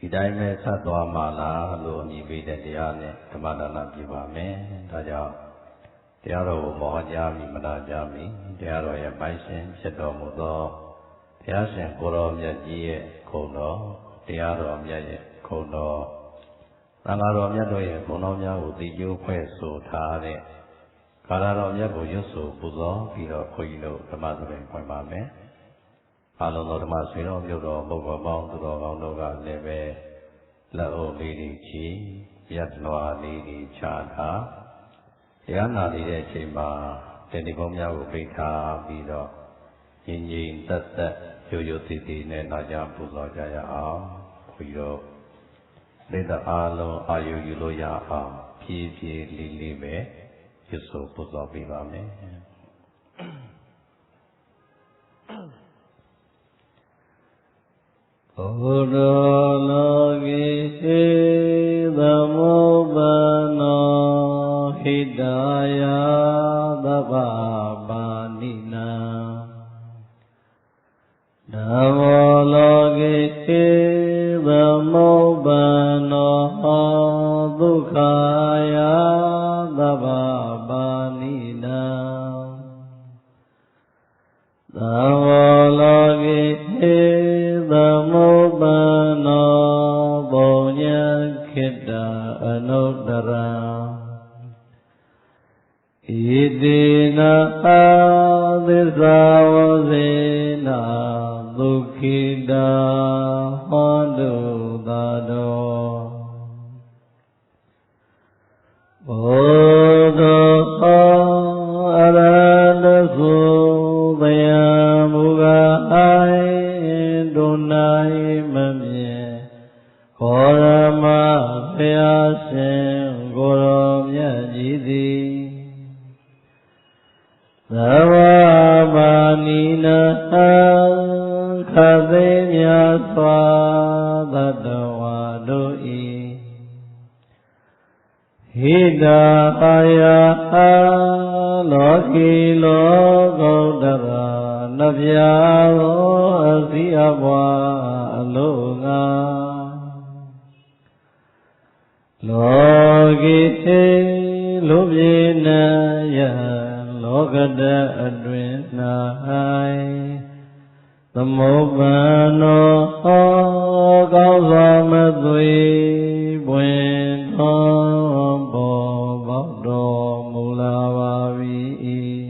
ဒီတိုင်းပဲဆက်သွားမှလားလို့အမည်ပေးတဲ့တရားနဲ့ဓမ္မဒါနပြုပါမယ်။ဒါကြောင့်တရားတော်ကိုမောဟကြားမိမနာကြားမိတရားတော်ရဲ့ပိုင်ရှင်ဖြစ်တော်မူသောဘုရားရှင်ကိုယ်တော်မြတ်ကြီးရဲ့ခုံတော်တရားတော်မြတ်ရဲ့ခုံတော်သံဃာတော်မြတ်တို့ရဲ့ခုံတော်များကိုသိကျိုးဖွဲ့ဆိုထားတဲ့ကာလတော်မြတ်ကိုရွတ်ဆိုပူဇော်ပြီးတော့ခွန်ကြီးတို့ဓမ္မသဘင်ဖွင့်ပါမယ်။အားလုံးသောဓမ္မဆွေတော်မြို့တော်ပုဂ္ဂိုလ်ပေါင်းသူတော်ကောင်းတို့ကလည်းပဲလက်အုပ်လေးတွေချီရက်လွာလေးတွေချထားတရားနာနေတဲ့အချိန်မှာတင်ဒီကုန်းများကိုပိတ်ထားပြီးတော့ငြိမ်ငြိမ်သက်သက်ရိုးရိုးသေးသေးနဲ့နာကြပူဇော်ကြရအောင်ခွန်ကြီးတို့သိတဲ့အားလုံးအာယုယူလို့ရအောင်ဖြည်းဖြည်းလေးလေးပဲရွတ်ဆိုပူဇော်ပေးပါမယ်။ဘုရောလောကေသမုပ္ပနောဟိတယသဗ္ဗပါဏိနံဓမ္မောလောကေသမုပ္ပနောဒုက္ခယသဗ္ဗပါဏိနံသမ္မောလောကေသမုပ္ပနောပုံညခိတအနုတရံဣတိနာသစ္စာဝစေနာဒုက္ခိတာဟောတုသာတောဘောဓောအရဟတသုဘယံမူကာအိုင်ဒုနိုင်မမြဲခေါ်ရမဘုရားရှင်ကိုယ်တော်မြတ်ကြီးသည်သဗ္ဗပါဏိနံခသိမြတ်စွာသတ္တဝါတို့ဤဟိတအာယလောကီလောကုတ္တရာနဗျာသောအစီအပွားအလို့ငါလောကီလူပြေနယလောကတအတွင်၌သမုပ္ပန္နောကောင်းစွာမသွေပွင့်ထွန်းပေါ်ပေါက်တော်မူလာပါ၏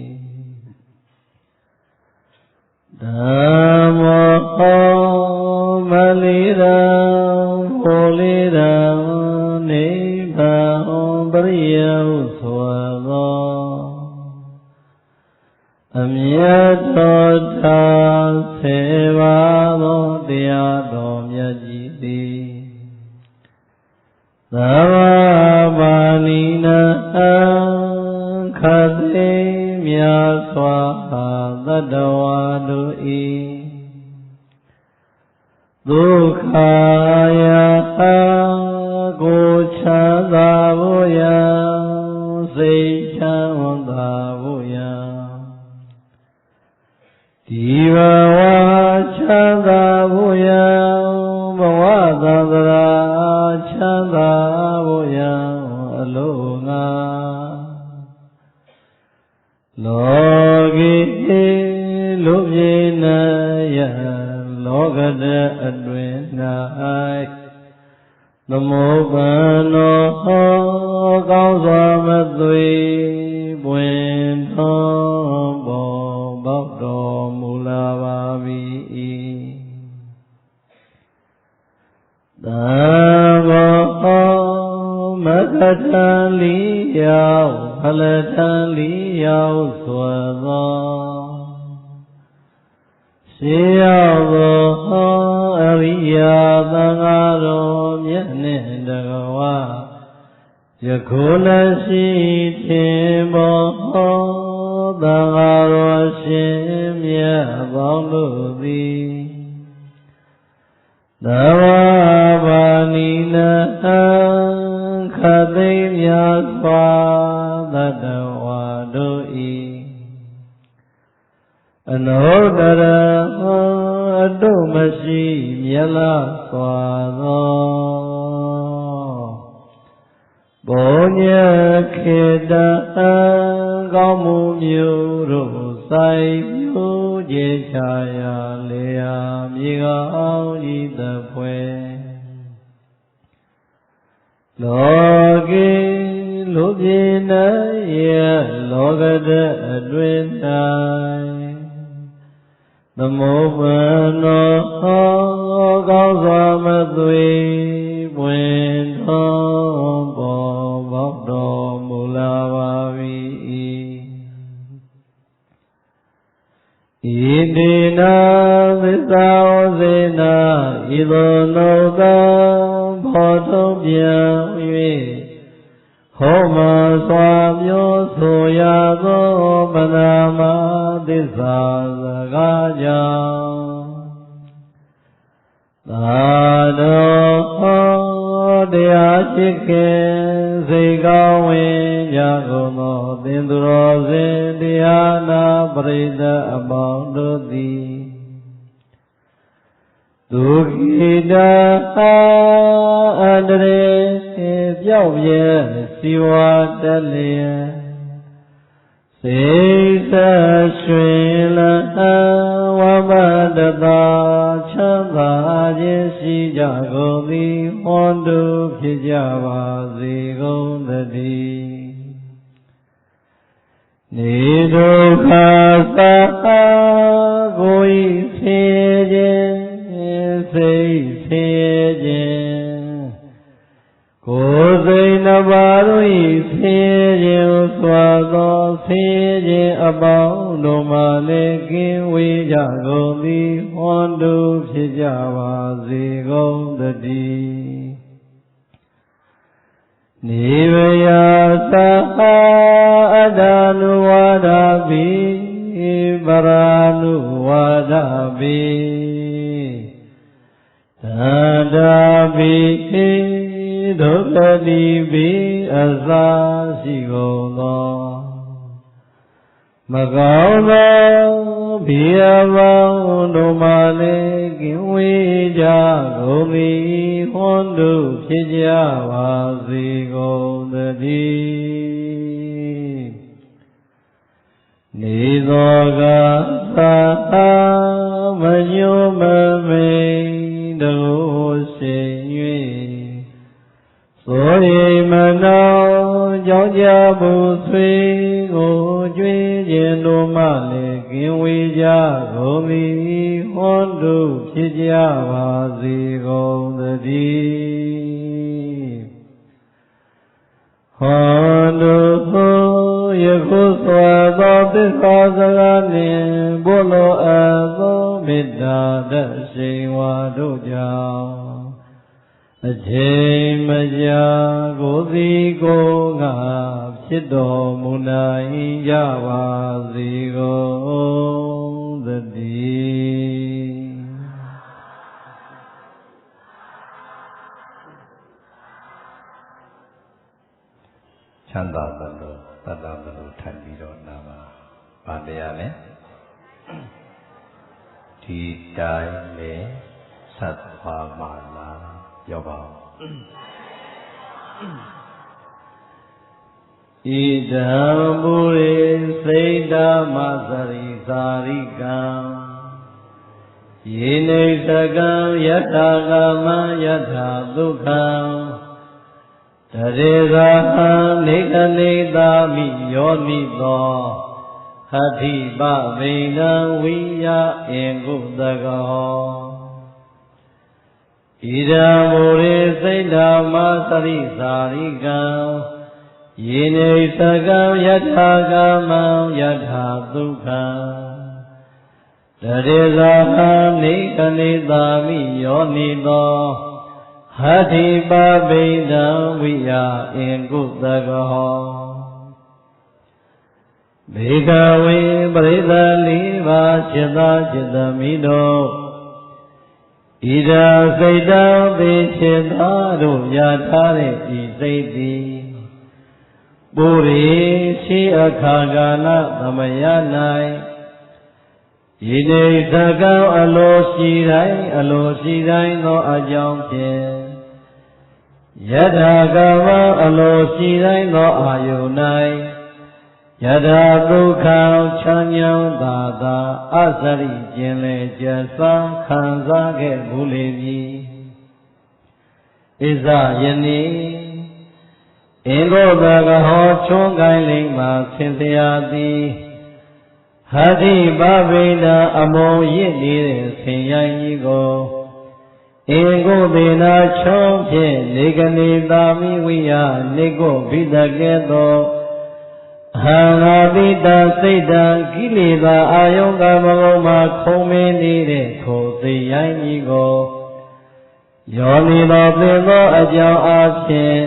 ဓမ္မောမလီရံဖိုလီရံနိဗ္ဗာန်ပရိယဟုဆိုသောအမြတ်တော်သာဆေပါသောတရားတော်မြတ်ကြီးသည်သဗ္ဗပါဏိနံခသိမြတ်စွာသတ္တဝါတို့ဤဒုက္ခယကိုချမ်းသာဖို့ယံစိတ်ချမ်းသာဖို့ယံဒီဘဝချမ်းသာဖို့ယံဘဝသံဃာချမ်းသာဖို့ယံအလို့ငါလောကီလူပြေနယလောကတအတွင်၌သမုပ္ပန္နောကောင်းစွာမသွေပွင့်ထွန်းပေါ်ပေါက်တော်မူလာပါ၏သဗ္ဗောမကထံလီရောက်ဖလထံလီရောက်ဆွေသောရှေးရောက်သောအရိယာသံဃာတော်မြတ်နှင့်တကားယခုလည်းရှိထင်ပေါ်သံဃာတော်ရှင်မြတ်ပေါင်းတို့သည်သဗ္ဗပါဏိနံခသိမြတ်စွာသတ္တဝါတို့ဤအနုတ္တရအတုမရှိ မြတ်လာစွာသောဘုံညခေတ္တကောင်းမှုမျိုးတို့ဆိုင်မျိုးကျေချရာလေယာမြေကောင်းကြီးသဖွယ်လောကေလူပြေ၌လောကတအတွင်၌သမောပန်တော်ကောင်းစွာမသွေပွင့်တော်ပေါ်ပေါက်တော်မူလာပါ၏ဣတိနာသစ္စာဝစေနာဤသို့နှုတ်သောဖော်ထုတ်ပြန်၍ဟောမှာစွာပြောဆိုရသောပဏာမသစ္စာစကားကြောင့်သာတော်တရားရှိခင်စိတ်ကောင်းဝင်ကြကုန်သောသင်သူတော်စင်တရားနာပရိသတ်အပေါင်းတို့သည်ဒုက္ခိတာအန္တရေပြောက်ပြဲစီဝါတက်လျက်စိတ်ဆက်ရွှင်လန်းဝမတတာချမ်းသာခြင်းရှိကြကုန်သည်ဟွန်တုဖြစ်ကြပါစေကုန်သတည်းနေဒုက္ခသာကိုယ်ဆင်းခြင်းစိတ်ဆင်းခြင်းကိုယ်စိတ်နှစ်ပါးတို့၏ဆင်းခြင်းစွာသောဆင်းခြင်းအပေါင်းတို့မှလည်းကင်းဝေးကြကုန်သည်ဟွန်တုဖြစ်ကြပါစေကုန်သတည်းနိဗ္ဗာန်သာအတ္တနုဝါဒပိပရာနုဝါဒပိသန္တာပိဒုက္ခတိပိအစာရှိကုန်သောမကောင်းသောဘေးအပေါင်းတို့မှလည်းကင်းဝေးကြကုန်သည်ဟွန်တုဖြစ်ကြပါစေကုန်သတည်းနေသောကသာမညိုမမိန်တို့ရှိ၍ဆိုရိမနောကြောင့်ကြဘူးဆွေကိုကျွေးခြင်းတို့မှလည်းကင်းဝေးကြကုန်သည်ဟွန်တုဖြစ်ကြပါစေကုန်သတည်းဟွန်တုယခုစွာသောသစ္စာစကားနှင့်ဘုလိုအပ်သောမေတ္တာတရှိန်ဝါတို့ကြောင့်အချိန်မကြာကိုယ်စီကိုယ်ငါဖြစ်တော်မူနိုင်ကြပါစေကုန်သတည်းချမ်းသာသလိုတတ္တသလိုထိုင်ပြီးတော့နာမှာဗာတရားနဲ့ဒီတိုင်းနဲ့ဆက်ပါမှာလားရောက်ပါဣဒံမူရိစိတ်ဓမ္မသရိသာရိကံယေနိသကံယထာကမံယထာဒုက္ခံတရေသာနေကနေသာမိယောနိသောဟဋ္ဌိပဗိနံဝိယအင်ကုတကောဣဒံမူရိစိတ်ဓမ္မသရိသာရိကံယေနိသကံယထာကမံယထာဒုက္ခံတရေသာနေကနေသာမိယောနိသောဟဋ္ဌိပဗိဒံဝိယအင်ကုတကောဘေကဝေပရိသလေးပါးจิตသာจิตမိတို့ဣဒာစိတ်တံသေจิตသာတို့ရထားတဲ့ဤစိတ်သည်ပုရိရှိအခါကာလသမယ၌ ဤနေသကံအလိုရှိတိုင်းသောအကြောင်းဖြင့်ယထာကမအလိုရှိတိုင်းသောအာယုန်၌ယထာဒုက္ခချမ်းမြောင်းသာအစရိကျင်လေကျဆန်းခံစားခဲ့မူလေပြီဣဇယနေ့အင်္ဂုတ္တကဟောချွန်းကိုင်းလိမ့်မှာဆင်တရားသည်ဟတိပဗိဒာအမုံရစ်နေတဲ့ဆင်ရိုင်းကြီးကိုအင်္ဂုတ္တေနာချောင်းဖြင့်နေကနေသာမိဝိယနေကိုဘိဒကဲ့သို့ဟံငါပိတစိတ်တံကိလေသာအာယုံကမဂုံမှာခုံမင်းနေတဲ့ထိုစိတ်ရိုင်းကြီးကိုယောနီတော်သင်သောအကြောင်းအားဖြင့်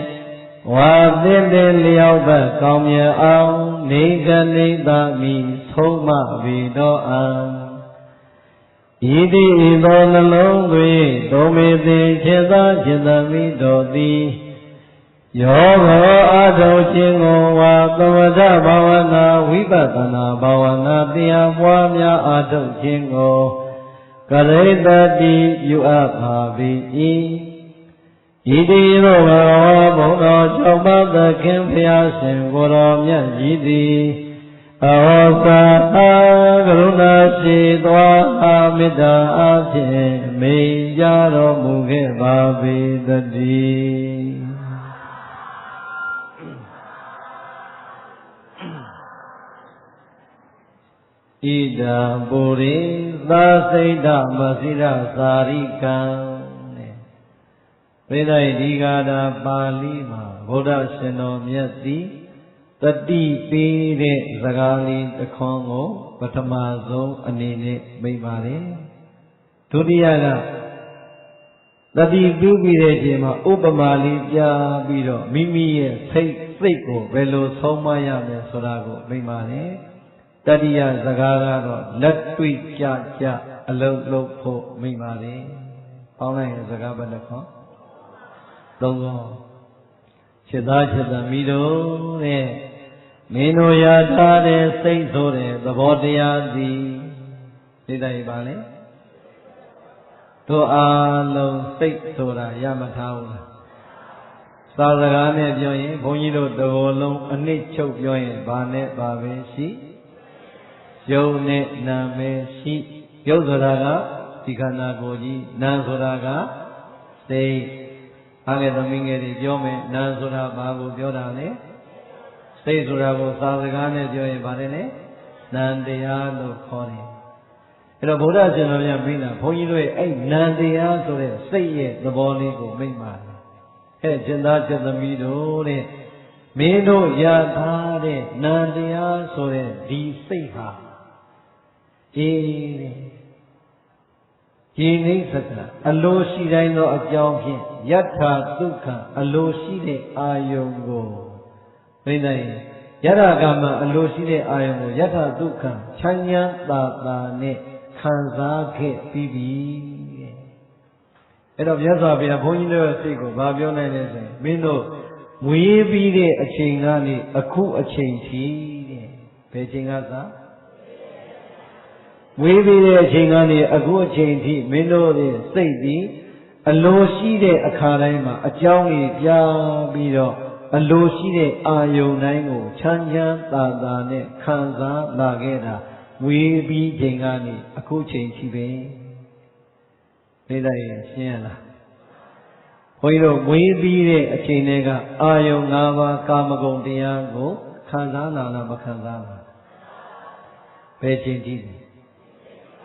ဝါသင်တဲ့လျောက်ဘက်ကောင်းမြတ်အောင်နေကနေသာမိဆုံးမပြီးတော့အံဤတိဤသောနှလုံးသွေးဒုံမေတိခြေသာခြေသမီးတို့သည်ယောဂအာထုခြင်းကိုဝါသမထဘာဝနာဝိပဿနာဘာဝနာတရားပွားများအာထုခြင်းကိုကရိတတိယူအပ်ပါ၏ဤတိသောဘဂဝါဘုံတော်၆ပါးသခင်ဖျားရှင်ကိုယ်တော်မြတ်ကြီးသည်အဟောစာကရုဏာရှိသောမေတ္တာအဖြင့်မိန်ကြတော်မူခဲ့ပါပေသတည်းဣဒံပုရိသာစိတ်တမစိရသာရိကံဝိဒိဒီဂါတာပါဠိမှာဗုဒ္ဓရှင်တော်မြတ်သည်တတိပေးတဲ့စကားလေးတစ်ခွန်းကိုပထမဆုံးအနေနဲ့မိတ်ပါတယ်ဒုတိယကတတိပြုပြီးတဲ့အချိန်မှာဥပမာလေးပြပြီးတော့မိမိရဲ့စိတ်ကိုဘယ်လိုဆုံးမရမလဲဆိုတာကိုမိတ်ပါတယ်တတိယစကားကတော့လက်တွေ့ကြအလုံးလုံးဖို့မိတ်ပါတယ်ပေါင်းလိုက်ရင်စကားဘယ်နှခွန်းသုံးခေါ်ခြေသားခြေသမီးတို့တဲ့မင်းတို့ရထားတဲ့စိတ်ဆိုတဲ့သဘောတရားသည်သိတယ်ပါလေတို့အားလုံးစိတ်ဆိုတာရမထားဘူးလားသာစကားနဲ့ပြောရင်ဘုန်းကြီးတို့တစ်ဘောလုံးအနစ်ချုပ်ပြောရင်ဘာနဲ့ပါပဲရှိယုံနဲ့နာမယ်ရှိယုတ်ဆိုတာကဒီခန္ဓာကိုယ်ကြီးနာဆိုတာကစိတ်အားလည်းသမီးငယ်တွေပြောမယ်နာဆိုတာဘာကိုပြောတာလဲစိတ်ဆိုတာကိုသာစကားနဲ့ပြောရင်ဗါတယ်လေနံတရားလို့ခေါ်တယ်အဲ့တော့ဗုဒ္ဓရှင်တော်မြတ်ပြီးတာဘုန်းကြီးတို့ရဲ့အဲ့နံတရားဆိုတဲ့စိတ်ရဲ့သဘောလေးကိုမိတ်ပါတယ်အဲ့ရှင်သားရှင်သမီးတို့တဲ့မင်းတို့ရထားတဲ့နံတရားဆိုတဲ့ဒီစိတ်ဟာအေးတဲ့ဒီနိစ္စကအလိုရှိတိုင်းသောအကြောင်းဖြင့်ယထာဒုက္ခအလိုရှိတဲ့အာယုံကိုသိတဲ့ယထာကမအလိုရှိတဲ့အာယုံကိုယထာဒုက္ခချမ်းချမ်းသာနဲ့ခံစားခဲ့ပြီးပြီအဲ့တော့မြတ်စွာဘုရားဘုန်းကြီးတို့ရဲ့စိတ်ကိုဗာပြောနိုင်လဲဆိုရင်မင်းတို့မွေးပြီးတဲ့အချိန်ကနေအခုအချိန်ထိတဲ့ဘယ်ချိန်ကသာမွေးပြီးတဲ့အချိန်ကနေအခုအချိန်ထိမင်းတို့ရဲ့စိတ်သည်အလိုရှိတဲ့အခါတိုင်းမှာအကြောင်းကြီးပြပြီးတော့အလိုရှိတဲ့အာယုန်တိုင်းကိုချမ်းချမ်းသာနဲ့ခံစားလာခဲ့တာမွေးပြီးချိန်ကနေအခုချိန်ထိပဲသိလိုက်ရင်ရှင်းရလားဘုန်းကြီးတို့မွေးပြီးတဲ့အချိန်တွေကအာယုန်၅ပါးကာမဂုဏ်တရားကိုခံစားလာလားမခံစားလားဘယ်ချိန်ထိလဲ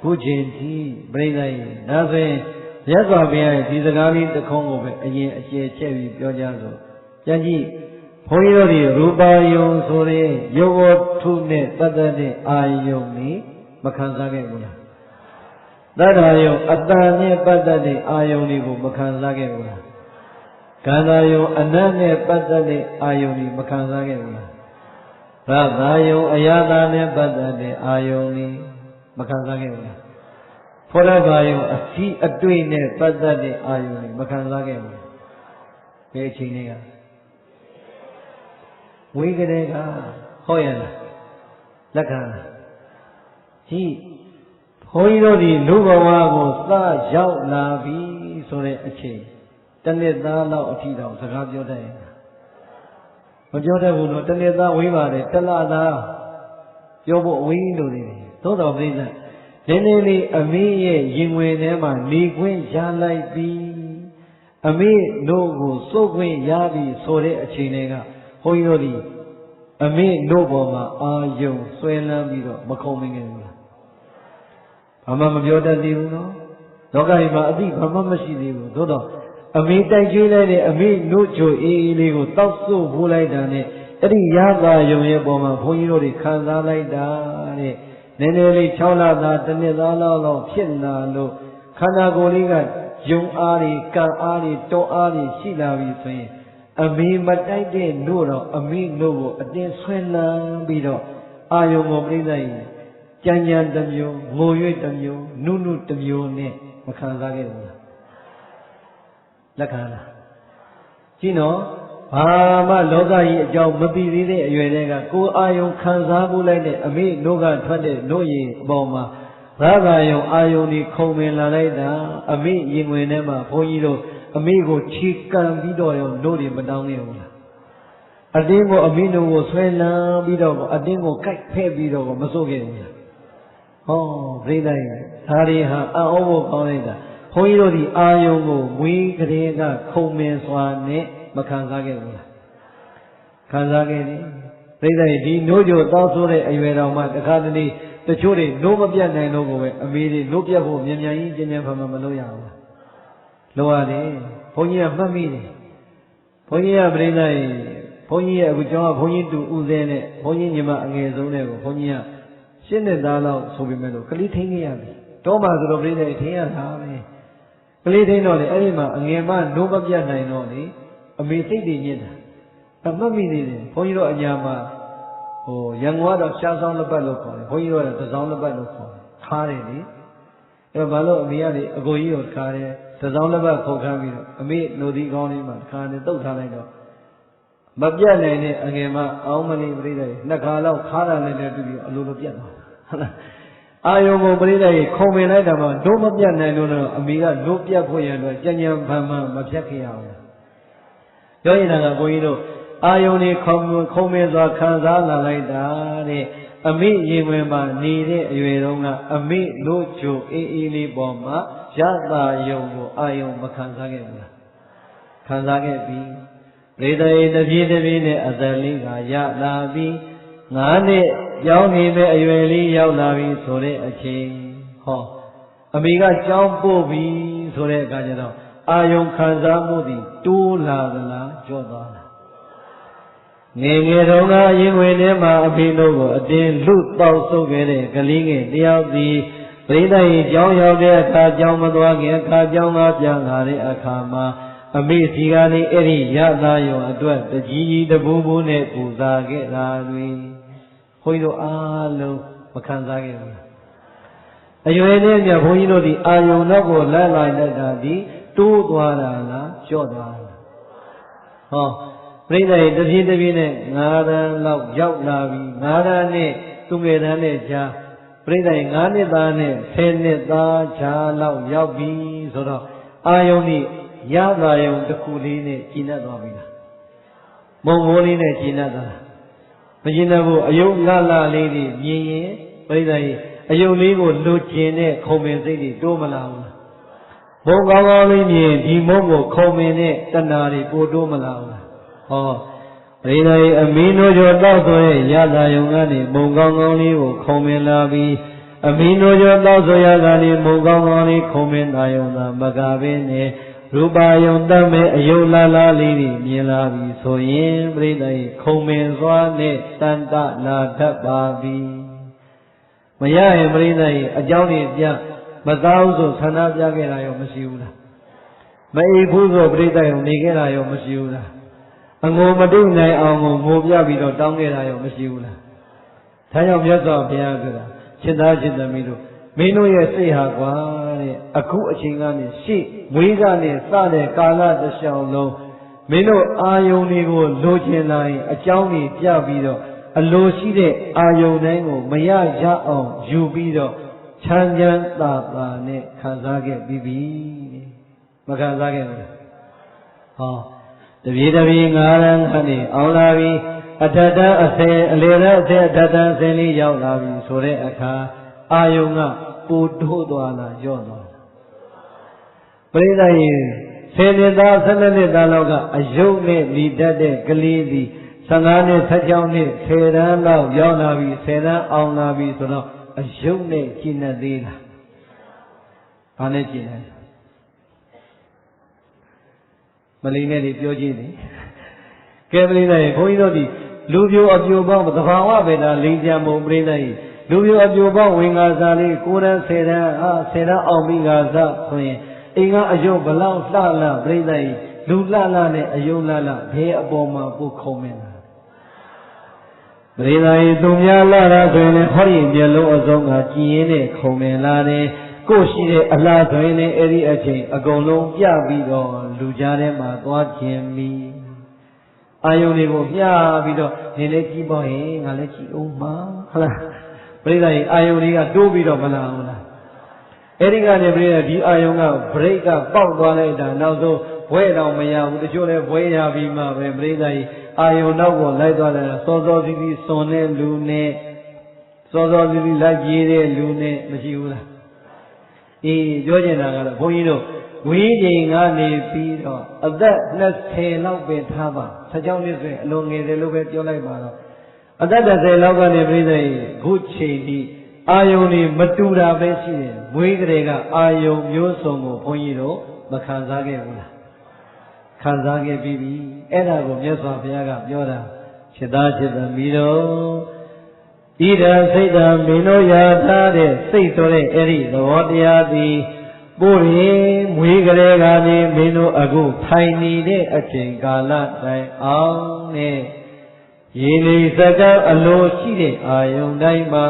ခုချိန်ထိပြိဿရဲ့ဒါဆိုရင်မြတ်စွာဘုရားရဲ့ဒီစကားလေးတစ်ခုံးကိုပဲအရင်အကျယ်ချက်ပြီးပြောကြဆိုပြန်ကြည့်ဘုန်းကြီးတို့ဒီရူပါယုံဆိုတဲ့ယောဂထုနဲ့တတ်တဲ့အာယုံนี่မခံစားခဲ့ဘူးလားတတ္တယုံအတန်နဲ့ပတ်သက်တဲ့အာယုံတွေကိုမခံစားခဲ့ဘူးလားကန္တာယုံအနတ်နဲ့ပတ်သက်တဲ့အာယုံတွေမခံစားခဲ့ဘူးလားရတာယုံအယတာနဲ့ပတ်သက်တဲ့အာယုံတွေမခံစားခဲ့ဘူးလားဖောရဘာယုံအစီအတွေ့နဲ့ပတ်သက်တဲ့အာယုံတွေမခံစားခဲ့ဘူးဘယ်အချိန်တွေကဝိကရေကဟောရလားလက်ခံလားကြည့်ဘ ဘုန်းကြီးတို့ဒီလူဘဝကိုစရောက်လာပြီဆိုတဲ့အချိန်တစ်နှစ်သားလောက်အထီတောင်စကားပြောတတ်ရင်မပြောတတ်ဘူးလို့တစ်နှစ်သားဝေးပါတယ်တစ်လသားပြောဖို့ဝေးလို့နေတယ်သို့တော်ပြိဿနည်းနည်းလေးအမေရဲ့ရင်ဝင်ထဲမှာနေခွင့်ရလိုက်ပြီအမေတို့ကိုစိုးခွင့်ရပြီဆိုတဲ့အချိန်တွေကဘုန်းကြီးတို့ဒီအမေတို့ပေါ်မှာအာယုံဆွဲလန်းပြီးတော့မခုံမငယ်ဘူးလားဘာမှမပြောတတ်သေးဘူးနော်လောကကြီးမှာအသိဘာမှမရှိသေးဘူးသို့တော့အမေတိုက်ကျွေးလိုက်တဲ့အမေတို့ချိုအေးအေးလေးကိုတောက်စို့ဖိုးလိုက်တာနဲ့အဲ့ဒီရသာယုံရဲ့ပေါ်မှာဘုန်းကြီးတို့တွေခံစားလိုက်တာတဲ့နည်းနည်းလေး6လသားတစ်နှစ်သားလောက်ဖြစ်လာလို့ခန္ဓာကိုယ်လေးကယုံအားတွေကံအားတွေတွန်းအားတွေရှိလာပြီဆိုရင်အမေမတိုက်တဲ့တို့တော့အမေတို့ကိုအတင်းဆွဲလန်းပြီးတော့အာယုံကိုပြိဿရင်ကြံကြံတစ်မျိုးငို၍တစ်မျိုးနုနုတစ်မျိုးနဲ့မခံစားခဲ့ဘူးလားလက်ခံလားကြည့်နော်ဘာမှလောကကြီးအကြောင်းမသိသေးတဲ့အရွယ်တွေကကိုယ်အာယုံခံစားမှုလိုက်တဲ့အမေတို့ကထွက်တဲ့တို့ရည်အပေါ်မှာသာသာယုံအာယုံဒီခုံမင်လာလိုက်တာအမေရင်ဝင်ထဲမှာဘုန်းကြီးတို့အမေကိုခြေကံပြီးတော့ရောတို့တွေမတောင်းခဲ့ဘူးလားအတင်းကိုအမေတို့ကိုဆွဲလန်းပြီးတော့အတင်းကိုကိုက်ဖဲ့ပြီးတော့မစိုးခဲ့ဘူးလားဟောပြိဿရဲ့ဒါတွေဟာအံ့ဩဖို့ကောင်းလိုက်တာဘုန်းကြီးတို့ဒီအာယုံကိုမွေးကလေးကခုံမင်စွာနဲ့မခံစားခဲ့ဘူးလားခံစားခဲ့တယ်ပြိဿရဲ့ဒီနိုးကြတောင်းဆိုတဲ့အရွယ်တော်မှာတခါတလေတချို့တွေနိုးမပြတ်နိုင်လို့ကိုပဲအမေတွေနိုးပြတ်ဖို့မြန်မြန်ကြီးကျဉ်းကျဉ်းဖန်ဖန်မလုပ်ရဘူးလိုရတယ်ဘုန်းကြီးကမှတ်မိတယ်ဘုန်းကြီးကပြိဿရဲ့ဘုန်းကြီးရဲ့အခုကျောင်းကဘုန်းကြီးတူဦးစဲနဲ့ဘုန်းကြီးညီမအငယ်ဆုံးနဲ့ကိုဘုန်းကြီးကရှင်းတဲ့သားလောက်ဆိုပေမဲ့လို့ကလေးထိန်းခဲ့ရပြီတော့မှဆိုတော့ပြိဿရဲ့ထိန်းရတာပဲကလေးထိန်းတော့လေအဲ့ဒီမှာအငယ်မနိုးမပြတ်နိုင်တော့လေအမေစိတ်တည်ညစ်တာအမှတ်မိသေးတယ်ဘုန်းကြီးတို့အညာမှာရန်ကုန်ကတော့ရှားဆောင်လက်ပတ်လို့ခေါ်တယ်ဘုန်းကြီးတို့ကတော့တစောင်းလက်ပတ်လို့ခေါ်တယ်ခါတယ်လေအဲ့ဘာလို့အမေကလေအကိုကြီးကိုခါတယ်တစောင်းလက်ပတ်ခုတ်ခမ်းပြီးတော့အမေနိုဒီကောင်းလေးမှာခါတယ်တုတ်ထားလိုက်တော့မပြတ်နိုင်တဲ့အငယ်မအောင်မလေးပြိဿရဲ့နှစ်ခါလောက်ခါတာနဲ့တူပြီးအလိုလိုပြတ်သွားဟုတ်လားအာယုံကိုပြိဿရဲ့ခုံပင်လိုက်တာမှတို့မပြတ်နိုင်လို့တော့အမေကတို့ပြတ်ဖို့ရတော့ကြံ့ကြံ့ဖန်ဖန်မပြတ်ခဲ့ရဘူးပြောရင်ကဘုန်းကြီးတို့အာယုန်นี่ခုံမင်းစွာခံစားလာလိုက်တာတဲ့အမိရင်ဝင်မှာနေတဲ့အရွယ်တုန်းကအမိလို့ချိုအေးအေးလေးပေါ်မှာရတာယုံကိုအာယုန်မခံစားခဲ့ဘူးလားခံစားခဲ့ပြီပရိသေတပြေးတပြေးနဲ့အသက်လေးကရလာပြီး9နှစ်ကြောင်းနေပဲအရွယ်လေးရောက်လာပြီဆိုတဲ့အချိန်ဟောအမိကကြောင်းပို့ပြီဆိုတဲ့အခါကျတော့အာယုန်ခံစားမှုသည်တိုးလာသလားကျော့သွားလားငယ်ငယ်တုန်းကရင်ဝင်ထဲမှာအဖေတို့ကိုအတင်းလူတောက်ဆုပ်ခဲ့တဲ့ကလေးငယ်တယောက်သည်ပရိသတ်ရဲ့ကြောင်းရောက်တဲ့အခါကြောင်းမသွားခင်အခါကြောင်းသားပြန်လာတဲ့အခါမှာအမေစီကနေအဲ့ဒီရသားယုံအတွက်တကြီးကြီးတပူးပူးနဲ့ပူဇာခဲ့တာတွေဘုန်းကြီးတို့အားလုံးမခံစားခဲ့ဘူးအရွယ်နဲ့မြတ်ဘုန်းကြီးတို့ဒီအာယုံတော့ကိုလန့်လိုက်တတ်တာဒီတိုးသွားတာလားကျော့သွားတာဟောပြိဿရဲ့တပြေးတပြေးနဲ့9တန်းလောက်ရောက်လာပြီ9တန်းနဲ့သူငယ်တန်းနဲ့ကြားပြိဿရဲ့9နှစ်သားနဲ့10နှစ်သားကြားလောက်ရောက်ပြီဆိုတော့အာယုန်นี่ရတာယုံတစ်ခုလေးနဲ့ကျဉ်တ်သွားပြီလားမုံမိုးလေးနဲ့ကျဉ်တ်သွားမကျဉ်တ်ဘူးအယုံလှလှလေးတွေမြင်ရင်ပြိဿရဲ့အယုံလေးကိုလိုချင်တဲ့ခုံပင်စိတ်တွေတိုးမလာဘူးဘုံကောင်းကောင်းလေးမြင်ဒီမုံကိုခုံပင်နဲ့တဏှာတွေပို့တိုးမလာဘူးဟောပရိသေအမင်းတို့ကျော်တောက်ဆိုရဲ့ရတာယုံကနေမုံကောင်းကောင်းလေးကိုခုံမင်လာပြီးအမင်းတို့ကျော်တောက်ဆိုရကနေမုံကောင်းကောင်းလေးခုံမင်တာယုံသာမကဘဲနဲ့ရူပါယုံတတ်မဲ့အယုတ်လာလာလေးတွေမြင်လာပြီဆိုရင်ပရိသေခုံမင်စွာနဲ့တန်တလာတတ်ပါပြီမရရင်ပရိသေအကြောင်းတွေပြမသားဘူးဆိုဆန္ဒပြခဲ့တာရောမရှိဘူးလားမအိပ်ဘူးဆိုပရိသေကိုနေခဲ့တာရောမရှိဘူးလားအငိုမတိတ်နိုင်အောင်ကိုငိုပြပြီးတော့တောင်းခဲ့တာရောမရှိဘူးလားဒါကြောင့်မြတ်စွာဘုရားပြောတာချစ်သားချစ်သမီးတို့မင်းတို့ရဲ့စိတ်ဟာကွာတဲ့အခုအချိန်ကနေရှေ့ဝေးကနေစတဲ့ကာလတစ်လျှောက်လုံးမင်းတို့အာယုန်တွေကိုလိုချင်လာရင်အကြောင်းကြီးပြပြီးတော့အလိုရှိတဲ့အာယုန်တိုင်းကိုမရရအောင်ယူပြီးတော့ 찬찬 따따네 간사게 비비 마간사게တပြေငါးရန်ခန့်နေအောင်လာပြီအထက်တန်းအစဲအလေရအစဲအထက်တန်းစင်းလေးရောက်လာပြီဆိုတဲ့အခါအာယုံကပိုထိုးသွားလာညော့သွားပရိသတ်ရင်10နှစ်သား12နှစ်သားလောက်ကအယုတ်နဲ့လီတတ်တဲ့ကလေးသည်15နှစ်16နှစ်10တန်းလောက်ရောက်လာပြီ10တန်းအောင်လာပြီဆိုတော့အယုတ်နဲ့ကျင့်နေသေးလားဘာနဲ့ကျင့်လဲမလီနဲ့ဒီပြောကြည့်တယ်ကဲပရိသတ်ရေဘုန်းကြီးတို့ဒီလူပြိုအပြိုပေါင်းသဘာဝပဲဒါလိန်ကြံမုံပရိသတ်ရေလူပြိုအပြိုပေါင်းဝင်္ဂါစာလေး9တန်း10တန်း10တန်းအောင်ပြီးကစားဆိုရင်အိမ်ကအယုတ်ဘလောက်လှလှပရိသတ်ရေလူလှလှနဲ့အယုတ်လှလှဘယ်အပေါ်မှာပုတ်ခုံမင်းလားပရိသတ်ရေသူများလှတာဆိုရင်ဟောဒီမျက်လုံးအစုံကကြည်ရင်းနဲ့ခုံမင်လာတယ်ကိုရှိတဲ့အလားဆိုရင်လည်းအဲ့ဒီအချိန်အကုန်လုံးပြပြီးတော့လူကြားထဲမှာသွားခြင်းမီအာယုန်တွေကိုပြပြီးတော့နေလည်းကြည့်ပေါ့ဟင်ငါလည်းကြည့်အောင်ပါဟုတ်လားပရိသတ်အာယုန်တွေကတိုးပြီးတော့မလာဘူးလားအဲ့ဒီကနေပရိသတ်ဒီအာယုန်ကဘရိတ်ကပေါက်သွားလိုက်တာနောက်ဆုံးဘွဲတော့မရဘူးတချို့လည်းဘွဲရပြီးမှပဲပရိသတ်အာယုန်နောက်ကိုလိုက်သွားတယ်စောစောစီးစီးစွန်တဲ့လူနဲ့စောစောစီးစီးလိုက်ပြေးတဲ့လူနဲ့မရှိဘူးလားအေးပြောချင်တာကတော့ဘုန်းကြီးတို့ဝိညာဉ်ကနေပြီးတော့အသက်20လောက်ပဲထားပါ16နှစ်ဆိုရင်အလွန်ငယ်တယ်လို့ပဲပြောလိုက်ပါတော့အသက်30လောက်ကနေပြီးတဲ့ခုချိန်ဒီအာယုန်တွေမတူတာပဲရှိတယ်မွေးကလေးကအာယုန်မျိုးစုံကိုဘုန်းကြီးတို့မခံစားခဲ့ဘူးလားခံစားခဲ့ပြီးပြီအဲ့ဒါကိုမြတ်စွာဘုရားကပြောတာจิตသားจิตသမီးတို့ဣဒံစိတ်တံမင်းတို့ရထားတဲ့စိတ်ဆိုတဲ့အဲ့ဒီသဘောတရားသည်ပို့ရင်မွေးကလေးကနေမင်းတို့အခုထိုင်နေတဲ့အချိန်ကာလတိုင်အောင်နဲ့ရေနေစကားအလိုရှိတဲ့အာယုန်တိုင်းမှာ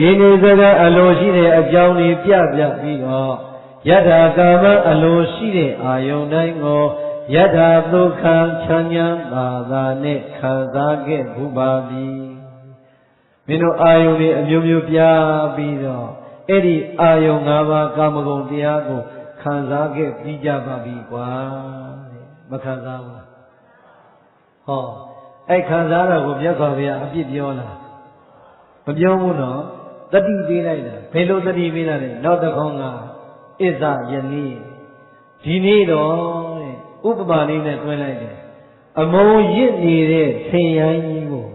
ရေနေစကားအလိုရှိတဲ့အကြောင်းတွေပြပြီးတော့ယထာကာမအလိုရှိတဲ့အာယုန်တိုင်းကိုယထာဒုက္ခချမ်းသာသာနဲ့ခံစားခဲ့ဘူးပါပြီမင်းတို့အာယုန်တွေအမျိုးမျိုးပြပြီးတော့အဲ့ဒီအာယုန်၅ပါးကာမဂုဏ်တရားကိုခံစားခဲ့ပြီးကြပါပြီကွာမခံစားဘူးဟောအဲ့ခံစားတာကိုမြတ်စွာဘုရားအပြစ်ပြောလားမပြောဘူးနော်တတိပေးလိုက်တာဘယ်လိုတတိပေးလိုက်လဲနောက်တစ်ခေါက်ကအစ္ဆယနေ့ဒီနေ့တော့ဥပမာလေးနဲ့တွဲလိုက်တယ်အမုံရစ်နေတဲ့ဆင်ရိုင်းကြီးကို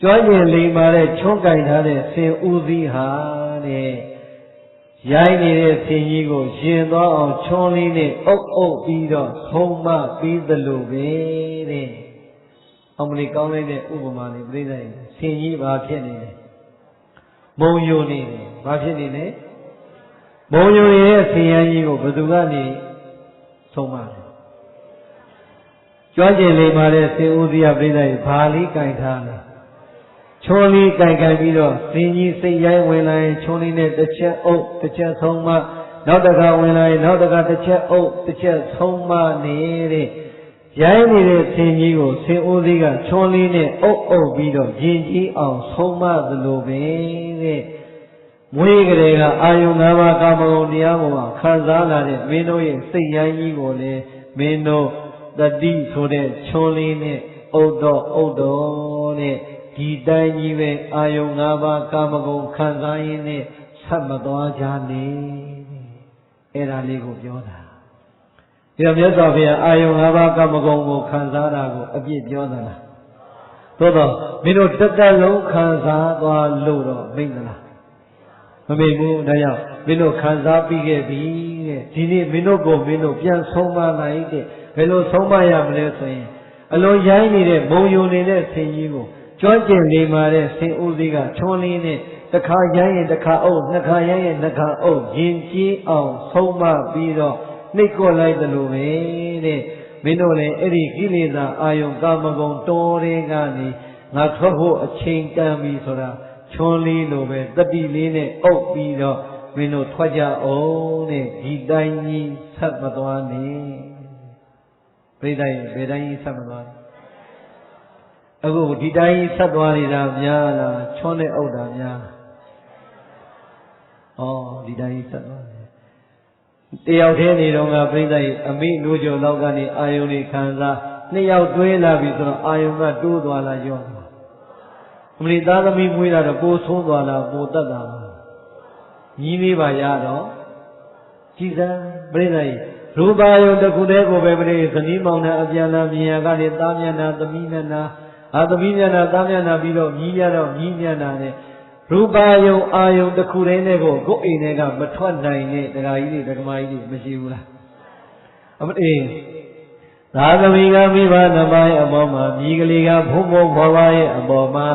ကျွမ်းကျင်လိမ္မာတဲ့ချွန်းကင်ထားတဲ့ဆင်ဦးစီးဟာတဲ့ရိုင်းနေတဲ့ဆင်ကြီးကိုရှင်သွားအောင်ချွန်းလေးနဲ့အုပ်ပြီးတော့ဆုံးမပြီးသလိုပဲတဲ့အမလီကောင်းလိုက်တဲ့ဥပမာလေးပြိဿရင်ဆင်ကြီးဘာဖြစ်နေလဲမုံယိုနေတယ်ဘာဖြစ်နေလဲမုံယိုရဲ့ဆင်ရိုင်းကြီးကိုဘယ်သူကနေဆုံးမလဲကျွမ်းကျင်လိမ္မာတဲ့ဆင်ဦးစီးကပြိဿရင်ဘာလေးကင်ထားလဲချွန်းလေးကင်ပြီးတော့ဆင်းကြီးစိတ်ရိုင်းဝင်လာရင်ချွန်းလေးနဲ့တစ်ချက်အုပ်တစ်ချက်ဆုံးမနောက်တစ်ခါဝင်လာရင်နောက်တစ်ခါတစ်ချက်အုပ်တစ်ချက်ဆုံးမနေတဲ့ရိုင်းနေတဲ့ဆင်းကြီးကိုဆင်းဦးစီးကချွန်းလေးနဲ့အုပ်ပြီးတော့ရင်ကြီးအောင်ဆုံးမသလိုပဲတဲ့မွေးကလေးကအာယုန်၅ပါးကာမဂုဏ်တရားပေါ်မှာခံစားလာတဲ့မင်းတို့ရဲ့စိတ်ရိုင်းကြီးကိုလည်းမင်းတို့တတိဆိုတဲ့ချွန်းလေးနဲ့အုပ်တော့တဲ့ဒီတိုင်းကြီးပဲအာယုန်၅ပါးကာမဂုဏ်ခံစားရင်းနဲ့ဆက်မသွားကြနဲ့အဲ့ဒါလေးကိုပြောတာဒီတော့မြတ်စွာဘုရားအာယုန်၅ပါးကာမဂုဏ်ကိုခံစားတာကိုအပြစ်ပြောသလားသို့တော့မင်းတို့တက်လုံးခံစားသွားလို့တော့မိတ်သလားမမိတ်ဘူးဒါကြောင့်မင်းတို့ခံစားပြီးခဲ့ပြီတဲ့ဒီနေ့မင်းတို့ကိုမင်းတို့ပြန်ဆုံးမလိုက်တဲ့ဘယ်လိုဆုံးမရမလဲဆိုရင်အလုံးရိုင်းနေတဲ့မုံယိုနေတဲ့ဆင်ကြီးကိုကျွမ်းကျင်လိမ္မာတဲ့ဆင်ဦးစီးကချွန်းလေးနဲ့တစ်ခါရိုင်းရင်တစ်ခါအုပ်နှစ်ခါရိုင်းရင်နှစ်ခါအုပ်ရင်ကြီးအောင်ဆုံးမပြီးတော့နှိပ်ကော့လိုက်တယ်လို့ပဲတဲ့မင်းတို့လည်းအဲ့ဒီကိလေသာအာယုံကာမဂုဏ်တော်တွေကနေငါထွက်ဖို့အချိန်တန်ပြီဆိုတာချွန်းလေးလိုပဲတတိလေးနဲ့အုပ်ပြီးတော့မင်းတို့ထွက်ကြအောင်တဲ့ဒီတိုင်းကြီးဆက်မသွားနဲ့ပြိတ္တိုင်ဘယ်တိုင်းကြီးဆက်မသွားအခုဒီတိုင်းဆက်သွားနေတာများလားချွန်းနဲ့အုပ်တာများ ဒီတိုင်းဆက်သွားတယ်တယောက်တည်းနေတော့ကပြိဿရဲ့အမိနိုးကျော်လောက်ကနေအာယုန်တွေခံစားနှစ်ယောက်တွဲလာပြီဆိုတော့အာယုန်ကတိုးသွားလားရောအမလီသားသမီးမွေးလာတော့ပိုဆိုးသွားလားပိုတက်တာလားညီးလေးပါရတော့ကြည်စမ်းပြိဿရဲ့ရူပါယုန်တစ်ခုတည်းကိုပဲပြိဿဇနီးမောင်နှံအပြန်လာမြင်ရကနေသားမျက်နှာသမီးမျက်နှာသမီးမျက်နှာသားမျက်နှာပြီးတော့မြည်ရတော့မြည်မျက်နှာနဲ့ရူပါယုံအာယုံတစ်ခုတည်းနဲ့ကိုအိမ်ထဲကမထွက်နိုင်တဲ့တရားကြီးတွေဓမ္မကြီးတွေမရှိဘူးလားအမအေးသာသမီကမိဘနှမရဲ့အပေါ်မှာမြည်ကလေးကဘုံဘုံဘွားဘွားရဲ့အပေါ်မှာ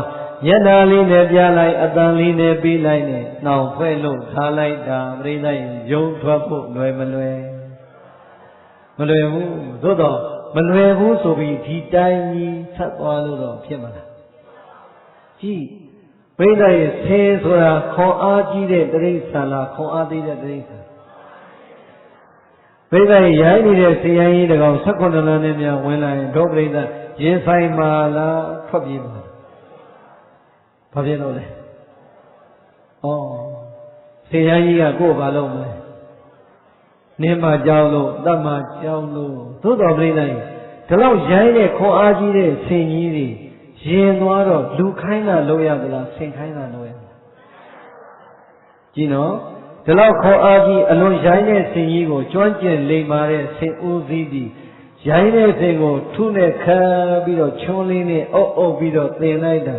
မျက်နှာလေးနဲ့ပြလိုက်အတန်လေးနဲ့ပြီးလိုက်နဲ့နှောင်ဖွဲ့လို့ထားလိုက်တာပြိဿရဲ့ယုံထွက်ဖို့လွယ်မလွယ်ဘူးသို့တော့မလွယ်ဘူးဆိုပြီးဒီတိုင်းကြီးဆက်သွားလို့တော့ဖြစ်မှာလားကြည့်ပြိဿရဲ့ဆင်းဆိုတာခွန်အားကြီးတဲ့တိရစ္ဆာန်လားခွန်အားသေးတဲ့တိရစ္ဆာန်ပြိဿရဲ့ရိုင်းနေတဲ့ဆင်းရဲကြီးတကောင်18လမ်းနဲ့များဝင်လာရင်ဒုပရိသရင်ဆိုင်မှာလားထွက်ပြေးမှာဘာဖြစ်လို့လဲဆင်းရဲကြီးကကိုယ်ဘာလုပ်မလဲနင်းမှကြောက်လို့တတ်မှကြောက်လို့သို့တော်ပြိဿရဲ့ဒီလောက်ရိုင်းတဲ့ခွန်အားကြီးတဲ့ဆင်ကြီးတွေရင်သွားတော့လူခိုင်းတာလုပ်ရသလားဆင်ခိုင်းတာလုပ်ရသလားကြည့်နော်ဒီလောက်ခွန်အားကြီးအလွန်ရိုင်းတဲ့ဆင်ကြီးကိုကျွမ်းကျင်လိမ္မာတဲ့ဆင်ဦးစီးပြီးရိုင်းတဲ့ဆင်ကိုထုနဲ့ခမ်းပြီးတော့ချွန်းလေးနဲ့အုပ်ပြီးတော့သင်လိုက်တာ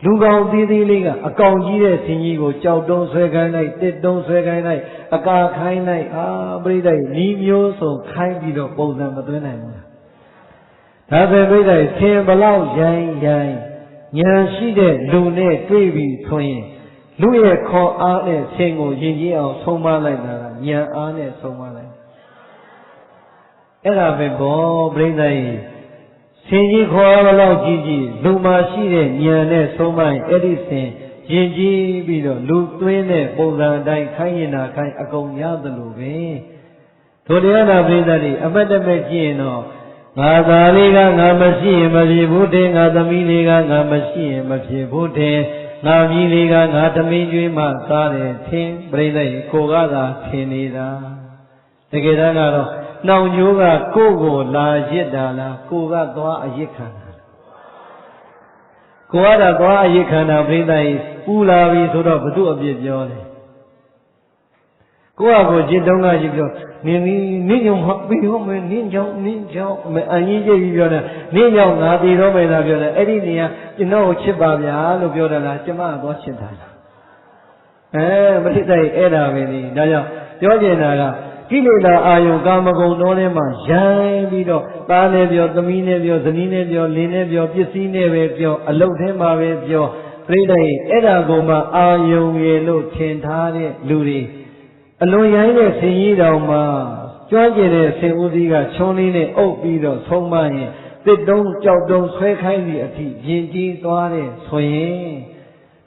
လူကောင်သေးသေးလေးကအကောင်ကြီးတဲ့ဆင်ကြီးကိုကြောက်တုံးဆွဲခိုင်းလိုက်တစ်တုံးဆွဲခိုင်းလိုက်အကာခိုင်းလိုက်ပြိဿနီးမျိုးစုံခိုင်းပြီးတော့ပုံစံမသွင်းနိုင်ဘူးဒါပဲပြိဿဆင်ဘလောက်ရိုင်းဉာဏ်ရှိတဲ့လူနဲ့တွေ့ပြီးဆိုရင်လူရဲ့ခေါ်အားနဲ့ဆင်ကိုယဉ်ကျေးအောင်ဆုံးမလိုက်တာကဉာဏ်အားနဲ့ဆုံးမလိုက်အဲ့ဒါပဲဘောပြိဿရဲ့ဆင်ကြီးခေါ်အားဘလောက်ကြီးလူမှာရှိတဲ့ဉာဏ်နဲ့ဆုံးမရင်အဲ့ဒီဆင်ယဉ်ကျေးပြီးတော့လူသွင်းတဲ့ပုံစံအတိုင်းခိုင်းရင်တာခိုင်းအကုန်ရသလိုပဲထိုတရားနာပြိဿတွေအမတ်တမဲ့ကြည့်ရင်တော့ငါသားလေးကငါမရှိရင်မဖြစ်ဘူးတဲ့ငါသမီးလေးကငါမရှိရင်မဖြစ်ဘူးတဲ့ငါမြီးလေးကငါသမီးကျွေးမှစားတယ်ထင်ပြိဿရဲ့ကိုကသာထင်နေတာတကယ်တမ်းကတော့နှောင်ညိုးကကိုယ်ကိုလာရစ်တာလားကိုကသွားအရစ်ခံတာကိုကသွားအရစ်ခံတာပြိဿရဲ့ပူလာပြီဆိုတော့ဘု து အပြစ်ပြောတယ်ကိုယ့်အကိုจิตတုံးကရှိပြီးတော့နင်းညုံဟာပြီးတော့မယ်နင်းကြောင့်အရင်ကြည့်ပြီးပြောတယ်နင်းကြောင့်ငါပြီးတော့မယ်လားပြောတယ်အဲ့ဒီနေရာကျွန်တော်ကိုချစ်ပါဗျာလို့ပြောတယ်လားကျမကတော့ချစ်တာလားမသိတဲ့အဲ့ဒါပဲလေဒါကြောင့်ပြောချင်တာကကိလေသာအာယုကာမဂုဏ်တော်ထဲမှာရိုင်းပြီးတော့သားနဲ့ပြောသမီးနဲ့ပြောဇနီးနဲ့ပြောလင်းနဲ့ပြောပစ္စည်းနဲ့ပဲပြောအလုပ်ထဲမှာပဲပြောပြိတ္တိအဲ့ဒါကိုမှအာယုရဲ့လို့ထင်ထားတဲ့လူတွေအလွန်ရိုင်းတဲ့ဆင်ကြီးတော်မှာကျွမ်းကျင်တဲ့ဆင်ဦးစီးကချွန်းလေးနဲ့အုပ်ပြီးတော့ဆုံးမရင်တစ်တုံးကြောက်တုံးဆွဲခိုင်းသည့်အထိယဉ်ကျေးသွားတဲ့ဆိုရင်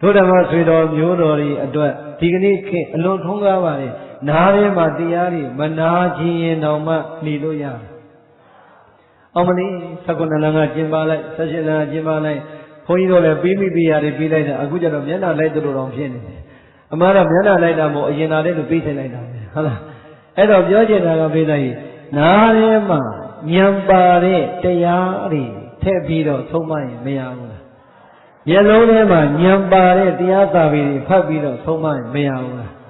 ဒုဓမ္မဆွေတော်မျိုးတော်တွေအတွက်ဒီကနေ့ခေတ်အလွန်ထုံးကားပါလေနားထဲမှာတရားတွေမနာခြင်းရင်တောင်မှနေလို့ရတယ်။အောင်မလေး19လမ်းကကျင်းပါလိုက်18လမ်းကကျင်းပါလိုက်ဘုန်းကြီးတို့လည်းပြီးမိပြီးရတယ်ပြီးလိုက်တာအခုကျတော့မျက်နှာလိုက်တို့တော်ဖြစ်နေတယ်။အမှားတော့မျက်နှာလိုက်တာမို့အရင်လာတဲ့လူပြီးထိုင်လိုက်တာပဲဟုတ်လား။အဲ့တော့ပြောချင်တာကပြီးလိုက်နားထဲမှာဉာဏ်ပါတဲ့တရားတွေထည့်ပြီးတော့သုံးမရင်မရဘူးလား။မျက်လုံးထဲမှာဉာဏ်ပါတဲ့တရားစာပေတွေဖတ်ပြီးတော့သုံးမရင်မရဘူးလား။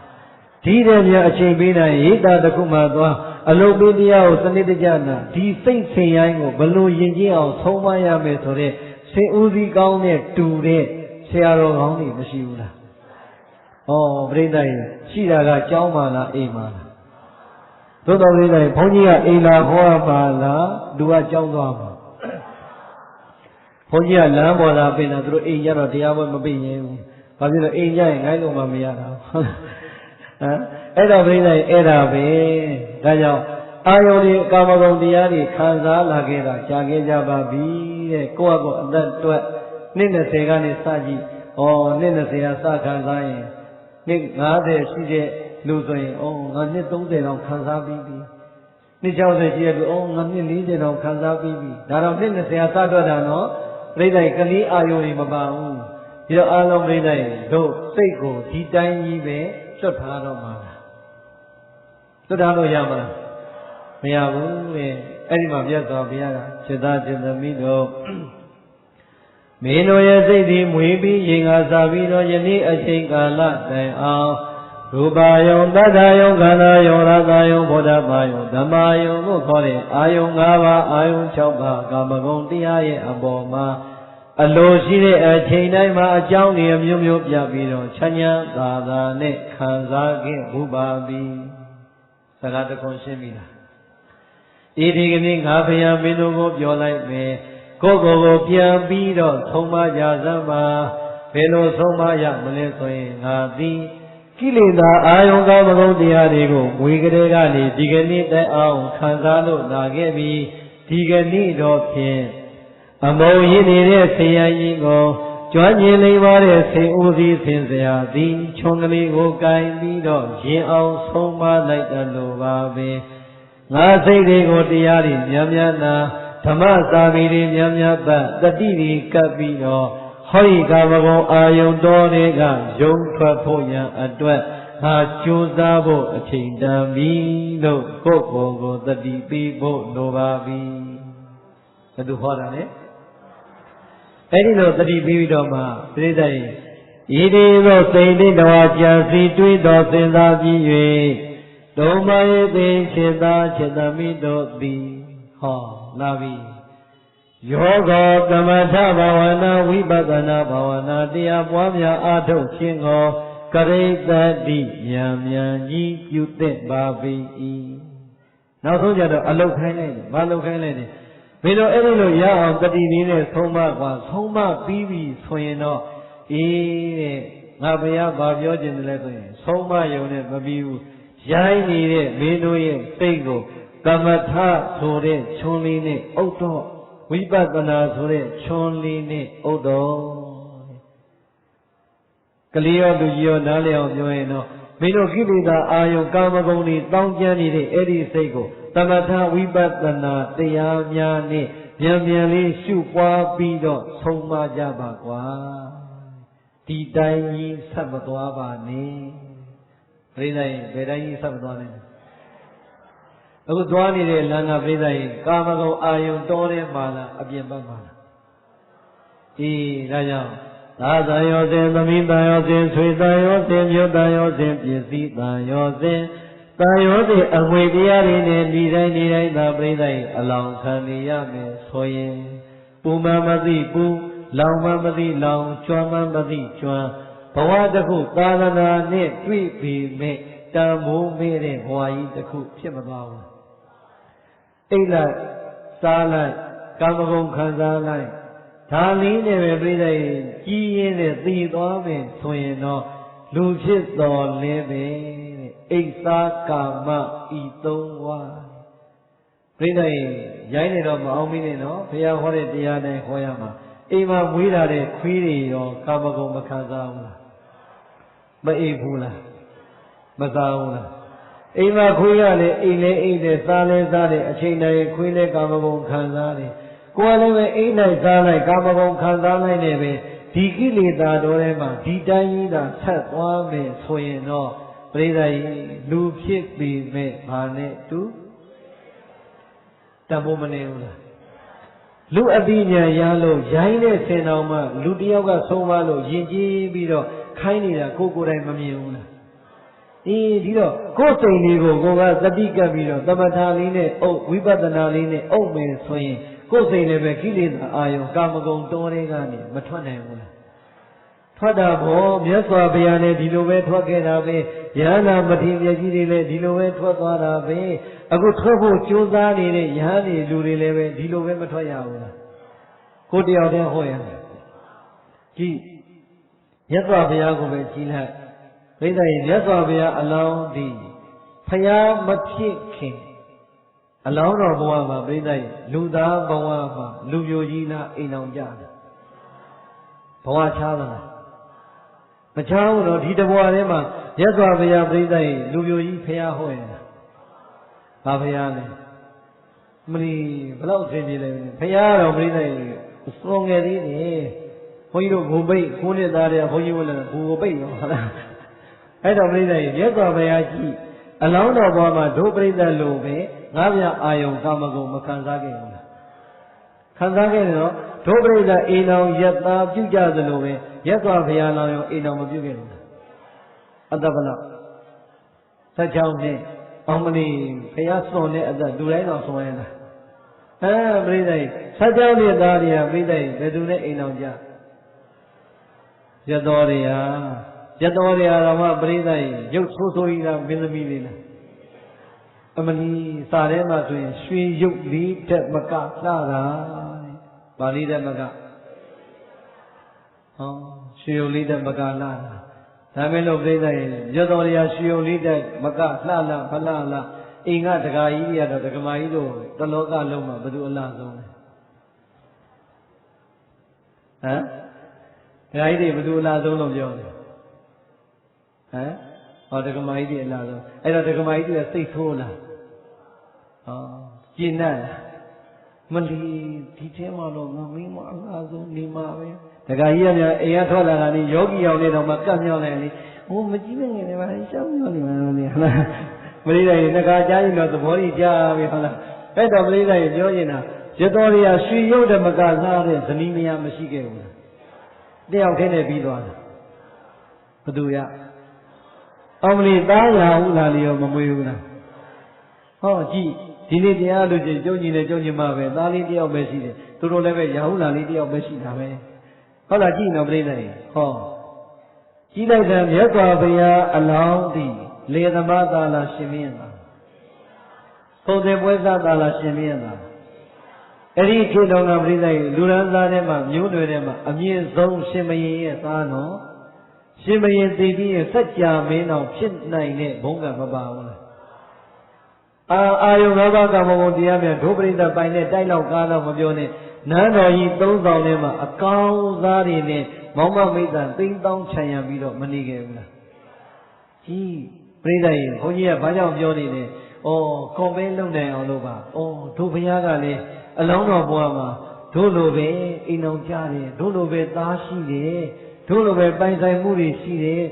ဒီတဲ့မြအချိန်ပေးနိုင်ရိတ်တာတစ်ခုမှသွားအလုံးပေးတရားကိုစနစ်တကျနာဒီစိတ်ဆင်ရိုင်းကိုဘလို့ယဉ်ကျေးအောင်ဆုံးမရမယ်ဆိုတဲ့ဆင်ဦးစီးကောင်းတဲ့တူတဲ့ဆရာတော်ကောင်းတွေမရှိဘူးလား။ပြိဿရဲ့ရှိတာကကျောင်းပါလားအိမ်ပါလား။သို့တော်ပြိဿရဲ့ဘုန်းကြီးကအိမ်လာခေါ်ပါလားလူကကျောင်းသွားမှာ။ဘုန်းကြီးကလမ်းပေါ်လာပြင်တာသူတို့အိမ်ကြတော့တရားပွဲမပြင်ရင်ဘူး။ဘာဖြစ်လို့အိမ်ကြရင်ငိုင်းလို့မှမရတာဟုတ်လား။အဲ့တော့ပြိဿရဲ့အဲ့ဒါပဲဒါကြောင့်အာယုန်ဒီကာမဂုဏ်တရားတွေခံစားလာခဲ့တာကြာခဲ့ကြပါပြီတဲ့ကိုယ့်အကိုအသက်တွက်နှစ်20ကနေစကြည့်နှစ်20ကစခံစားရင်နှစ်50ရှိတဲ့လူဆိုရင်ငါနှစ်30တောင်ခံစားပြီးပြီနှစ်60ရှိတဲ့လူငါနှစ်40တောင်ခံစားပြီးပြီဒါတော့နှစ်20ကစတွက်တာနော်ပြိဿကလေးအာယုန်တွေမပါဘူး ဒီတော့အားလုံးပြိဿရဲ့တို့စိတ်ကိုဒီတိုင်းကြီးပဲလွတ်ထားတော့မှာလားလွတ်ထားလို့ရမလားမရဘူးတဲ့အဲ့ဒီမှာပြတ်သွားဘုရားကจิตသားจิตသမီးတို့မင်းတို့ရဲ့စိတ်ဒီမွေးပြီးရင်ငါစားပြီးတော့ယနေ့အချိန်ကာလတိုင်အောင်ရူပါယုံတတ္တယုံခန္ဓာယုံရတယုံဘုဒ္ဓဘာယုံဓမ္မယုံလို့ခေါ်တဲ့အာယုံ၅ပါးအာယုံ၆ပါးကာမဂုဏ်တရားရဲ့အပေါ်မှာအလိုရှိတဲ့အချိန်တိုင်းမှာအကြောင်းတွေမျိုးမျိုးပြပြီးတော့ချမ်းသာသာနဲ့ခံစားခဲ့မှုပါပြီစကားတခွန်းရှင်းပြီလားဒီကနေ့ငါဘုရားမင်းတို့ကိုပြောလိုက်မယ်ကိုယ်ကိုပြန်ပြီးတော့ဆုံးမကြစမ်းပါဘယ်လိုဆုံးမရမလဲဆိုရင်ငါသည်ကိလေသာအာယုံကာမဂုဏ်တရားတွေကိုဝေကလေးကနေဒီကနေ့တိုင်အောင်ခံစားလို့လာခဲ့ပြီးဒီကနေ့တော့ဖြင့်အမုံရင်းနေတဲ့ဆရာကြီးကိုကြွမ်းကျင်လိမ့်ပါတဲ့ဆင်ဦးစီးဆင်စရာသည်ခြုံကလေးကိုကင်ပြီးတော့ရင်အောင်ဆုံးမလိုက်တယ်လို့ပါပဲငါစိတ်တွေကိုတရားတွေများများနာဓမ္မစာပေတွေများများပတ်တတိတွေကပ်ပြီးတော့ဟောဒီကာမဂုဏ်အာယုံတော်တွေကယုံထွက်ဖို့ရန်အတွက်ငါကြိုးစားဖို့အချိန်တန်ပြီလို့ကိုယ့်ကိုယ်တတိပေးဖို့လိုပါပြီဘယ်သူဟောတာလဲအဲ့ဒီလိုတတိပေးပြီးတော့မှပြိဿရဲ့ဤဒီသောစိတ်တိတော်ကြံစီတွေးတော်စဉ်းစားပြီး၍ဒုမယေသိခြေသာခြေသမီးတို့သည်ဟောလာပြီယောဂသမထဘာဝနာဝိပဿနာဘာဝနာတရားပွားများအားထုတ်ခြင်းကိုကရိတတိဉာဏ်ဉာဏ်ကြီးပြုသင့်ပါပြီနောက်ဆုံးကြတော့အလုတ်ခိုင်းလိုက်တယ်မလုတ်ခိုင်းလိုက်တယ်ဘယ်လိုအဲ့ဒီလိုရအောင်တတိလေးနဲ့ဆုံးမကွာဆုံးမပြီးပြီဆိုရင်တော့တဲ့ငါဘုရားဘာပြောခြင်းလဲဆိုရင်ဆုံးမယုံနဲ့မပြီးဘူးရိုင်းနေတဲ့မင်းတို့ရဲ့စိတ်ကိုကမ္မထဆိုတဲ့ချွန်လေးနဲ့ဥဒ္ဒောဝိပဿနာဆိုတဲ့ချွန်လေးနဲ့ဥဒ္ဒောကလေးရောလူကြီးရောနားလည်အောင်ပြောရင်တော့မင်းတို့ကိလေသာအာယုကာမဂုဏ်တွေတောင်းကျမ်းနေတဲ့အဲ့ဒီစိတ်ကိုသမထဝိပဿနာတရားများနဲ့မြန်မြန်လေးရှုပွားပြီးတော့ဆုံးမကြပါကွာဒီတိုင်းကြီးဆက်မသွားပါနဲ့ပြိဿရဲ့ဘယ်တိုင်းကြီးဆက်မသွားနဲ့အခုသွားနေတဲ့လမ်းကပြိဿရဲ့ကာမဂုဏ်အာယုံတော်တဲ့မှာလားအပြင်ဘက်မှာလားဒါကြောင့်သာသယောစဉ်သမီးတန်ယောစဉ်ဆွေတန်ယောစဉ်မြို့တန်ယောစဉ်ပစ္စည်းတန်ယောစဉ်တန်ယောစဉ်အငွေတရားတွေနဲ့ဒီတိုင်းသာပြိဿရဲ့အလောင်းခံနေရမယ်ဆိုရင်ပူမမသိပူလောင်မမသိလောင်ကျွမ်းမမသိကျွမ်းဘဝတစ်ခုသာသနာနဲ့တွေ့ပြီးမဲ့တန်ဖိုးမဲ့တဲ့ဘဝကြီးတစ်ခုဖြစ်မသွားဘူးအိတ်လိုက်စားလိုက်ကာမဂုဏ်ခံစားလိုက်ဒါလေးနဲ့ပဲပြိဿရဲ့ကြီးရင်းနဲ့သိသွားမယ်ဆိုရင်တော့လူဖြစ်တော်လဲပဲတဲ့အိတ်စားကာမဤသုံးဝါပြိဿရဲ့ရိုင်းနေတော့မအောင်မင်းနဲ့နော်ဘုရားဟောတဲ့တရားတိုင်းဟောရမှာအိမ်မှာမွေးလာတဲ့ခွေးတွေရောကာမဂုဏ်မခံစားဘူးလားမအိပ်ဘူးလားမစားဘူးလားအိမ်မှာခွေးရလေအိမ်လဲအိမ်တယ်စားလဲစားတယ်အချိန်တိုင်းခွေးလဲကာမဂုဏ်ခံစားတယ်ကိုယ်လည်းပဲအိမ်လိုက်စားလိုက်ကာမဂုဏ်ခံစားလိုက်နေပဲဒီကိလေသာတော်ထဲမှာဒီတိုင်းကြီးသာဆက်သွားမယ်ဆိုရင်တော့ပြိဿကြီးလူဖြစ်ပြီးမဲ့ဘာနဲ့တူတဘုံမနေဘူးလားလူအပိညာရလို့ရိုင်းတဲ့ဆင်တော်မှလူတယောက်ကဆုံးမလို့ယဉ်ကျေးပြီးတော့ခိုင်းနေတာကိုယ်တိုင်မမြင်ဘူးလားဒီတော့ကိုယ်စိတ်လေးကိုကသတိကပ်ပြီးတော့သမထလေးနဲ့ဝိပဿနာလေးနဲ့အုပ်မယ်ဆိုရင်ကိုယ်စိတ်လည်းပဲကိလေသာအာယုံကာမဂုဏ်တော်တွေကနေမထွက်နိုင်ဘူးလားထွက်တာပေါ့မြတ်စွာဘုရားလည်းဒီလိုပဲထွက်ခဲ့တာပဲယဟနာမထေရကြီးတွေလည်းဒီလိုပဲထွက်သွားတာပဲအခုထွက်ဖို့ကြိုးစားနေတဲ့ယဟန်တွေလူတွေလည်းပဲဒီလိုပဲမထွက်ရဘူးလားကိုယ်တယောက်တည်းဟောရတယ်ကြည့်မြတ်စွာဘုရားကိုပဲကြည်လိုက်ပြိဿရဲ့မြတ်စွာဘုရားအလောင်းသည်ဖျားမဖြစ်ခင်အလောင်းတော်ဘဝမှာပြိဿရဲ့လူသားဘဝမှာလူပြိုကြီးလားအိမ်အောင်ကြတယ်ဘဝချားလားမချားဘူးတော့ဒီတဘဝထဲမှာမြတ်စွာဘုရားပြိဿရဲ့လူပြိုကြီးဖျားဟောနေတာဘာဘုရားလဲမလီဘလောက်အဆင်ပြေလဲဘုရားတော်ပြိဿရဲ့စွန်ငယ်သေးတယ်ဟ န်းကြီးတို့ဘူပိတ်ကိုးနှစ်သားတွေကဘုန်းကြီးဝင်လာဘူကိုပိတ်ရောဟုတ်လားအဲ့တော့ပြိဿရေမြတ်စွာဘုရားကြီးအလောင်းတော်ဘွားမှာဒုပရိသတ်လို့ပဲငါးပြအာယုံကာမဂုဏ်မခံစားခဲ့ဘူးလားခံစားခဲ့တယ်နော်ဒုပရိသတ်အိမ်တော်ယက်သားပြုကြသလိုပဲမြတ်စွာဘုရားလောင်းရောအိမ်တော်မပြုခဲ့ဘူးလားအတ္တပလ16နှစ်အောင်မလီဘုရားစွန်တဲ့အသက်လူတိုင်းတော်စွန်ရလားပြိဿရေ16နှစ်သားတွေကပြိဿရေဘယ်သူနဲ့အိမ်တော်ကြရတော်တွေဟာရတော်တွေဟာတော့မှပြိဿရေရုပ်ဆိုးဆိုးကြီးလားမင်းသမီးလေးလားအမလီစာထဲမှာဆိုရင်ရွှေရုပ်လေးတက်မကလှတာဗာလေးတက်မကရွှေရုပ်လေးတက်မကလှတာဒါမဲ့လို့ပြိဿရေရတော်တွေဟာရွှေရုပ်လေးတက်မကလှလားဖလှလားအိမ်ကဒကာကြီးတွေကတော့ဒကမာကြီးတို့တလောကလုံးမှာဘယ်သူအလားဆုံးလဲဒကာကြီးတွေဘယ်သူအလားဆုံးလို့ပြောတယ်ဟောဒကမာကြီးတွေအလားဆုံးအဲ့တော့ဒကမာကြီးတွေကစိတ်ဆိုးလားကျဉ်းနဲ့မလီဒီထဲမှာတော့ငါမင်းမအလားဆုံးနေမှာပဲဒကာကြီးကများအိမ်ကထွက်လာတာนี่ယောဂီအောင်နေတော့မှကတ်မြောင်းလိုက်လေဟိုမကြည့်နိုင်နေပါလေရှောင်းမြောင်းနေမှာလေဟုတ်လားမလေးတိုင်းငါကြားရင်တော့သဘောကြီးကြားပြီဟုတ်လားအဲ့တော့မလေးတိုင်းပြောနေတာရတော်တွေကရွှေရုပ်ဓမ္မကစားတဲ့ဇနီးမယားမရှိခဲ့ဘူးလားတယောက်တည်းနဲ့ပြီးသွားတယ်ဘသူရအောင်မလီသားရဟုလားလျောမမွေးဘူးလားဟောကြည့်ဒီနေ့တရားလို့ချင်းကျုံညီနဲ့ကျုံညီမပဲသားလေးတယောက်ပဲရှိတယ်သူတို့လည်းပဲရဟုလားလေးတယောက်ပဲရှိတာပဲဟုတ်လားကြည့်နော်ပြိဿရေဟောကြည့်လိုက်တဲ့မြတ်စွာဘုရားအလောင်းသည်လေသမသာလာရှင်မင်းသာပုံစံပွဲစားသာလာရှင်မင်းသာအဲ့ဒီခေတ်တော်ကပြိဿရေလူရန်သားထဲမှာမျိုးနွယ်ထဲမှာအမြင့်ဆုံးရှင်မင်းရဲ့သားနော်ရှင်မင်းသိပြီးရဲ့စัจ जा မင်းတော်ဖြစ်နိုင်တဲ့ဘုံကမပါဘူးလားအာယု၅ပါးကမ္မဂုဏ်တရားများဒုပရိသတ်ပိုင်နဲ့တိုက်လောက်ကားတော့မပြောနဲ့နန်းတော်ကြီး3ဆောင်ထဲမှာအကောင်းစားတွေနဲ့မောင်မမိတ်တန်သိန်းတောင်းချန်ရံပြီးတော့မနေခဲ့ဘူးလားကြီးပြိဿရေဘုန်းကြီးကဘာကြောင့်ပြောနေလဲကွန်ပဲလုံနိုင်အောင်လို့ပါတို့ဘုရားကလည်းအလောင်းတော်ဘွားမှာတို့လိုပဲအိမ်အောင်ကြတယ်တို့လိုပဲသားရှိတယ်တို့လိုပဲပိုင်ဆိုင်မှုတွေရှိတယ်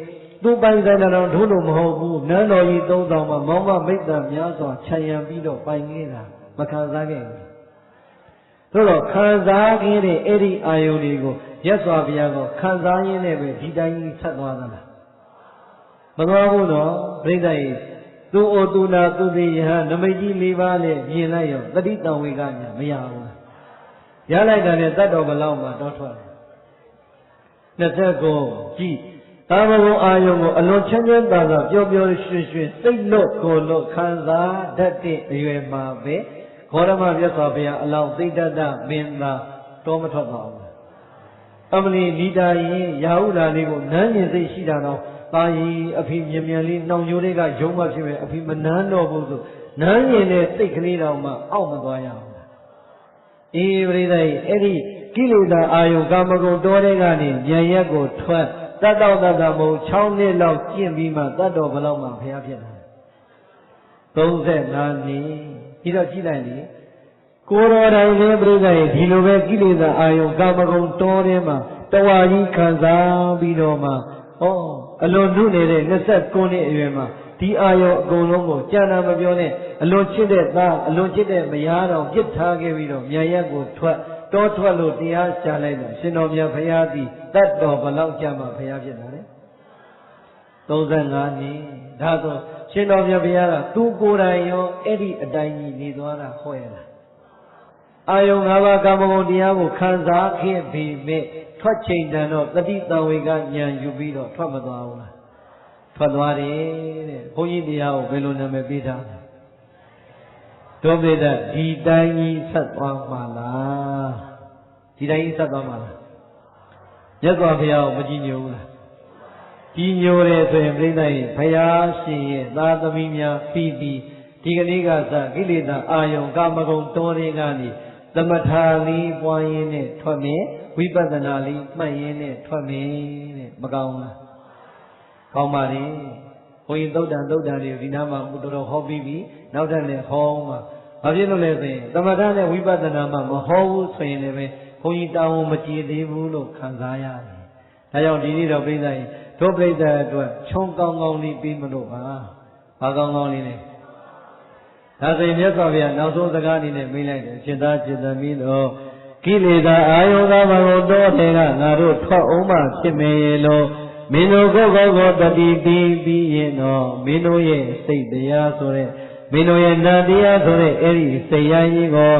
သူပိုင်ဆိုင်တော့တို့လိုမဟုတ်ဘူးနန်းတော်ကြီး3ဆောင်မှာမောင်မမိတ်တန်များစွာခြံရံပြီးတော့ပိုင်နေတာမခံစားခဲ့ဘူးတို့တော့ခံစားခဲ့တဲ့အဲ့ဒီအာယုန်တွေကိုမြတ်စွာဘုရားကခံစားရင်းနဲ့ပဲဒီတိုင်းကြီးဆက်သွားသလားမသွားဘူးနော်ပြိဿရေသူ့အိုသူနာသူသိယဟနမိတ်ကြီး၄ပါးနဲ့မြင်လိုက်ရောတတိတံဝေကညာမရဘူးရလိုက်တာနဲ့တတ်တော်ဘလောက်မှတော့ထွက်တယ်29ကြည့်သာမဂုဏ်အာယုံကိုအလွန်ချမ်းချမ်းသာသာပျော်ပျော်ရွှင်ရွှင်စိတ်လွတ်ကိုယ်လွတ်ခံစားတတ်တဲ့အရွယ်မှာပဲဂေါရမမြတ်စွာဘုရားအလောင်းသိတ္တတမင်းသားတော်မထွက်ပါဘူးအမလီဒီတာရင်ရာဟုလာလေးကိုနန်းကျင်စိတ်ရှိတာတော့ပါရင်အဖေမြင်မြန်လေးနှောင်ကြိုးတွေကယုံမှဖြစ်မယ်အဖေမနန်းတော့ဘူးဆိုနန်းကျင်တဲ့စိတ်ကလေးတော်မှအောက်မသွားရဘူးအေးပရိသတ်အဲ့ဒီကိလေသာအာယုကာမဂုဏ်တောတွေကနေဉာဏ်ရက်ကိုထွက်တတ်တော်တတ်တာမဟုတ်6နှစ်လောက်ကျင့်ပြီးမှတတ်တော်ဘလောက်မှဘုရားဖြစ်တာ35နှစ်ဒီတော့ကြည့်လိုက်လေကိုတော်တိုင်လည်းပြိဿရဲ့ဒီလိုပဲကိလေသာအာယုကာမဂုဏ်တောထဲမှာတဝါကြီးခံစားပြီးတော့မှအလွန်နုနေတဲ့29နှစ်အရွယ်မှာဒီအာယုအကုန်လုံးကိုကြာနာမပြောနဲ့အလွန်ချစ်တဲ့သားအလွန်ချစ်တဲ့မယားတော်ပြစ်ထားခဲ့ပြီးတော့မြန်ရက်ကိုထွက်တောထွက်လို့တရားရှာလိုက်တာရှင်တော်မြတ်ဘုရားသည်တတ်တော်ဘလောက်ကြာမှဘုရားဖြစ်တာလေ35နှစ်ဒါဆိုရှင်တော်မြတ်ဘုရားကသူကိုယ်တိုင်ရောအဲ့ဒီအတိုင်းကြီးနေသွားတာဟောရလားအာယု၅ပါးကာမဂုဏ်တရားကိုခံစားခဲ့ပေမဲ့ထွက်ချိန်တန်တော့တတိတံဝေကဉာဏ်ယူပြီးတော့ထွက်မသွားဘူးလားထွက်သွားတယ်တဲ့ဘုန်းကြီးတရားကိုဘယ်လိုနာမည်ပေးထားလဲဒုဗေဒဒီတိုင်းကြီးဆက်သွားမှာလားဒီတိုင်းကြီးဆက်သွားမှာလားမြတ်စွာဘုရားကိုမကြည်ညိုဘူးလားကြည်ညိုတယ်ဆိုရင်ပြိဿရဲ့ဘုရားရှင်ရဲ့သာသမီများပြီးပြီးဒီကနေ့ကစကိလေသာအာယုံကာမဂုဏ်တောတွေကနေသမထာလေးပွားရင်းနဲ့ထွက်မယ်ဝိပဿနာလေးမှတ်ရင်းနဲ့ထွက်မယ်တဲ့မကောင်းလားကောင်းပါလေဘုန်းကြီးသုတ်တန်တွေဒီနားမှာတော်တော်ဟောပြီးပြီနောက်ထပ်လည်းဟောမှာဘာဖြစ်လို့လဲဆိုရင်သမထနဲ့ဝိပဿနာမှမဟောဘူးဆိုရင်လည်းပဲ ဘုန်းကြီးတောင်းမကြည်သေးဘူးလို့ခံစားရတယ်ဒါကြောင့်ဒီနေ့တော့ပြိဿကြီးတို့ပြိဿအတွက်ချုံကောင်းကောင်းလေးပြီးမလို့ပါဘာကောင်းကောင်းလေးလဲဒါဆိုရင်မြတ်စွာဘုရားနောက်ဆုံးစကားအနေနဲ့မိလိုက်တယ်จิตသားจิตသမီးတို့ကိလေသာအာယုံသာမကိုတော့တဲ့ကငါတို့ထွက်အောင်မှဖြစ်မေလို့မင်းတို့ကိုတတိပြီးရင်တော့မင်းတို့ရဲ့စိတ်တရားဆိုတဲ့မင်းတို့ရဲ့နာတရားဆိုတဲ့အဲ့ဒီစိတ်ရင်းကြီးကို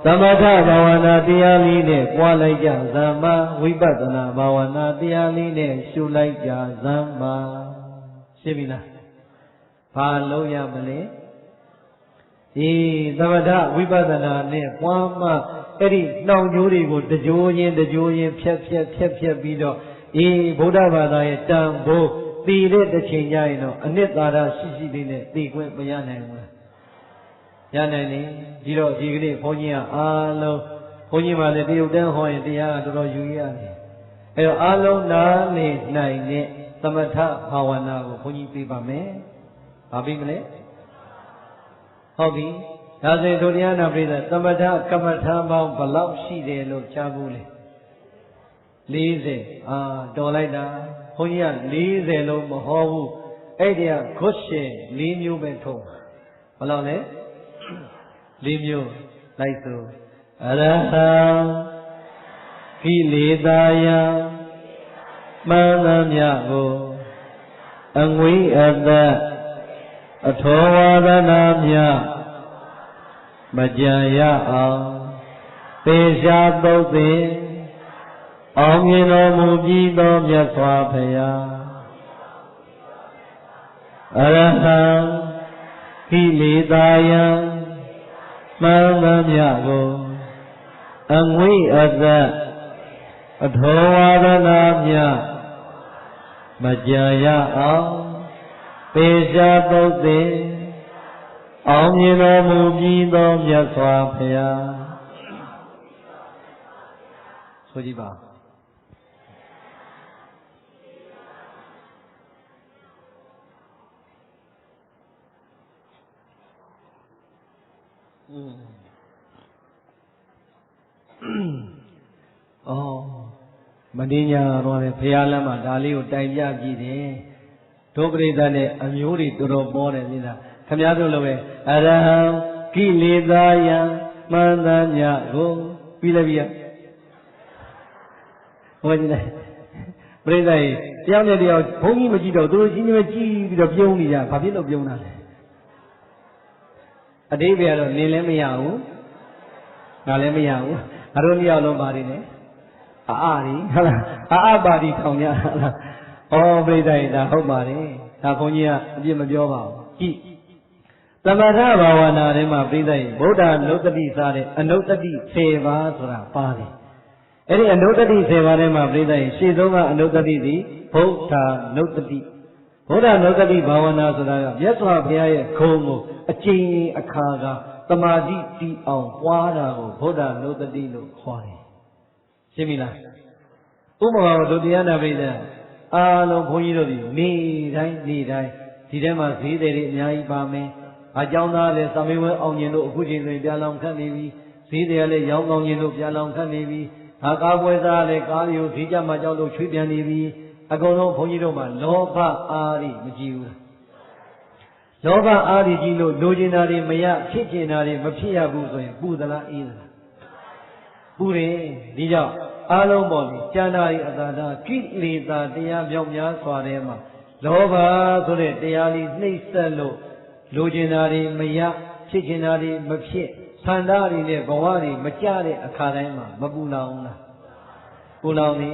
သမထဘာဝနာတရားလေးနဲ့ပွားလိုက်ကြဇမ္မာဝိပဿနာဘာဝနာတရားလေးနဲ့ရှုလိုက်ကြဇမ္မာရှင်းပြီလားဘာလို့ရမလဲဒီသမထဝိပဿနာနဲ့ပွားမှအဲ့ဒီနှောင်ကြိုးတွေကိုတကြိုးချင်းဖြတ်ပြီးတော့ဗုဒ္ဓဘာသာရဲ့တန်ဖိုးတည်တဲ့တစ်ချိန်ကျရင်တော့အနှစ်သာရရှိလေးနဲ့တည်ခွင့်မရနိုင်ဘူးလားရနိုင်တယ်ဒီတော့ဒီကနေ့ဘုန်းကြီးကအားလုံးဘုန်းကြီးမှလည်းတရုတ်တန်းဟောရင်တရားတော်တော်ယူရတယ်အဲတော့အားလုံးနားနေနိုင်တဲ့သမထဘာဝနာကိုဘုန်းကြီးပြပါမယ်ဘာပြီးမလဲဟုတ်ပြီဒါဆိုရင်တို့တရားနာပရိသတ်သမထကမ္မထာပေါင်းဘယ်လောက်ရှိတယ်လို့ကြားဘူးလေ40တော်လိုက်တာဘုန်းကြီးက40လုံးမဟောဘူးအဲ့ဒီကခွတ်ရှင်4မျိုးပဲထုံးဘယ်လောက်လဲ4မျိုးလိုက်စို့အရဟံကိလေသာယမှန်သမျှကိုအငွေအသက်အထောဝါဒနာမြမကြံရအောင်ပေရှားသုတ်သိအောင်မြင်တော်မူပြီးသောမြတ်စွာဘုရားအရဟံကိလေသာယမှန်သမျှကိုအငွေအသက်အထောဝါဒနာမြမကြံရအောင်ပေရှားသုတ်သိအောင်မြင်တော်မူပြီးသောမြတ်စွာဘုရားဆိုကြည့်ပါမင်းညာတော့လေဘုရားလမ်းမှာဒါလေးကိုတိုင်ပြကြည့်တယ်ဒုပရိသတ်နဲ့အမျိုးတွေတော်တော်ပေါ်တယ်မြင်လားခင်ဗျားတို့လိုပဲအရဟံကိလေသာယမှန်သမျှကိုပြီးလိုက်ပြီဟောကြည့်လိုက်ပရိသတ်တယောက်နဲ့တယောက်ဘုန်းကြီးမကြည့်တော့သူတို့ကြီးကြီးပဲကြည့်ပြီးတော့ပြုံးနေကြဘာဖြစ်လို့ပြုံးတာလဲအတိပ္ပယ်ကတော့နင်လည်းမရဘူးငါလည်းမရဘူးငါတို့နှစ်ယောက်လုံးပါတယ်နဲ့အာရီဟုတ်လားအာပါတီထောင်ကြဟုတ်လားဩပရိသတ်ဒါဟုတ်ပါတယ်ဒါဘုန်းကြီးကအပြစ်မပြောပါဘူးကြည့်သမထဘာဝနာထဲမှာပြိဿယဗုဒ္ဓနုတ္တိစားတဲ့အနုတ္တိ10ပါးဆိုတာပါတယ်အဲ့ဒီအနုတ္တိ10ပါးထဲမှာပြိဿယရှေ့ဆုံးကအနုတ္တိသည်ဗုဒ္ဓနုတ္တိဗုဒ္ဓနုတ္တိဘာဝနာဆိုတာကမြတ်စွာဘုရားရဲ့ဂုဏ်ကိုအကျဉ်းအခါကသမာဓိတည်အောင်ပွားတာကိုဗုဒ္ဓနုတ္တိလို့ခေါ်တယ်ရှင်းပြီလားဥပမာတို့တရားနာပိဋကအားလုံးဘုန်းကြီးတို့ဒီနေတိုင်းဒီထဲမှာဈေးတွေအများကြီးပါမယ်။အကြောင်းသားလည်းသမေဝဲအောင်ကျင်တို့အခုချိန်ဆိုရင်ပြန်လောင်ခတ်နေပြီ။ဈေးတွေကလည်းရောင်းကောင်းကျင်တို့ပြန်လောင်ခတ်နေပြီ။ကားပွဲစားလည်းကားတွေကိုဈေးကြမှာကြောက်လို့ချွေးပြန်နေပြီ။အကုန်လုံးဘုန်းကြီးတို့မှာလောဘအားတွေမကြည့်ဘူး။လောဘအားတွေကြီးလို့လိုချင်တာတွေမရဖြစ်ချင်တာတွေမဖြစ်ရဘူးဆိုရင်ပူသလားအေးသလား။ပူတယ်ဒီကြောင့်အားလုံးပေါ်လေကျမ်းသာရီအသာသာကိလေသာတရားမြောက်များစွာထဲမှာလောဘဆိုတဲ့တရားလေးနှိမ့်ဆက်လို့လိုချင်တာတွေမရဖြစ်ချင်တာတွေမဖြစ်ဆန္ဒတွေနဲ့ဘဝတွေမကြတဲ့အခါတိုင်းမှာမပူလောင်လားပူလောင်နေ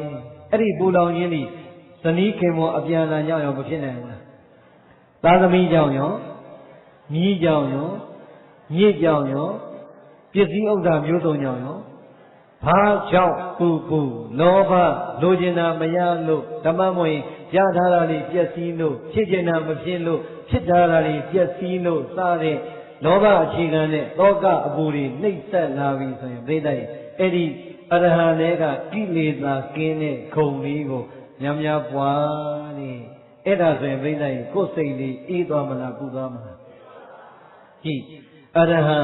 အဲ့ဒီပူလောင်ခြင်းဒီဇနီးခင်မောအပြန်အလှန်ကြောင့်ရောမဖြစ်နိုင်ဘူးလားသားသမီးကြောင့်ရောညီးကြောင့်ရောညစ်ကြောင့်ရောပစ္စည်းဥစ္စာမျိုးစုံကြောင့်ရောဘာကြောင့်ပူလောဘလိုချင်တာမရလို့ဓမ္မမဝင်ရထားတာလေးပျက်စီးလို့ဖြစ်ချင်တာမဖြစ်လို့ဖြစ်ထားတာလေးပျက်စီးလို့စတဲ့လောဘအခြေခံနဲ့တောကအပူတွေနှိမ့်ဆက်လာပြီဆိုရင်ပြိတ္တိအဲ့ဒီအရဟံတွေကကိလေသာကင်းတဲ့ဂုဏ်လေးကိုများပွားနေအဲ့ဒါဆိုရင်ပြိတ္တိကိုယ်စိတ်လေးအေးသွားမလားပူသွားမလားကြည့်အရဟံ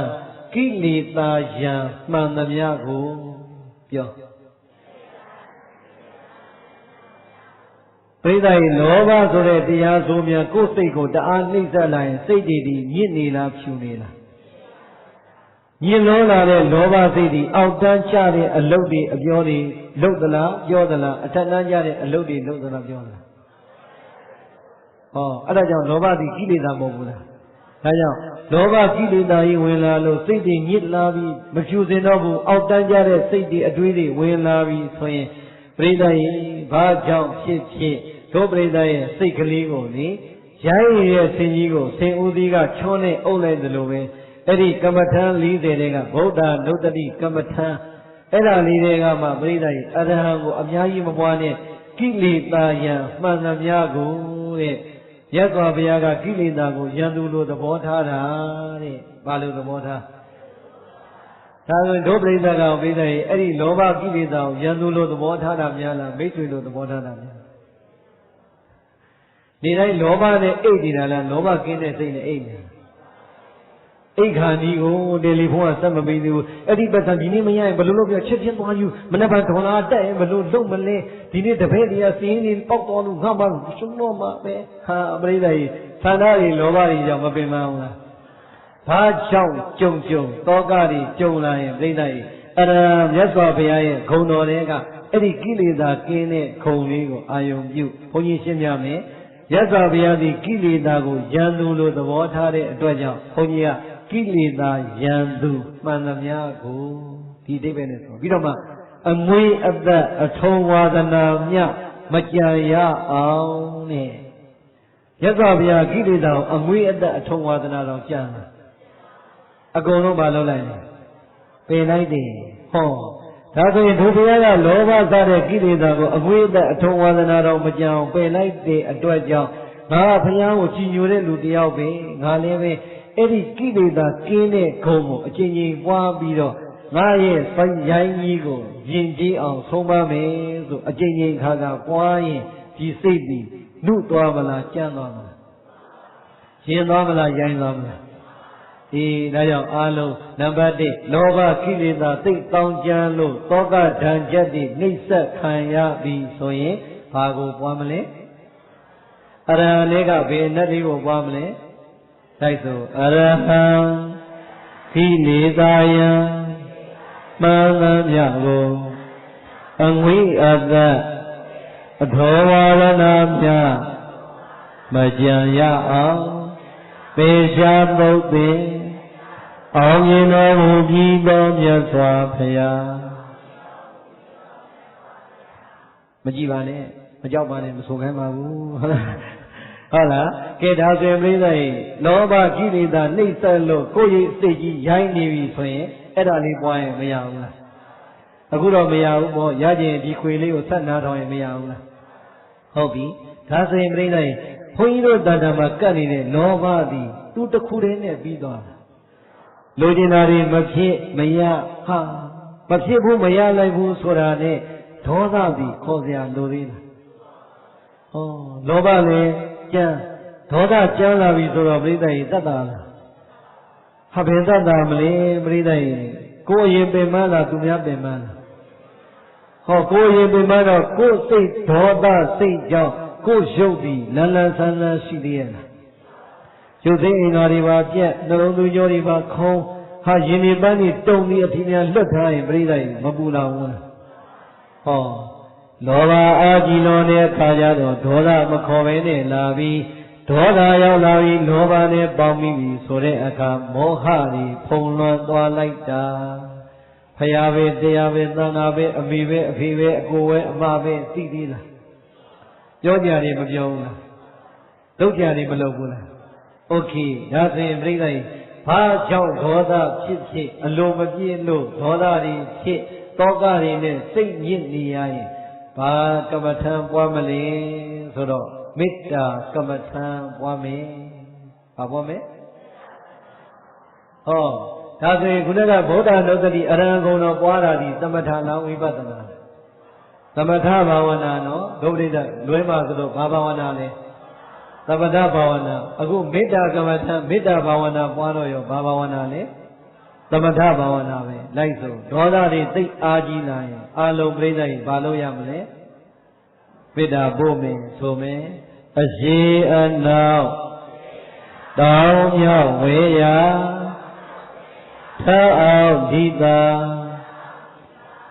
ကိလေသာယံမှန်သမျှကိုပြော ရိသတ်လောဘဆိုတဲ့တရားဆိုများကိုယ်စိတ်ကိုတအားနှိမ့်ဆက်လာရင်စိတ်တွေဒီညစ်နေလားဖြူနေလားညစ်လုံးလာတဲ့လောဘစိတ်ဒီအောက်တန်းချတဲ့အလုတ်တွေအပြောတွေလှုပ်သလားပြောသလားအထက်တန်းချတဲ့အလုတ်တွေလှုပ်သလားပြောသလားအဲ့ဒါကြောင့်လောဘသည်ကိလေသာမဟုတ်ဘူးလားဒါကြောင့်လောဘကိလေသာကြီးဝင်လာလို့စိတ်တွေညစ်လာပြီးမဖြူစင်တော့ဘူးအောက်တန်းချတဲ့စိတ်တွေအတွေးတွေဝင်လာပြီးဆိုရင်ပရိသတ်ရဲ့ဘာကြောင့်ဖြစ်တို့ပရိသတ်ရဲ့စိတ်ကလေးကိုလေရိုင်းရဲ့ဆင်ကြီးကိုဆင်ဦးသီးကချွန်းနဲ့အုပ်လိုက်သလိုပဲအဲ့ဒီကမ္မထံ40တဲ့ကဗုဒ္ဓနုတ္တိကမ္မထံအဲ့ဒါလေးတွေကမှပရိသတ်ရဲ့အရဟံကိုအများကြီးမပွားနဲ့ကိလေသာယံမှန်သမျှကိုတဲ့ရသော်ဘုရားကကိလေသာကိုယံသူလိုသဘောထားတာတဲ့ဘာလို့သဘောထားဒါဆိုဒုပရိသတ်ကပရိသတ်ရဲ့အဲ့ဒီလောဘကိလေသာကိုယံသူလိုသဘောထားတာများလားမိတ်ဆွေလိုသဘောထားတာများဒီတိုင်းလောဘနဲ့အိတ်နေတာလားလောဘကင်းတဲ့စိတ်နဲ့အိတ်နေတာအိတ်ခါဒီကိုတယ်လီဖုန်းကဆက်မပေးသေးဘူးအဲ့ဒီပတ်စံဒီနေ့မရရင်ဘယ်လိုလုပ်ပြချက်ချင်းသွားယူမနေ့ကဒေါ်လာတက်ရင်ဘယ်လိုလုပ်မလဲဒီနေ့တပည့်တွေကစီးနေပေါက်တော်လို့ငါမှရှုံးတော့မှာပဲဟာပရိသတ်ကြီးသန္တာတွေလောဘတွေကြောင့်မပင်ပန်းဘူးလားဘာကြောင့်ကြုံတောကတွေကြုံလာရင်ပရိသတ်ကြီးအရမြတ်စွာဘုရားရဲ့ဂုဏ်တော်တွေကအဲ့ဒီကိလေသာကင်းတဲ့ဂုဏ်လေးကိုအာယုံပြုဘုန်းကြီးရှင်းပြမယ်မြတ်စွာဘုရားသည်ကိလေသာကိုယံသူလိုသဘောထားတဲ့အတွက်ကြောင့်ဘုန်းကြီးကကိလေသာယံသူမှန်သမျှကိုဒီအိဗယ်နဲ့ဆိုပြီးတော့မှအမွေအသက်အထုံဝါဒနာမြမကြံရအောင်နဲ့မြတ်စွာဘုရားကိလေသာကိုအမွေအသက်အထုံဝါဒနာတော်ကြံအကုန်လုံးမလုပ်လိုက်နဲ့ပင်လိုက်တယ်ဟောဒါဆိုရင်ဒုဘုရားကလောဘစတဲ့ကိလေသာကိုအမွေအသက်အထုံဝါဒနာတော်မကြံအောင်ပင်လိုက်တဲ့အတွက်ကြောင့်ငါဘုရားကိုကြည်ညိုတဲ့လူတယောက်ပဲငါလည်းပဲအဲ့ဒီကိလေသာကင်းတဲ့ဂုဏ်ကိုအကျဉ်းချင်းပွားပြီးတော့ငါရဲ့စိုင်းရိုင်းကြီးကိုယဉ်ကျေးအောင်ဆုံးပါမယ်ဆိုအကျဉ်းချင်းခါပွားရင်ဒီစိတ်ပြီးနှုတ်သွားမလားကြမ်းသွားမလားရင်သွားမလားရိုင်းသွားမလားဒါကြောင့်အားလုံးနံပါတ်1လောဘကိလေသာသိတောင်းကြမ်းလို့သောကဓာန်ချက်တွေနှိမ့်ဆက်ခံရပြီဆိုရင်ဘာကိုပွားမလဲအရဟံလေးကဘယ်နဲ့တွေကိုပွားမလဲတိုက်ဆိုအရဟံခိလေသာယံမှန်သမျှကိုအငွေအသက်အထောဝါဒနာမြမကြံရအောင်ပေရှားပုတ်သိအောင်မြင်တော်မူပြီးသောမြတ်စွာဘုရားမကြည့်ပါနဲ့မကြောက်ပါနဲ့မဆိုခိုင်းပါဘူးဟုတ်လားကဲဒါဆိုရင်ပြိဿရဲ့လောဘကိလေသာနှိမ့်ဆက်လို့ကိုယ့်ရဲ့စိတ်ကြီးရိုင်းနေပြီဆိုရင်အဲ့ဒါလေးပွားရင်မရဘူးလားအခုတော့မရဘူးပေါ့ရကျင်ဒီခွေလေးကိုဆက်နာထောင်ရင်မရဘူးလားဟုတ်ပြီဒါဆိုရင်ပြိဿရဲ့ဘုန်းကြီးတို့တန်တမှာကတ်နေတဲ့လောဘသည်သူတစ်ခုတည်းနဲ့ပြီးသွားတာလိုချင်တာတွေမဖြစ်မရဟာမဖြစ်ဘူးမရလိုက်ဘူးဆိုတာနဲ့ဒေါသသည်ခေါ်စရာလိုသေးလားလောဘလည်းကြမ်းဒေါသကြမ်းလာပြီဆိုတော့ပြိဿရဲ့တတ်တာလားဟာဘယ်တတ်တာမလဲပြိဿရဲ့ကိုယ်ရင်ပင်မလားသူများပင်မလားကိုယ်ရင်ပင်မတော့ကိုယ်စိတ်ဒေါသစိတ်ကြောင့်ကိုယ်ရုပ်ပြီးလန်းလန်းဆန်းဆန်းရှိသေးရဲ့လားရုပ်သိအင်္ဂါတွေပါပြက်နှလုံးသွေးကြောတွေပါခုံးဟာရင်ဒီပန်းတွေတုံပြီးအထီးများလွတ်ထားရင်ပြိဿရဲ့မပူလောင်ဘူးလားလောဘအာကြီးလွန်တဲ့အခါကျတော့ဒေါသမခေါ်ဘဲနဲ့လာပြီးဒေါသရောက်လာပြီးလောဘနဲ့ပေါင်းမိပြီဆိုတဲ့အခါမောဟတွေဖုံလွှမ်းသွားလိုက်တာဖရာပဲတရားပဲသံဃာပဲအမိပဲအဖေပဲအကိုပဲအမပဲသိသေးလားပြောကြတယ်မပြောဘူးလားလုပ်ကြတယ်မလုပ်ဘူးလားโอเคဒါဆိုရင်ပြိဿကြီးဘာကြောင့်ဒေါသဖြစ်အလိုမပြည့်လို့ဒေါသတွေဖြစ်တောကတွေနဲ့စိတ်ညစ်နေရရင်ဘာကမ္မထံပွားမလဲဆိုတော့မေတ္တာကမ္မထံပွားမယ်ဘာပွားမယ်ဒါဆိုရင်ခုနကဗုဒ္ဓနုတ္တိအရဟံဂုဏ်တော်ပွားတာဒီသမထလားဝိပဿနာသမထဘာဝနာနော်ဒုပရိသလွဲမှာဆိုတော့ဘာဘာဝနာလဲသမထဘာဝနာအခုမေတ္တာကမ္မထံမေတ္တာဘာဝနာပွားတော့ရောဘာဘာဝနာလဲသမထဘာဝနာပဲလိုက်ဆိုဒေါသတွေသိအားကြီးလာရင်အာလုံးပြိဿကြီးဘာလို့ရမလဲ မေတ္တာပို့မယ်ဆိုမယ်အရှိအနောက်တောင်းမြောက်ဝေးရာထအောက်ဒီသာ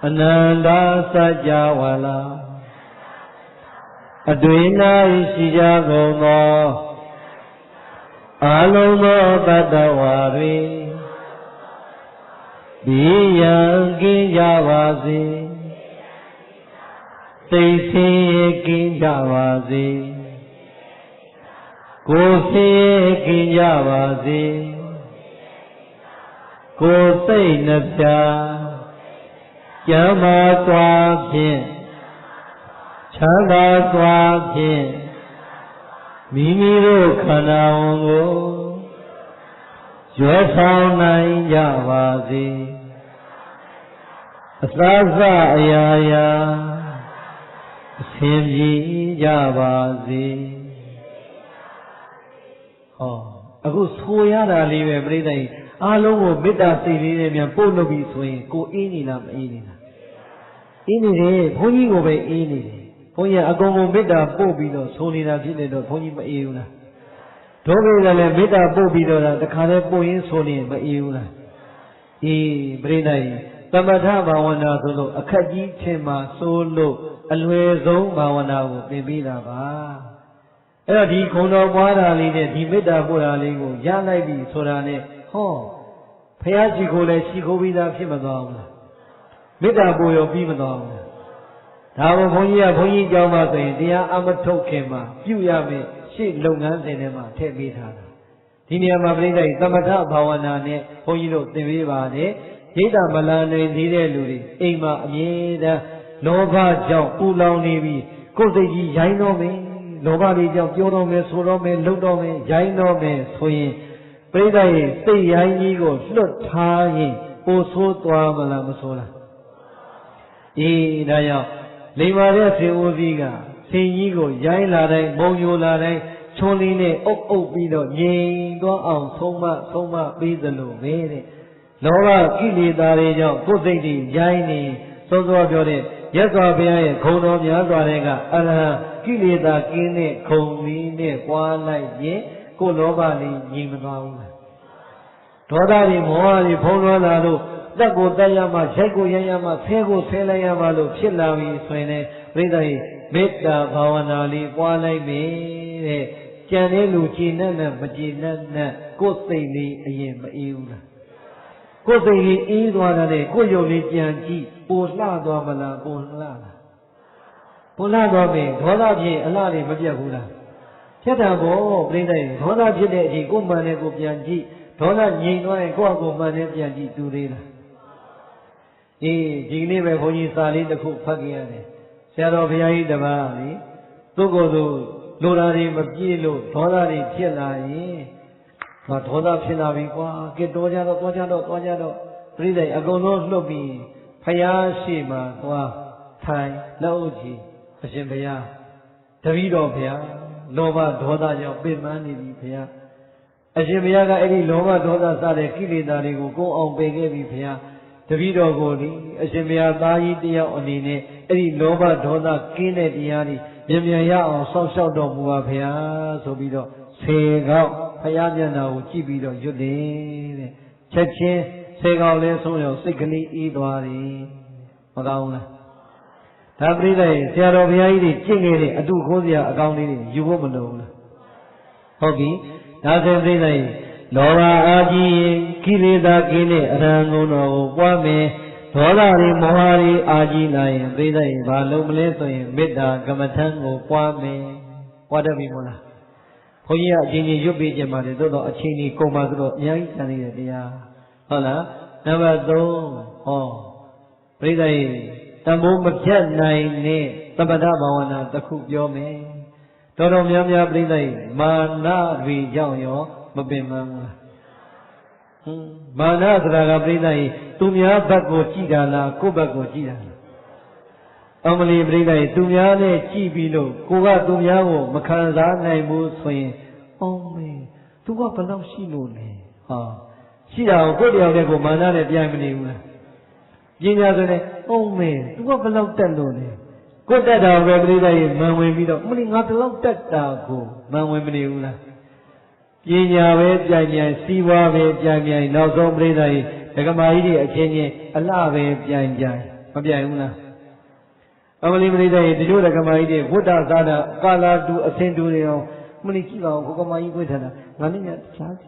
အနန္တစัจ java လာအတွင်း၌ရှိကြကုန်သောအလုံးသောတတ္တဝါတွေဒီယံကင်းကြပါစေသိဆင်းရဲကင်းကြပါစေကိုယ်ဆင်းရဲကင်းကြပါစေကိုယ်စိတ်နှပြကျမ်းမာစွာဖြင့်ချမ်းသာစွာဖြင့်မိမိတို့ခန္ဓာဝန်ကိုရွယ်ဆောင်နိုင်ကြပါစေအစစအရာရာအစဉ်ပြေကြပါစေဟောအခုဆိုရတာလေးပဲပြိဿကြီးအားလုံးကိုမေတ္တာစိတ်လေးနဲ့မြန်ပို့လို့ပြီဆိုရင်ကိုအေးနေလားမအေးနေလားအေးနေတယ်ဘုန်းကြီးကိုပဲအေးနေတယ်ဘုန်းကြီးအကုန်လုံးမေတ္တာပို့ပြီးတော့ဆိုနေတာဖြစ်နေတော့ဘုန်းကြီးမအေးဘူးလားဒုက္ခကလည်းမေတ္တာပို့ပြီးတော့တခါတည်းပို့ရင်းဆိုနေမအေးဘူးလားအေးပြိဿကြီးသမထဘာဝနာဆိုလို့အခက်ကြီးထင်မှာဆိုလို့အလွယ်ဆုံးဘာဝနာကိုသင်ပေးတာပါအဲ့တော့ဒီခုံတော်ပွားတာလေးနဲ့ဒီမေတ္တာပို့တာလေးကိုရလိုက်ပြီဆိုတာနဲ့ဟောဖះရှိခိုးလဲရှိခိုးပြီးသားဖြစ်မသွားဘူးလားမေတ္တာပို့ရောပြီးမသွားဘူးလားဒါဘုန်းကြီးကဘုန်းကြီးကြောင်းမှာဆိုရင်တရားအမထုတ်ခင်မှာပြုရမယ်ရှေ့လုပ်ငန်းစဉ်ထဲမှာထည့်ပေးထားတာဒီနေရာမှာပြိဿကြီးသမထဘာဝနာနဲ့ဘုန်းကြီးတို့သင်ပေးပါတယ်ရိတ်တာမလာနိုင်သေးတဲ့လူတွေအိမ်မှာအမြဲတမ်းလောဘကြောင့်ပူလောင်နေပြီးကိုယ်စိတ်ကြီးရိုင်းတော့မယ်လောဘတွေကြောင့်ပြောတော့မယ်ဆိုတော့မယ်လုပ်တော့မယ်ရိုင်းတော့မယ်ဆိုရင်ပြိဿရဲ့စိတ်ရိုင်းကြီးကိုလွတ်ထားရင်ပိုဆိုးသွားမလားမဆိုးလားအေးဒါကြောင့်လိမ္မာတဲ့ဆင်ဦးစီးကဆင်ကြီးကိုရိုင်းလာတိုင်းမုံညိုလာတိုင်းချွန်လေးနဲ့အုပ်ပြီးတော့ငြိမ်သွားအောင်ဆုံးမပေးသလိုပဲတဲ့လောဘကိလေသာတွေကြောင့်ကိုယ်စိတ်တွေရိုင်းနေစောစောပြောတဲ့ရသော်ဘုရားရဲ့ခုံတော်များစွာတဲ့ကအရဟံကိလေသာကင်းတဲ့ခုံလေးနဲ့ပွားလိုက်ရင်ကိုယ်လောဘလေးငြိမ်မသွားဘူးလားဒေါသတွေမောဟတွေဖုံးလွှမ်းလာလို့တက်ကိုတက်ရမှရိုက်ကိုရိုက်ရမှဆဲကိုဆဲလိုက်ရမှလို့ဖြစ်လာပြီဆိုရင်လည်းပြိဿရဲ့မေတ္တာဘာဝနာလေးပွားလိုက်မယ်တဲ့ကြံတဲ့လူကြည်နဲ့မကြည်နဲ့ကိုယ်စိတ်လေးအရင်မအေးဘူးလားကိုယ်စိတ်လေးအေးသွားတဲ့ကိုယ်ရုပ်လေးကြံကြည့်ပိုလှသွားမလားပိုလှလားပိုလှသွားပြီဒေါသဖြင့်အလှတွေမပြတ်ဘူးလားဖြတ်တာပေါ့ပြိဿရဲ့ဒေါသဖြစ်တဲ့အချိန်ကိုယ်မှန်တဲ့ကိုပြန်ကြည့်ဒေါသငြိမ်သွားရင်ကိုယ့်အကိုမှန်တဲ့ပြန်ကြည့်တူသေးလားအေးဒီနေ့ပဲဘုန်းကြီးစာလေးတစ်ခုဖတ်ခဲ့ရတယ်ဆရာတော်ဘုရားကြီးတပါးလေသူ့ကိုယ်သူလိုတာတွေမပြည့်လို့ဒေါသတွေဖြစ်လာရင်ဒေါသဖြစ်လာပြီကွာကဲတော်ကြတော့ပြိဿအကုန်လုံးလှုပ်ပြီးဖယားရှိမှသွားထိုင်လက်အုပ်ကြီးအရှင်ဘုရားတပည့်တော်ဘုရားလောဘဒေါသကြောင့်ပင်ပန်းနေပြီဘုရားအရှင်ဘုရားကအဲ့ဒီလောဘဒေါသစတဲ့ကိလေသာတွေကိုကိုယ်အောင်ပယ်ခဲ့ပြီဘုရားတပည့်တော်ကိုလေအရှင်ဘုရားသားကြီးတယောက်အနေနဲ့အဲ့ဒီလောဘဒေါသကင်းတဲ့တရားတွေမြန်ရအောင်စောင့်ရှောက်တော်မူပါဘုရားဆိုပြီးတော့10ခေါက်ဘုရားမျက်နှာကိုကြည့်ပြီးတော့ရွတ်တယ်တဲ့ချက်ချင်း10ခေါက်လဲဆုံးရောစိတ်ကလေးအေးသွားတယ်မကောင်းလားဒါပြိဿရဲ့ဆရာတော်ဘုရားကြီးတွေကျင့်ခဲ့တဲ့အတုခိုးစရာအကောင်းလေးတွေယူဖို့မလိုဘူးလားဟုတ်ပြီဒါဆိုပြိဿရဲ့လောဘအာကြီးကိလေသာကင်းတဲ့အရဟံဂုဏ်တော်ကိုပွားမယ်ဒေါသတွေမောဟတွေအာကြီးလာရင်ပြိဿရဲ့ဘာလုံးမလဲဆိုရင်မေတ္တာကမ္မထံကိုပွားမယ်ပွားတတ်ပြီမို့လားဘုန်းကြီးကအချင်းချင်းရွတ်ပေးကြပါတယ်သို့တော့အချင်းကြီးကုန်ပါဆိုတော့အများကြီးတန်နေတဲ့တရားဟုတ်လားနံပါတ်3ဟောပြိဿရဲ့တမိုးမဖြတ်နိုင်တဲ့သမထဘာဝနာတစ်ခုပြောမယ်တော်များများပြိဿရဲ့မာနတွေကြောင့်ရောမပင်ပန်းဘူးလားမာနဆိုတာကပြိဿရဲ့သူများဘက်ကိုကြည့်တာလားကိုယ့်ဘက်ကိုကြည့်တာလားအမလီပြိဿရဲ့သူများနဲ့ကြည့်ပြီးလို့ကိုကသူများကိုမခံစားနိုင်ဘူးဆိုရင်အော်မေသူကဘယ်လောက်ရှိလို့လဲဟာရှိတာကိုကိုယ့်တယောက်တည်းကိုမာနနဲ့ပြိုင်မနေဘူးလားပညာဆိုရင်အော်မေသူကဘယ်လောက်တက်လို့လဲ ကိုတက်တာပဲပြိဿရဲ့မန်ဝင်ပြီးတော့မင်းငါတလောက်တက်တာကိုမန်ဝင်မနေဘူးလားပညာပဲပြိုင်ပြိုင်စီးပွားပဲပြိုင်ပြိုင်နောက်ဆုံးပြိဿရဲ့ဒကမာကြီးတွေအချင်းချင်းအလှပဲပြိုင်ပြိုင်မပြိုင်ဘူးလားအမလီပြိဿရဲ့ဒီလိုဒကမာကြီးတွေဝိတ္တသာဒကာလာတူအစင်တူတွေအောင်မလီကြည့်ပါဦးကိုကမာကြီးဝိထတာငါနဲ့ညစားစီ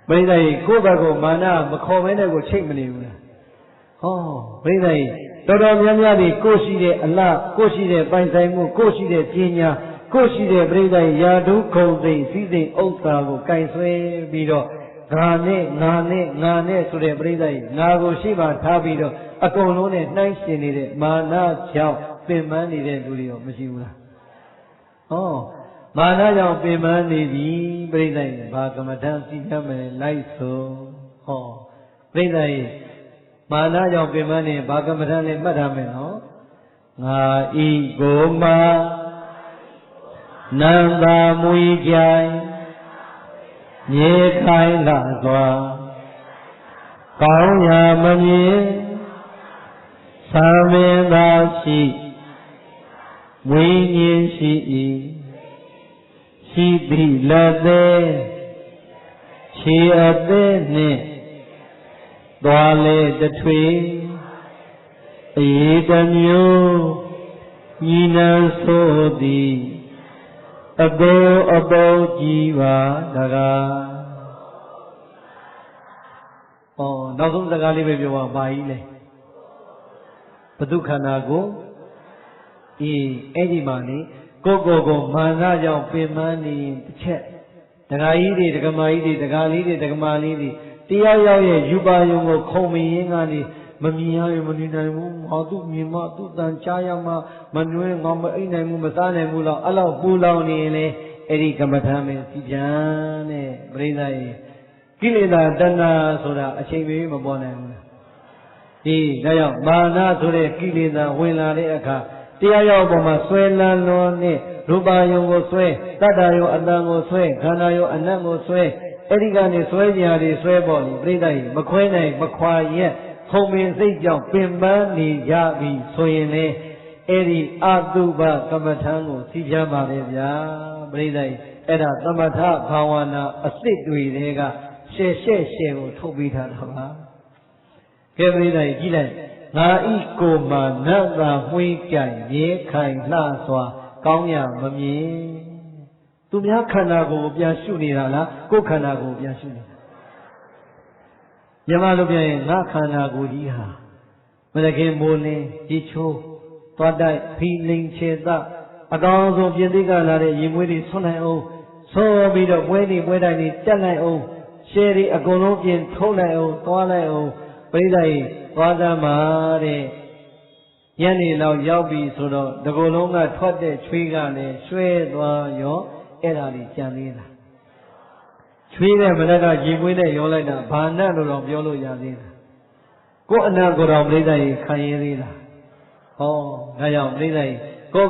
ပြိဿရဲ့ကိုယ့်ဘက်ကိုမာနမခေါ်မဲနဲ့ကိုချိတ်မနေဘူးလားဟောပြိဿရဲ့တော်တော်များများဒီကိုရှိတဲ့အလားကိုရှိတဲ့ပိုင်ဆိုင်မှုကိုရှိတဲ့ပညာကိုရှိတဲ့ပြိဿရာဓုခုံသိစည်းစိမ်ဥစ္စာကိုကင်ဆွဲပြီးတော့ငါနဲ့ဆိုတဲ့ပြိဿရဲ့ငါကိုရှိမှထားပြီးတော့အကုန်လုံးနဲ့နှိုင်းရှင်နေတဲ့မာနကြောင့်ပင်ပန်းနေတဲ့လူတွေရောမရှိဘူးလားဟောမာနကြောင့်ပင်ပန်းနေပြီပြိဿရဲ့ဘာကမ္မထစီကမယ်လိုက်ဆိုဟောပြိဿရဲ့မာနကြောင့်ပင်ပန်းနေဘာကမ္မထလေးမှတ်ထားမယ်နော်ငါဤကိုမာနန္တာမူကြိုင်မြေခိုင်လာစွာကောင်းရာမမြင်သာမင်သာရှိဝိညာဉ်ရှိ၏ရှိသည့်လက်သေးခြေအသေးနှင့်သွားလေတထွေအေတမျိုးညီနံဆိုသည်အပေါကြီးပါတကားနောက်ဆုံးစကားလေးပဲပြောပါဘာကြီးလဲဘု து ခန္ဓာကိုအဲ့ဒီမှာလေကိုမာနကြောင့်ပင်ပန်းနေတစ်ချက်ဒကာကြီးတွေဒကမာကြီးတွေဒကာလေးတွေဒကမာလေးတွေတရားရောက်ရဲ့ယူပါယုံကိုခုံမရင်းကနေမမြင်ရရင်မနေနိုင်ဘူးငါသူ့မြင်မှသူ့တန်ချားရမှမနှွေးငါမအိပ်နိုင်ဘူးမစားနိုင်ဘူးတော့အဲ့လောက်ပူလောင်နေရင်လေအဲ့ဒီကမ္မထာမဲစီပြန်တဲ့ပရိသတ်ရဲ့ကိလေသာတဏှာဆိုတာအချိန်ပေးမပေါ်နိုင်ဘူးလားဒီဒါကြောင့်မာနဆိုတဲ့ကိလေသာဝင်လာတဲ့အခါတရားရောက်ပေါ်မှာဆွဲလန်းလွန်နဲ့ရူပါယုံကိုဆွဲတတ္တယုံအတန်ကိုဆွဲခန္ဓာယုံအနတ်ကိုဆွဲအဲ့ဒီကနေဆွဲကြတွေဆွဲပေါ်လေပြိဿကြီးမခွဲနိုင်မခွာရက်ခုံပင်စိတ်ကြောင့်ပင်ပန်းနေကြပြီဆိုရင်လေအဲ့ဒီအတုပကမ္မထံကိုသိပြပါလေဗျာပြိဿကြီးအဲ့ဒါသမထဘာဝနာအစစ်တွေကရှယ်ကိုထုတ်ပေးထားတာပါကဲပြိဿကြီးကြည့်လိုက်ငါဤကိုမှနတ်သာမှွေးကြိုင်ရဲခိုင်လှစွာကောင်းရမမြင်သူများခန္ဓာကိုယ်ပြန်ရှုနေတာလားကိုယ်ခန္ဓာကိုယ်ပြန်ရှုနေတာမြန်မာလိုပြန်ရင်ငါခန္ဓာကိုယ်ကြီးဟာမတခင်မိုးလင်းဒီချိုးသွားတိုက်ဖီလိန်ခြေသအကောင်းဆုံးပြင်သိကလာတဲ့ရင်မွေးတွေဆွနိုင်အောင်ဆိုပြီးတော့ပွဲတိုင်းတွေတက်နိုင်အောင်ရှယ်တွေအကုန်လုံးပြင်ထုတ်နိုင်အောင်သွားလိုက်အောင်ပြိဿကြီးသွားသမှာတဲ့ညနေလောက်ရောက်ပြီဆိုတော့ဒီကုလုံးကထွက်တဲ့ချွေးကလည်းရွှဲသွားရောအဲ့ဒါလေးကြံသေးတာချွေးတဲ့မနက်ကရေပွေးနဲ့ရောလိုက်တာဘာနဲ့လို့တော့ပြောလို့ရသေးတာကိုယ်အနတ်ကိုယ်တော်ပြိဿကြီးခံရသေးတာဟောဒါကြောင့်ပြိဿကြီးကို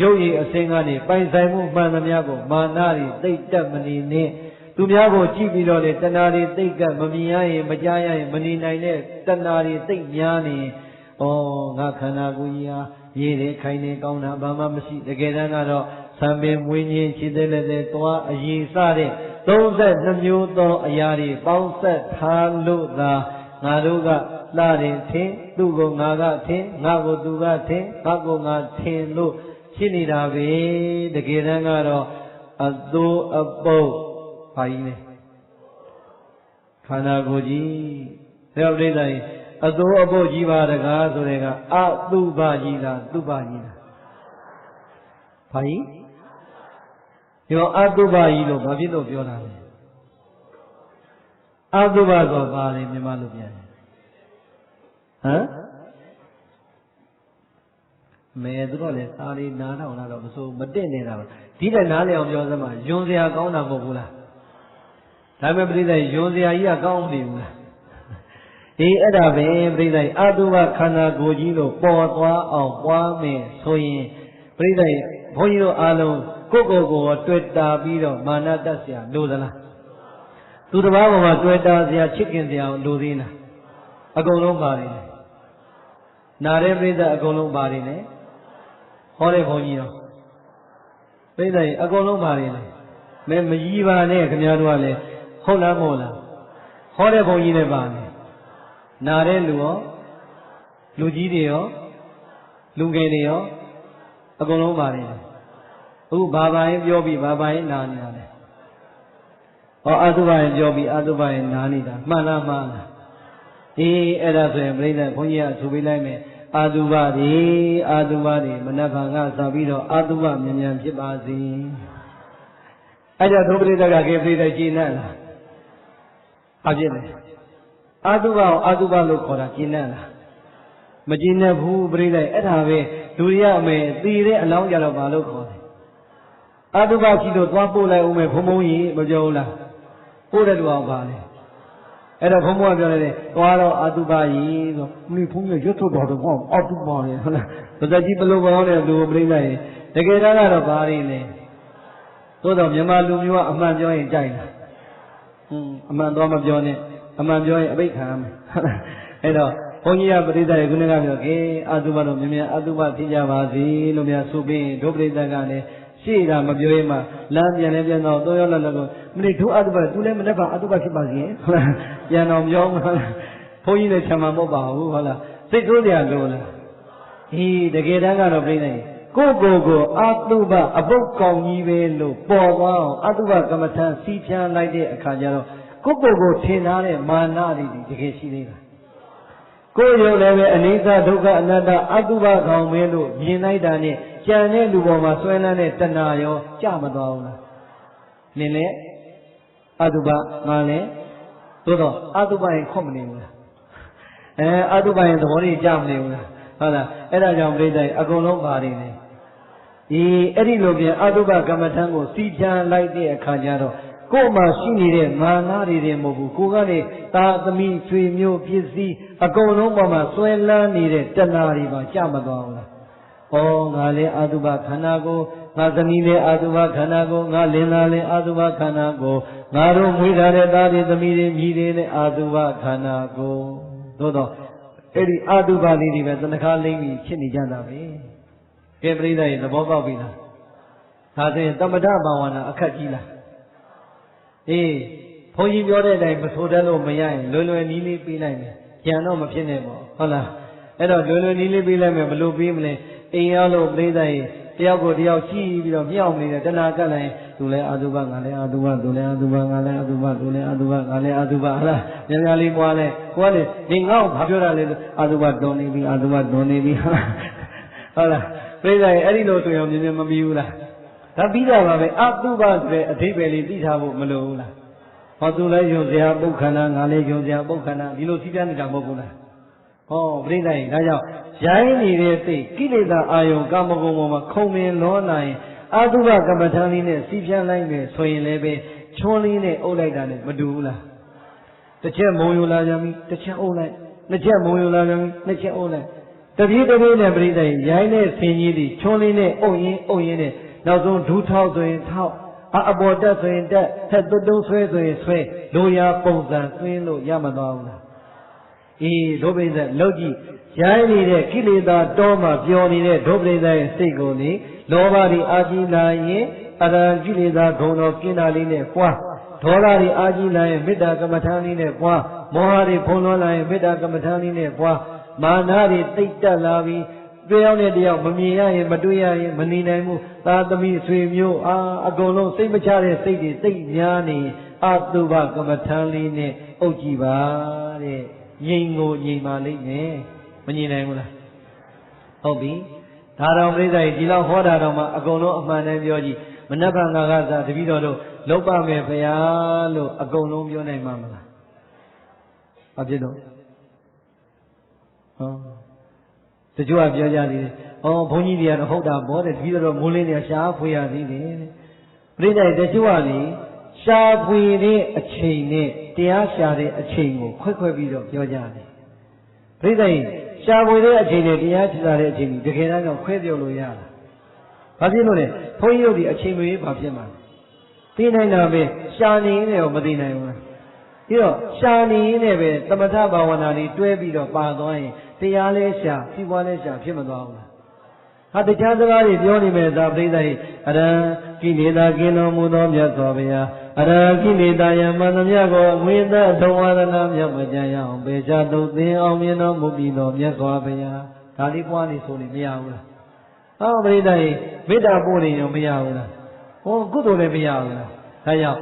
ရုပ်ရည်အစင်းကနေပိုင်ဆိုင်မှုမှန်သမျှကိုမာနတွေသိတ်တက်မနေနဲ့သူများကိုကြည့်ပြီးတော့လေတဏှာတွေသိတ်ကမမြင်ရရင်မကြားရရင်မနေနိုင်တဲ့တဏှာတွေသိတ်များနေဩငါခန္ဓာကိုယ်ကြီးဟာရေးတယ်ခိုင်နေကောင်းတာဘာမှမရှိတကယ်တမ်းကတော့သံပင်မွေးညင်းခြေသေးလက်သေးသွားအရေးစတဲ့32မျိုးသောအရာတွေပေါင်းဆက်ထားလို့သာငါတို့ကလှတယ်ထင်သူ့ကိုငါကထင်ငါကိုသူကထင်ငါကိုငါထင်လို့ရှိနေတာပဲတကယ်တမ်းကတော့အသိုးအပုပ်ဘာကြီးလဲခန္ဓာကိုယ်ကြီးဒါပြိဿကြီးအသိုးအပုပ်ကြီးပါတကားဆိုတဲ့ကအတုပကြီးလားတုပကြီးလားဘာကြီးပြောအတုပကြီးလို့ဘာဖြစ်လို့ပြောတာလဲအတုပဆိုပါလေမြန်မာလိုပြန်ဟမ်မဲသူတို့လည်းစာရီနားထောင်လာတော့မစိုးမတက်နေတာပါဒီတဲ့နားလည်အောင်ပြောစမ်းပါယွန်စရာကောင်းတာမဟုတ်ဘူးလားဒါပေမဲ့ပြိဿယွန်စရာကြီးကကောင်းမနေဘူးလားဒီအဲ့ဒါပဲပြိဿအတုပခန္ဓာကိုယ်ကြီးလို့ပေါ်သွားအောင်ပွားမယ်ဆိုရင်ပြိဿဘုန်းကြီးတို့အားလုံးကိုယ်တွေ့တာပြီးတော့မာနတတ်เสียလိုသလားသူတစ်ပါးပေါ်မှာတွေ့တာเสียချစ်ခင်เสียအောင်လိုသေးလားအကုန်လုံးပါတယ်နာတဲ့ပြိဿအကုန်လုံးပါတယ်လေ好的朋友，现在阿公拢怕的嘞，没一般呢，怎么样多嘞？好难摸了，好的朋友呢怕呢，哪里路哦，路几的哦，路几的哦，阿公拢怕的，哦，爸爸也表比爸爸也哪里哪里，哦，阿杜爸也表比阿杜爸也哪里的，慢啦慢啦，咦，哎，那所以没得朋友出不来没？阿杜巴的，门那旁啊，上边头阿杜巴绵绵皮巴子，哎呀，都不得大家给不得艰难了，阿姐呢？阿杜巴路考了艰难了，没艰难不不得来，哎他们都要没第一老家了把路考的，阿杜巴去到多过来我们父母也不叫了，过来多好办嘞。အဲ့တော့ဘုံဘွားပြောတယ်သွားတော့အာတုပကြီးဆိုမိဘုံကြီးရွတ်ထုတ်တော်တော့အာတုပလေဟုတ်လားဗဇက်ကြီးဘလို့ပေါင်းတဲ့လူပြိဿရဲ့တကယ်တော့ဘာရင်းလဲသို့တော့မြန်မာလူမျိုးကအမှန်ပြောရင်ကြိုက်လားအမှန်တော့မပြောနဲ့အမှန်ပြောရင်အဘိဓမ္မာအဲ့တော့ဘုန်းကြီးကပြိဿရဲ့ခုနကပြောကဲအာတုပတော့မြင်မြန်အာတုပသိကြပါစေလို့များဆိုပြီးဒုပြိဿကလည်းရှေ့တာမပြောရင်မှလမ်းပြန်လဲပြန်တော့တော့ရောက်လာတော့မင်းတို့အာတုပသူလည်းမနေ့ကအတုပဖြစ်ပါစေဟုတ်လားပြန်တော်ပြောင်းဟုတ်လားဘုန်းကြီးလည်းချမ်းမမဟုတ်ပါဘူးဟုတ်လားစိတ်ဆိုးကြလို့လားတကယ်တမ်းကတော့ပြိနေကိုအာတုပအပုတ်ကောင်ကြီးပဲလို့ပေါ်သွားအောင်အာတုပကမ္မထံစီးဖြန်းလိုက်တဲ့အခါကျတော့ကိုထင်ထားတဲ့မာနတွေတကယ်ရှိသေးလားကိုရုပ်လည်းပဲအနိစ္စဒုက္ခအနတ္တအာတုပကောင်ပဲလို့မြင်လိုက်တာနဲ့ကြံတဲ့လူပေါ်မှာဆွဲလန်းတဲ့တဏှာရောကြမသွားဘူးလားနင်းလေအာတုပငါလည်းသို့တော့အာတုပရင်ခွတ်မနေဘူးလားအာတုပရင်သဘောကြီးကြမနေဘူးလားဟုတ်လားအဲ့ဒါကြောင့်ပြိဿအကုန်လုံးပါနေတယ်အဲ့ဒီလိုပြန်အာတုပကမ္မထံကိုစီးပြန်လိုက်တဲ့အခါကျတော့ကိုယ်မှာရှိနေတဲ့မာနတွေမဟုတ်ဘူးကိုယ်ကနေသာသမီဆွေမျိုးပစ္စည်းအကုန်လုံးပေါ်မှာဆွဲလန်းနေတဲ့တဏှာတွေပါကြမသွားဘူးလားငါလည်းအာတုပခန္ဓာကိုငါသမီးလည်းအာတုပခန္ဓာကိုငါလင်သားလည်းအာတုပခန္ဓာကိုငါတို့မွေးထားတဲ့သားတွေသမီးတွေမြည်တွေနဲ့အာတုပခန္ဓာကိုသို့တော့အဲ့ဒီအာတုပလေးတွေပဲသနခါလိမ့်ပြီးဖြစ်နေကြတာပဲကဲပရိသတ်ရေသဘောပေါက်ပြီလားဒါဆိုရင်သမထဘာဝနာအခက်ကြီးလားဘုန်းကြီးပြောတဲ့အတိုင်းမဆိုတတ်လို့မရရင်လွယ်နီးလေးပေးလိုက်မယ်ကြံတော့မဖြစ်နဲ့ပေါ့ဟုတ်လားအဲ့တော့လွယ်နီးလေးပေးလိုက်မယ်ဘယ်လိုပေးမလဲအိမ်ရောက်လို့ပရိသတ်ရေတယောက်ကိုတယောက်ကြည့်ပြီးတော့မြောက်နေတယ်တဏှာကပ်လိုက်သူလည်းအာတုပငါလည်းအာတုပသူလည်းအာတုပငါလည်းအာတုပသူလည်းအာတုပငါလည်းအာတုပဟုတ်လားများများလေးပွားလဲကိုကလေဒီငေါ့ဘာပြောတာလဲအာတုပတွန်းနေပြီအာတုပတွန်းနေပြီဟုတ်လားပြိဿရဲ့အဲ့ဒီလိုဆိုရင်မြင်မပြီးဘူးလားဒါပြီးတာပါပဲအာတုပဆိုတဲ့အဓိပ္ပာယ်လေးသိထားဖို့မလိုဘူးလားဟောသူလည်းယုံစရာပုတ်ခန္ဓာငါလည်းယုံစရာပုတ်ခန္ဓာဒီလိုစီးပြနေတာမဟုတ်ဘူးလားပြိဿရဲ့ဒါကြောင့်ရိုင်းနေတဲ့စိတ်ကိလေသာအာယုံကာမဂုဏ်ပေါ်မှာခုံမြင်လောနိုင်အာတုပကမ္မထာလေးနဲ့စီးပြလိုက်မယ်ဆိုရင်လည်းပဲချွန်းလေးနဲ့အုပ်လိုက်တာနဲ့မတူဘူးလားတစ်ချက်မုံယူလာကြပြီတစ်ချက်အုပ်လိုက်နှစ်ချက်မုံယူလာကြပြီနှစ်ချက်အုပ်လိုက်တပြေးနဲ့ပြိဿရဲ့ရိုင်းတဲ့ဆင်ကြီးတွေချွန်းလေးနဲ့အုပ်ရင်းနဲ့နောက်ဆုံးဒူးထောက်ဆိုရင်ထောက်အပေါ်တက်ဆိုရင်တက်ထက်တုံးဆွဲဆိုရင်ဆွဲလိုရာပုံစံသွင်းလို့ရမသွားဘူးလားဒုပရိသတ်လောက်ကြည့်ရိုင်းနေတဲ့ကိလေသာတောမှာပျော်နေတဲ့ဒုပရိသတ်ရဲ့စိတ်ကိုလေလောဘတွေအာကြီးလာရင်အရဟံကိလေသာဂုဏ်တော်กินတာလေးနဲ့ပွားဒေါသတွေအာကြီးလာရင်မေတ္တာကမ္မထာလေးနဲ့ပွားမောဟတွေဖုံးလွှမ်းလာရင်မေတ္တာကမ္မထာလေးနဲ့ပွားမာနတွေတိတ်တက်လာပြီးတယောက်နဲ့တယောက်မမြင်ရရင်မတွေ့ရရင်မနေနိုင်ဘူးသာသမီဆွေမျိုးအကုန်လုံးစိတ်မချတဲ့စိတ်တွေသိများနေအတုပကမ္မထာလေးနဲ့အုပ်ကြည့်ပါတဲ့ငြိမ်ကိုငြိမ်ပါလိမ့်မယ်မငြိမ်နိုင်ဘူးလားဟုတ်ပြီဒါတော်ပြိဿကြီးဒီလောက်ဟောတာတော့မှအကုန်လုံးအမှန်တမ်းပြောကြည့်မနက်ဖြန်ကသာတပည့်တော်တို့လောက်ပါမယ်ဘုရားလို့အကုန်လုံးပြောနိုင်မှာမလားဘာဖြစ်လို့တချို့ကပြောကြသေးတယ်ဘုန်းကြီးတွေကတော့ဟုတ်တာဘောတဲ့တပည့်တော်မိုးလင်းနေရှားဖွေရသေးတယ်ပြိဿကြီးတချို့ကလေရှားဖွေတဲ့အချိန်နဲ့တရားရှာတဲ့အချိန်ကိုခွဲပြီးတော့ပြောကြတယ်ပြိဿကြီးရှားဖွေတဲ့အချိန်နဲ့တရားရှာတဲ့အချိန်ကြီးတကယ်တော့ခွဲပြောလို့ရတာဘာဖြစ်လို့လဲဘုန်းကြီးတို့ဒီအချိန်တွေဘာဖြစ်မှာသိနိုင်တာပဲရှားနေရင်လည်းမသိနိုင်ဘူးပြီးတော့ရှားနေရင်လည်းပဲသမထဘာဝနာတွေတွဲပြီးတော့ပါသွားရင်တရားလဲရှားပြပွားလဲရှားဖြစ်မသွားဘူးလား the Chadari, the only man that they Ada Kinida Gino Mudomia Sovia, Ada Kinida Yamanamiago, with the Doana Yamajaya, Bejado, the Omino Mubino, Yakobia, Calipuani Soli Miaula. Oh, Brida, Veda Boni, Miaula. Oh, good old Miaula. Haya.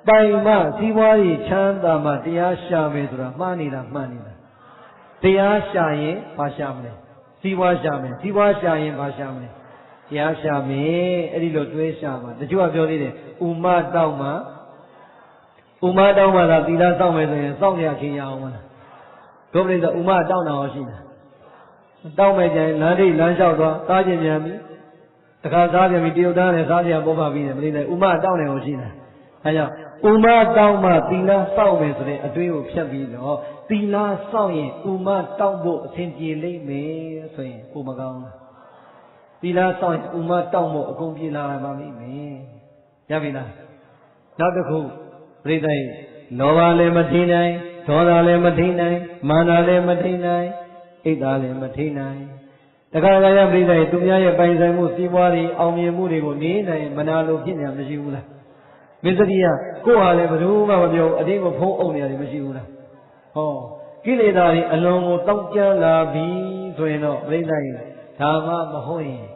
By Ma, Siwari, Chanda, Matia Shavedra, Manila, Manila. Tia Shaye, Pashamne. Siwa Shame, Siwa Shaye, Pashamne. Tia Shame, Elilo Shama. The Jew of your leader, Uma Dauma, la Tila Sama, Sonia Kiyaman. Go bring the Uma down our Shina. Daumajan, Nadi, Lanshawa, Sergeant Yami, the Kazari, Diodan, and Sadia Boba, Uma down our Shina. Haya. Uma Dauma, Tila Sama, a dream of Shabino, Tila Sawi, Uma Daubo, Sinti Lame, saying, Umagang. Tila Sawi, Uma Daumo, Gongila, Mami, Yavina. Not the cool. Rida, Nova Le Matina, Tola Le Matina, Mana Le Matina, Ida Le Matina. The Gaya Brida, Tumia, Banzamu, Siwari, Aumi Muri, Nina, Manalo, Kina, Majula. Miseria, go on, Ruma, a day of home only at the Majula. Oh, Gilidari along with Tonka La B, Sueno, Redai, Tama Mahoi.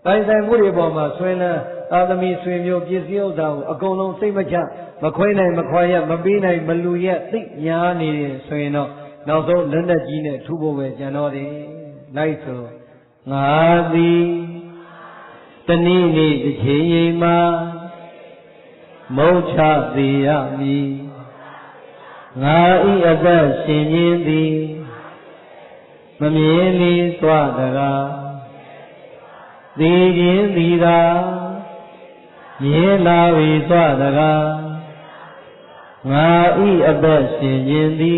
By the Muriboma, Suena, Adami, Swimio, Gizio, a Golon, Samaja, Maquena, Maquaya, Mabina, Maluya, Thick Yani, Sueno, now so Lenda Gina, Tubo, Janori, Naito, Nadi, Tanini, the Chayma. Mocha the Ami Nai Ada Shinindi Mamili Swadara Dijin Dida Yelavi Swadara Nai Ada Shinindi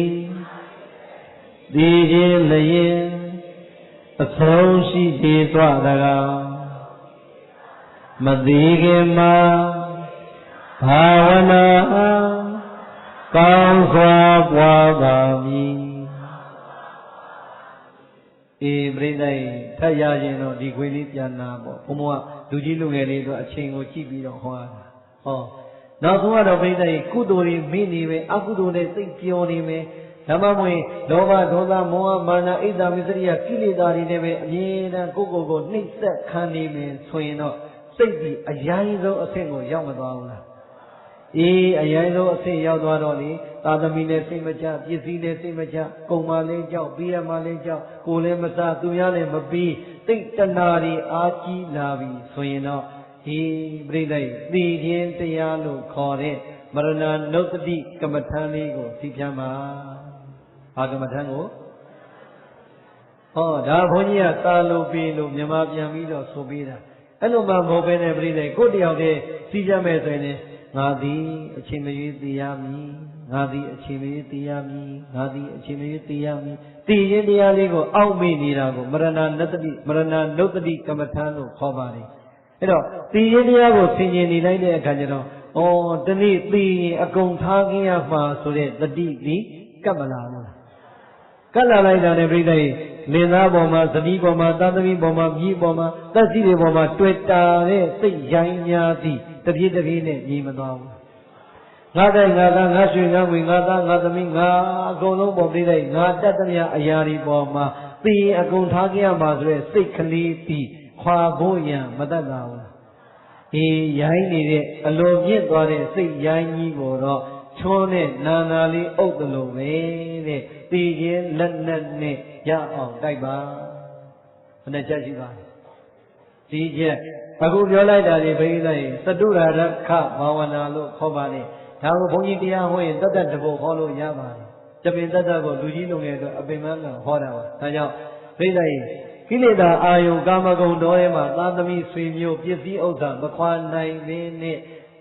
Dijin Layin Asoshi Swadara Madigima Bhavana Kanswa Bhavami Bridai Tayajino, the Gwili Piana, Pumua, Dujilu, a chain or chibi or Hoa. Oh, now one of Bridai, Kuduri, Mini, Akudu, think Pioni, Tamamwe, Nova, Dola, Moa, Mana, Ida, Miseria, Kilidari, Yena, Gogo, Nisa, Kani, Sweno, Safety, a Yazo, a single Yamadala. A Yano say Yadwani, Adamine Simaja, Yazine Simaja, Komale Jau, Bia Maleja, Kolemasa, Tuyale Mabi, Think Tanari, Achi Navi, Sweno, He Bridai, Bidian Tayano, Kore, Marana, Notadi, Kamatani, Sipama, Agamatango. Oh, Davonia, Talo Pino, Yamabia, Sobida. Hello, Mamma, every day, good day, Sijame. Nadi, a chimney, the yami, Nadi, a chimney, the yami, Nadi, a chimney, the yami, the India Ligo, Aumi Nirago, Marana, Notadi, Kamatano, Kobari. You know, the India was singing in India, Kajano, oh, the need the Akontagi of Masure, the deep, Kamalana. Kalala every day, Lena Boma, Sadi Boma, Tadami Boma, Yi Boma, Tasi Boma, Tweta, Yanya. The Vietnamese Yimadam. Nada, Nashina, Nada, Gono Bobide, Nada, Ayari Boma, P. Agontagia Madre, sickly P. Quaboya, Madana. He Yaini, a low yet got a sick Yaini Goro, Chone, Nanali, Otalo, P. London, Ya, Daiba, and the Jajiba. DJ. Aku jualai dari bayi sedura kah bawana lo khobani. Tahu bunyi dia hui tetap debo kalau ya bani. Jadi tetap debo luji lunge tu apiman lah hora. Tanya bayi kini dah ayu kama gondoi ma tadami swimio piasi osa bakwan nai ne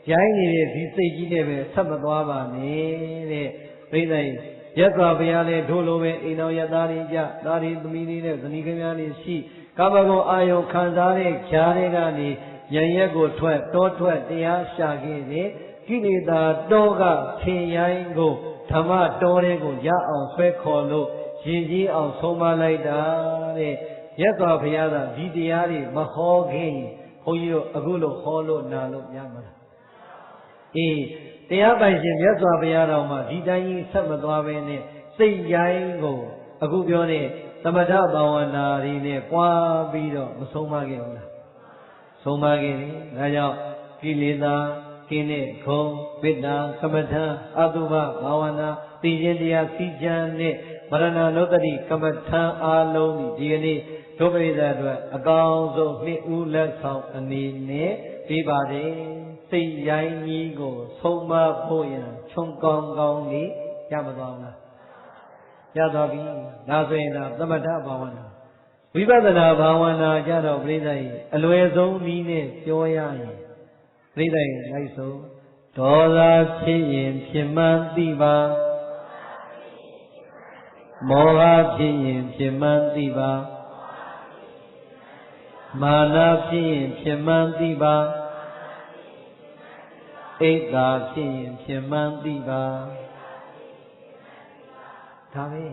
jai ni di seji ne be sama tua bani ne bayi yaswa bayale dulu be ino yadari ja dari temini ne seni kaya ni si. Kabago ayo kandare kyare gani yanyago twat to twat tiya shagini kinida doga chiyango Thama tore go ya aw swe kho lo yin ji aw soma lai da de ရက်စွာဘုရားသာဒီတရားတွေမဟောခင်ဘုန်းကြီးတို့အခုလိုဟောလို့နာလို့ရမှာလားအေးတရားပိုင်ရှင်မြတ်စွာဘုရားတော်မှာဒီတိုင်းကြီးဆက်မသွားဘဲနဲ့စိတ်ရိုင်းကိုအခုပြောတဲ့သမထဘာဝနာတွေနဲ့ပွားပြီးတော့မဆုံးမခဲ့ဘူးလားဆုံးမခဲ့တယ်ဒါကြောင့်ကိလေသာကင်းတဲ့ခုံဝိတ္တာကမ္မထအတုပဘာဝနာသိခြင်းတရားစီချမ်းနဲ့မရဏနုတ္တိကမ္မထအားလုံးဒီကနေ့ဒုပရိသတ်အတွက်အကောင်းဆုံးနှစ်ဦးလက်ဆောင်အနေနဲ့ပြီးပါတယ်စိတ်ရိုင်းကြီးကိုဆုံးမဖို့ရန်ခြုံကောင်းကောင်းလေးရမသွားဘူးလားရသွားပြီဒါဆိုရင်ဒါသမထဘာဝနာဝိပဿနာဘာဝနာကြတော့ပြိဿကြီးအလွယ်ဆုံးနည်းနဲ့ပြောရရင်ပြိဿကြီးလိုက်ဆုံးဒေါသဖြစ်ရင်ဖြစ်မှန်းသိပါမောဟဖြစ်ရင်ဖြစ်မှန်းသိပါမာနဖြစ်ရင်ဖြစ်မှန်းသိပါအိတ်သာဖြစ်ရင်ဖြစ်မှန်းသိပါဒါပဲ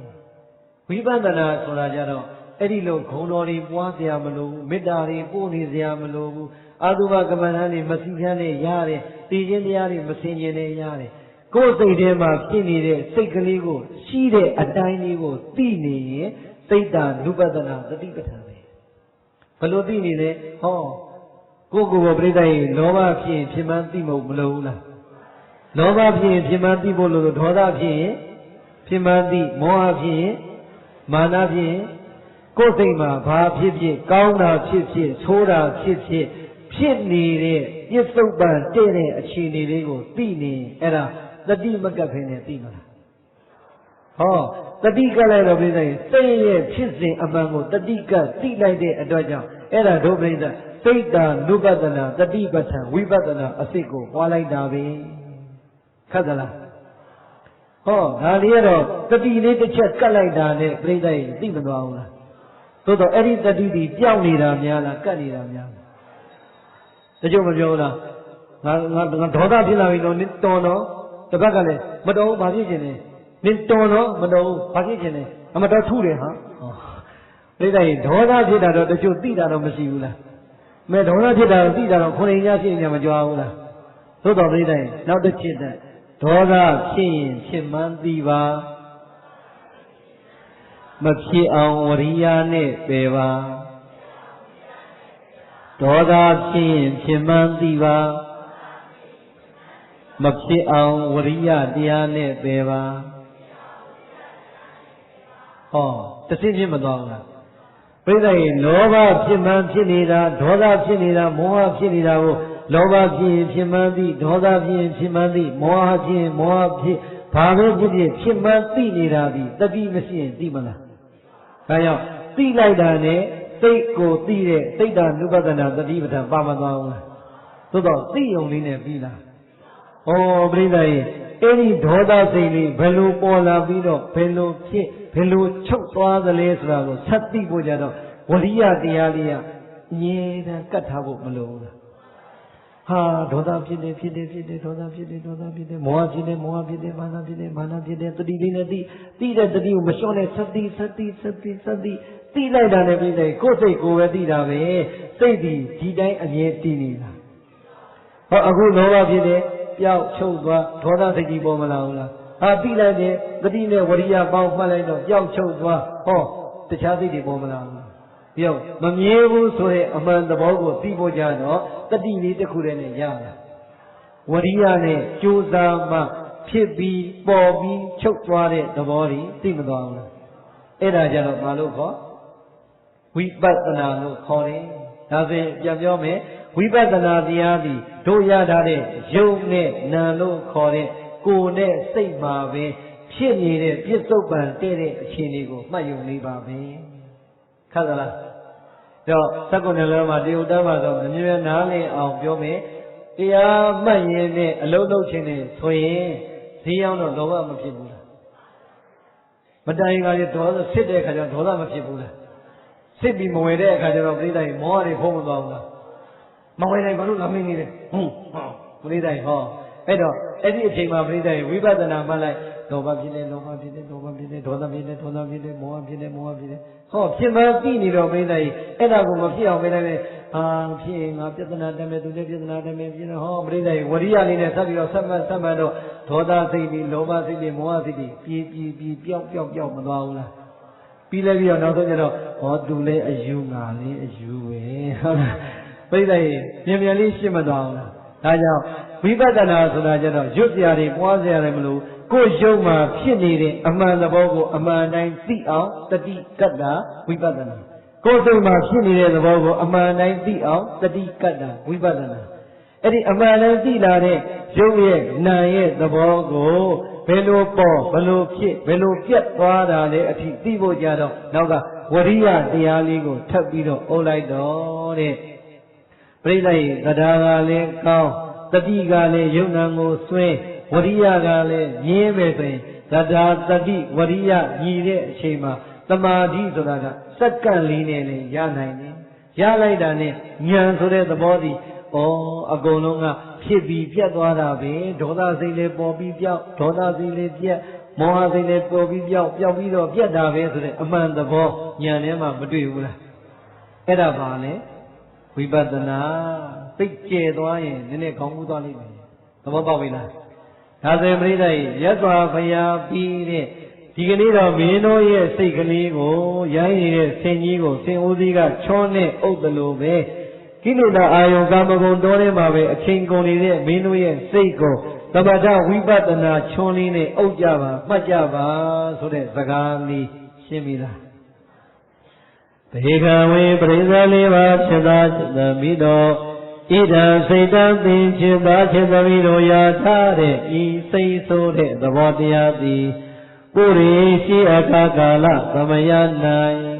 ဝိပဿနာဆိုတာကြတော့အဲ့ဒီလိုဂုဏ်တော်တွေပွားစရာမလိုဘူးမေတ္တာတွေပို့နေစရာမလိုဘူးအာသုဘကမ္မဋ္ဌာန်းတွေမစီဖြန်းနဲ့ရတယ်သိခြင်းတရားတွေမစင်ကြင်နဲ့ရတယ်ကိုယ်စိတ်ထဲမှာဖြစ်နေတဲ့စိတ်ကလေးကိုရှိတဲ့အတိုင်းလေးကိုသိနေရင်စိတ်တ ानु ပဒနာသတိပဋ္ဌာန်ပဲဘယ်လိုသိနေလဲဟောကိုယ်ကိုယ်ပြိတ္တရေလောဘဖြစ်ရင်ဖြစ်မှန်းသိမလို့မလိုဘူးလားလောဘဖြစ်ရင်ဖြစ်မှန်းသိဖို့လို့ဒေါသဖြစ်ရင်ဖြစ်မှန်းသိမောဟဖြစ်ရင်မာနဖြစ်ရင်ကိုယ်စိတ်မှာဘာဖြစ်ဖြစ်ကောင်းတာဖြစ်ဖြစ်ဆိုးတာဖြစ်ဖြစ်ဖြစ်နေတဲ့ပြစ္ဆုတ်ပံတဲ့တဲ့အခြေအနေလေးကိုသိနေအဲ့ဒါတတိမကပ်ဖင်းနဲ့သိမလားဟောတတိကပ်လိုက်တော့ပြိဿရေစိတ်ရဲ့ဖြစ်စဉ်အမှန်ကိုတတိကပ်သိလိုက်တဲ့အတွက်ကြောင့်အဲ့ဒါဒုပရိသစိတ်တ ानु ပဒနာတတိပဋ္ဌာန်ဝိပဿနာအစစ်ကိုပွားလိုက်တာပဲခက်သလားဟောဒါလေးကတော့တတိလေးတစ်ချက်ကပ်လိုက်တာနဲ့ပြိဿရေသိမသွားဘူးလားသို့တော့အဲ့ဒီတတိဒီပြောင်းနေတာများလားကပ်နေတာများလားတချို့မပြောဘူးလားငါဒေါသဖြစ်လာပြီတော့နင်တော်တော့တစ်ပတ်ကလည်းမတော်ဘူးဘာဖြစ်ခြင်းလဲနင်တော်တော့မတော်ဘူးဘာဖြစ်ခြင်းလဲအမတော်ထုတယ်ဟာပြိဿရေဒေါသဖြစ်တာတော့တချို့သိတာတော့မရှိဘူးလားမဲဒေါသဖြစ်တာသိတာတော့ခုနှစ်ညဖြစ်ရင်မကြွားဘူးလားသို့တော်ပြိဿရေနောက်တစ်ချက်တဲ့ဒေါသဖြစ်ရင်ဖြစ်မှန်းသိပါမဖြစ်အောင်ဝရိယနဲ့ပယ်ပါဒေါသဖြစ်ရင်ဖြစ်မှန်းသိပါမဖြစ်အောင်ဝရိယတရားနဲ့ပယ်ပါဟောတသိချင်းမသွားဘူးလားပြိဿရေလောဘဖြစ်မှန်းဖြစ်နေတာဒေါသဖြစ်နေတာမောဟဖြစ်နေတာကိုလောဘဖြစ်ရင်ဖြစ်မှန်းသိဒေါသဖြစ်ရင်ဖြစ်မှန်းသိမောဟဖြစ်ရင်မောဟဖြစ်ဘာပဲဖြစ်ဖြစ်ဖြစ်မှန်းသိနေတာဒီတတိမရှိရင်သိမလားဒါကြောင့်သိလိုက်တာနဲ့စိတ်ကိုသိတဲ့စိတ်တ ानु ပဒနာတတိပဋ္ဌာန်ပါမသွားဘူးလားသို့တော့သိုံလေးနဲ့ပြီးလားဩပြိဿရေအဲ့ဒီဒေါသစိတ်လေးဘယ်လိုပေါ်လာပြီးတော့ဘယ်လိုဖြစ်ဘယ်လိုချုပ်သွားသလဲဆိုတာကိုဆက်သိဖို့ကြတော့ဝရိယတရားလေးကအငြင်းတန်းကတ်ထားဖို့မလိုဘူးလားဟာဒေါသဖြစ်တယ်ဒေါသဖြစ်တယ်မောဟဖြစ်တယ်မာနဖြစ်တယ်တတိလေးနဲ့သိတဲ့တတိကိုမလျှော့နဲ့ဆက်သိသိလိုက်တာနဲ့ပြီးတယ်ကိုယ်စိတ်ကိုပဲသိတာပဲစိတ်ဒီတိုင်းအမြဲတည်နေတာဟောအခုလောဘဖြစ်တယ်ပျောက်ချုပ်သွားဒေါသစိတ်ကြီးပေါ်မလာဘူးလားဟာသိလိုက်တယ်တတိနဲ့ဝရိယပေါင်းမှတ်လိုက်တော့ပျောက်ချုပ်သွားဟောတခြားစိတ်တွေပေါ်မလာဘူးလားပြောမမြဲဘူးဆိုတဲ့အမှန်သဘောကိုသိဖို့ကြတော့တတိလေးတစ်ခုတည်းနဲ့ရတာဝရိယနဲ့ကြိုးစားမှဖြစ်ပြီးပေါ်ပြီးချုပ်သွားတဲ့သဘောတွေသိမသွားဘူးလားအဲ့ဒါကြတော့ဘာလို့ခေါ်ဝိပဿနာလို့ခေါ်တယ်ဒါဆိုရင်ပြန်ပြောမယ်ဝိပဿနာတရားသည်တို့ရထားတဲ့ယုံနဲ့နာလို့ခေါ်တဲ့ကိုယ်နဲ့စိတ်မှာပဲဖြစ်နေတဲ့ပြစ္ဆုတ်ပံတဲ့တဲ့အခြေအနေကိုမှတ်ယူနေပါပဲခက်သလားတော့သက္ကုဏလုံးမှာတယုတ်တမ်းမှာဆိုမမြဲနားလည်အောင်ပြောမယ်တရားမှတ်ရင်နဲ့အလုံးလုံးချင်းနဲ့ဆိုရင်ဈေးရောက်တော့လောဘမဖြစ်ဘူးလားမတိုင်ကလေးဒေါသစစ်တဲ့အခါကျတော့ဒေါသမဖြစ်ဘူးလားစစ်ပြီးမဝယ်တဲ့အခါကျတော့ပြိဿရေမောဟတွေဖုံးမသွားဘူးလားမဝယ်နိုင်ဘာလို့လာမင်းနေလဲပြိဿရေဟောအဲ့တော့အဲ့ဒီအချိန်မှာပြိဿရေဝိပဿနာမှတ်လိုက် လောဘဖြစ်တယ်လောဘဖြစ်တယ်ဒေါသဖြစ်တယ်ဒေါသဖြစ်တယ်ဒေါသဖြစ်တယ်မောဟဖြစ်တယ်မောဟဖြစ်တယ်ဟောဖြစ်မှသိနေတော့ပြိဿကြီးအဲ့ဒါကိုမဖြစ်အောင်ပြိဿလည်းဖြစ်ငါပြဿနာတက်မယ်သူလည်းပြဿနာတက်မယ်ဖြစ်နေဟောပြိဿကြီးဝရိယလေးနဲ့ဆက်ပြီးတော့ဆက်မှတ်တော့ဒေါသစိတ်ပြီးလောဘစိတ်ပြီးမောဟစိတ်ပြီးပြေပျောက်မသွားဘူးလားပြီးလည်းပြီးတော့နောက်ဆုံးကျတော့ဟောသူလည်းအယူငါလည်းအယူပဲဟုတ်လားပြိဿကြီးမြန်လေးရှင်းမသွားဘူးလားဒါကြောင့်ဝိပဿနာဆိုတာကျတော့ရွတ်စရာတွေပွားစရာတွေမလို့ကိုယ်ရုပ်မှာဖြစ်နေတဲ့အမှန်သဘောကိုအမှန်တိုင်းသိအောင်တတိကတ္တာဝိပဿနာကိုယ်စိတ်မှာဖြစ်နေတဲ့သဘောကိုအမှန်တိုင်းသိအောင်တတိကတ္တာဝိပဿနာအဲ့ဒီအမှန်တိုင်းသိလာတဲ့ရုပ်ရဲ့နာမ်ရဲ့သဘောကိုဘယ်လိုပေါ်ဘယ်လိုဖြစ်ဘယ်လိုပြတ်သွားတာလဲအထိသိဖို့ကြတော့နောက်ကဝရိယတရားလေးကိုထပ်ပြီးတော့အုပ်လိုက်တော့တဲ့ပြိဿရဲ့တရားကလည်းကောင်းတတိကလည်းယုံနာကိုဆွဲဝရိယကလည်းမြင်းပဲဆိုရင်တရားတတိဝရိယညီတဲ့အချိန်မှာတမာတိဆိုတာကစက္ကန့်လေးနဲ့လည်းရနိုင်တယ်ရလိုက်တာနဲ့ဉာဏ်ဆိုတဲ့သဘောတည်းအကုန်လုံးကဖြစ်ပြီးပြတ်သွားတာပဲဒေါသစိတ်လေးပေါ်ပြီးပြောက်ဒေါသစိတ်လေးပြတ်မောဟစိတ်လေးပေါ်ပြီးပြောက်ပြီးတော့ပြတ်တာပဲဆိုတဲ့အမှန်သဘောဉာဏ်ထဲမှာမတွေ့ဘူးလားအဲ့ဒါပါလေဝိပဿနာသိကျဲသွားရင်နည်းနည်းခေါင်းကူးသွားလိမ့်မယ်သဘောပေါက်ပြီလားဒါဆိုရင်ပြိဿကြီးရသော်ဘုရားပြီးတဲ့ဒီကနေ့တော့မင်းတို့ရဲ့စိတ်ကလေးကိုရိုင်းနေတဲ့ဆင်ကြီးကိုဆင်ဦးစီးကချောနဲ့အုပ်တယ်လို့ပဲကိလေသာအာယုံကာမဂုဏ်တော်ထဲမှာပဲအချိန်ကုန်နေတဲ့မင်းတို့ရဲ့စိတ်ကိုသမထဝိပဿနာချွန်းလေးနဲ့အုပ်ကြပါမှတ်ကြပါဆိုတဲ့စကားလေးရှင်းပြီလားဘေကဝေပရိသလေးပါဖြစ်သာသမီးတော်ဣဒံစိတ်တံသင်ဖြစ်သာဖြစ်သမီးတို့ရာထားတဲ့ဤစိတ်ဆိုတဲ့သဘောတရားသည်ပုရိရှိအခါကာလသမယ၌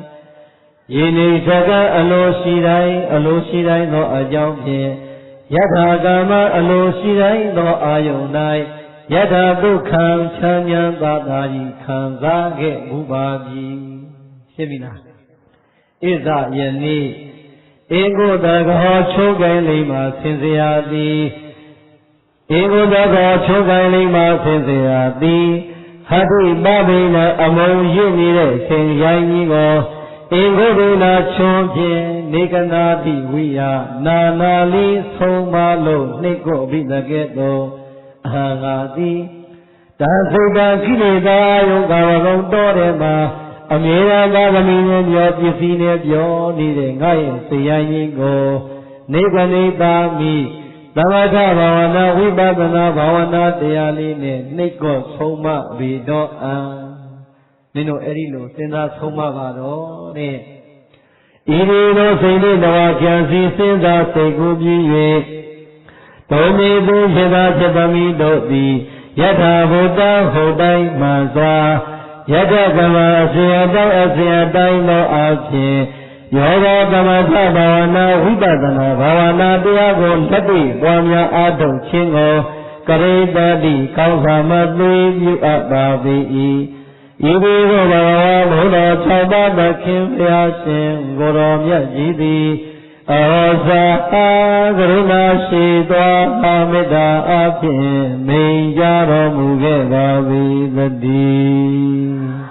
ယင်းဤစကအလိုရှိတိုင်းသောအကြောင်းဖြင့်ယထာကာမအလိုရှိတိုင်းသောအာယုန်၌ယထာဒုက္ခံချမ်းသာသာကြီးခံစားခဲ့မူပါပြီရှင်းပြီလားဣဇယနေ့ဧကုတကောချိုးကိုင်းလိမ့်မှာဆင်စရာသည်ဧကုတကောချိုးကိုင်းလိမ့်မှာဆင်စရာသည်ဟတိပပိနအမုံရင့်နေတဲ့ဆင်ရိုင်းကြီးကိုဧကုဒိနာချွန်ဖြင့်နေကနာတိဝိယနာနာလေးဆုံးပါလို့နှိတ်ကိုအဘိဓကဲ့သို့အဟံငါသည်ဒါသုဒ္ဓကိလေသာယုံကာဝကုံတော်ထဲမှာအမြဲတမ်းသာသမီးနဲ့ပြောပစ္စည်းနဲ့ပြောနေတဲ့ငါရဲ့စေယရင်ကိုနေကနိတာမိသမထဘာဝနာဝိပဿနာဘာဝနာတရားလေးနဲ့နှိတ်ကောဆုံးမပြီးတော့နင်တို့အဲ့ဒီလိုစဉ်းစားဆုံးမပါတော့တဲ့ဤဒီလိုစိတ်လေးတော်ကြံစည်စဉ်းစားစိတ်ကိုပြည့်၍ဘုံမီသူဖြစ်သာဖြစ်သမီးတို့သည်ယထာဘုဒ္ဓဟုတ်တိုင်းမှန်စွာယတကမအစဉ်အတိုင်းသောအဖြစ်ယောဂသမထဘာဝနာဝိပဿနာဘာဝနာတရားကိုလက်တွေ့ပွားများအားထုတ်ခြင်းကိုကရိတတိကောင်းစွာမသွေးပြုအပ်ပါ၏ဤဒီကိုဘာဝဘုရား၆ပါးသခင်ဘုရားရှင်ကိုတော်မြတ်ကြီးသည်ဩဇာကရုဏာရှိသောမေတ္တာအဖြင့်မိန်ကြတော်မူခဲ့ပါ၏သတည်း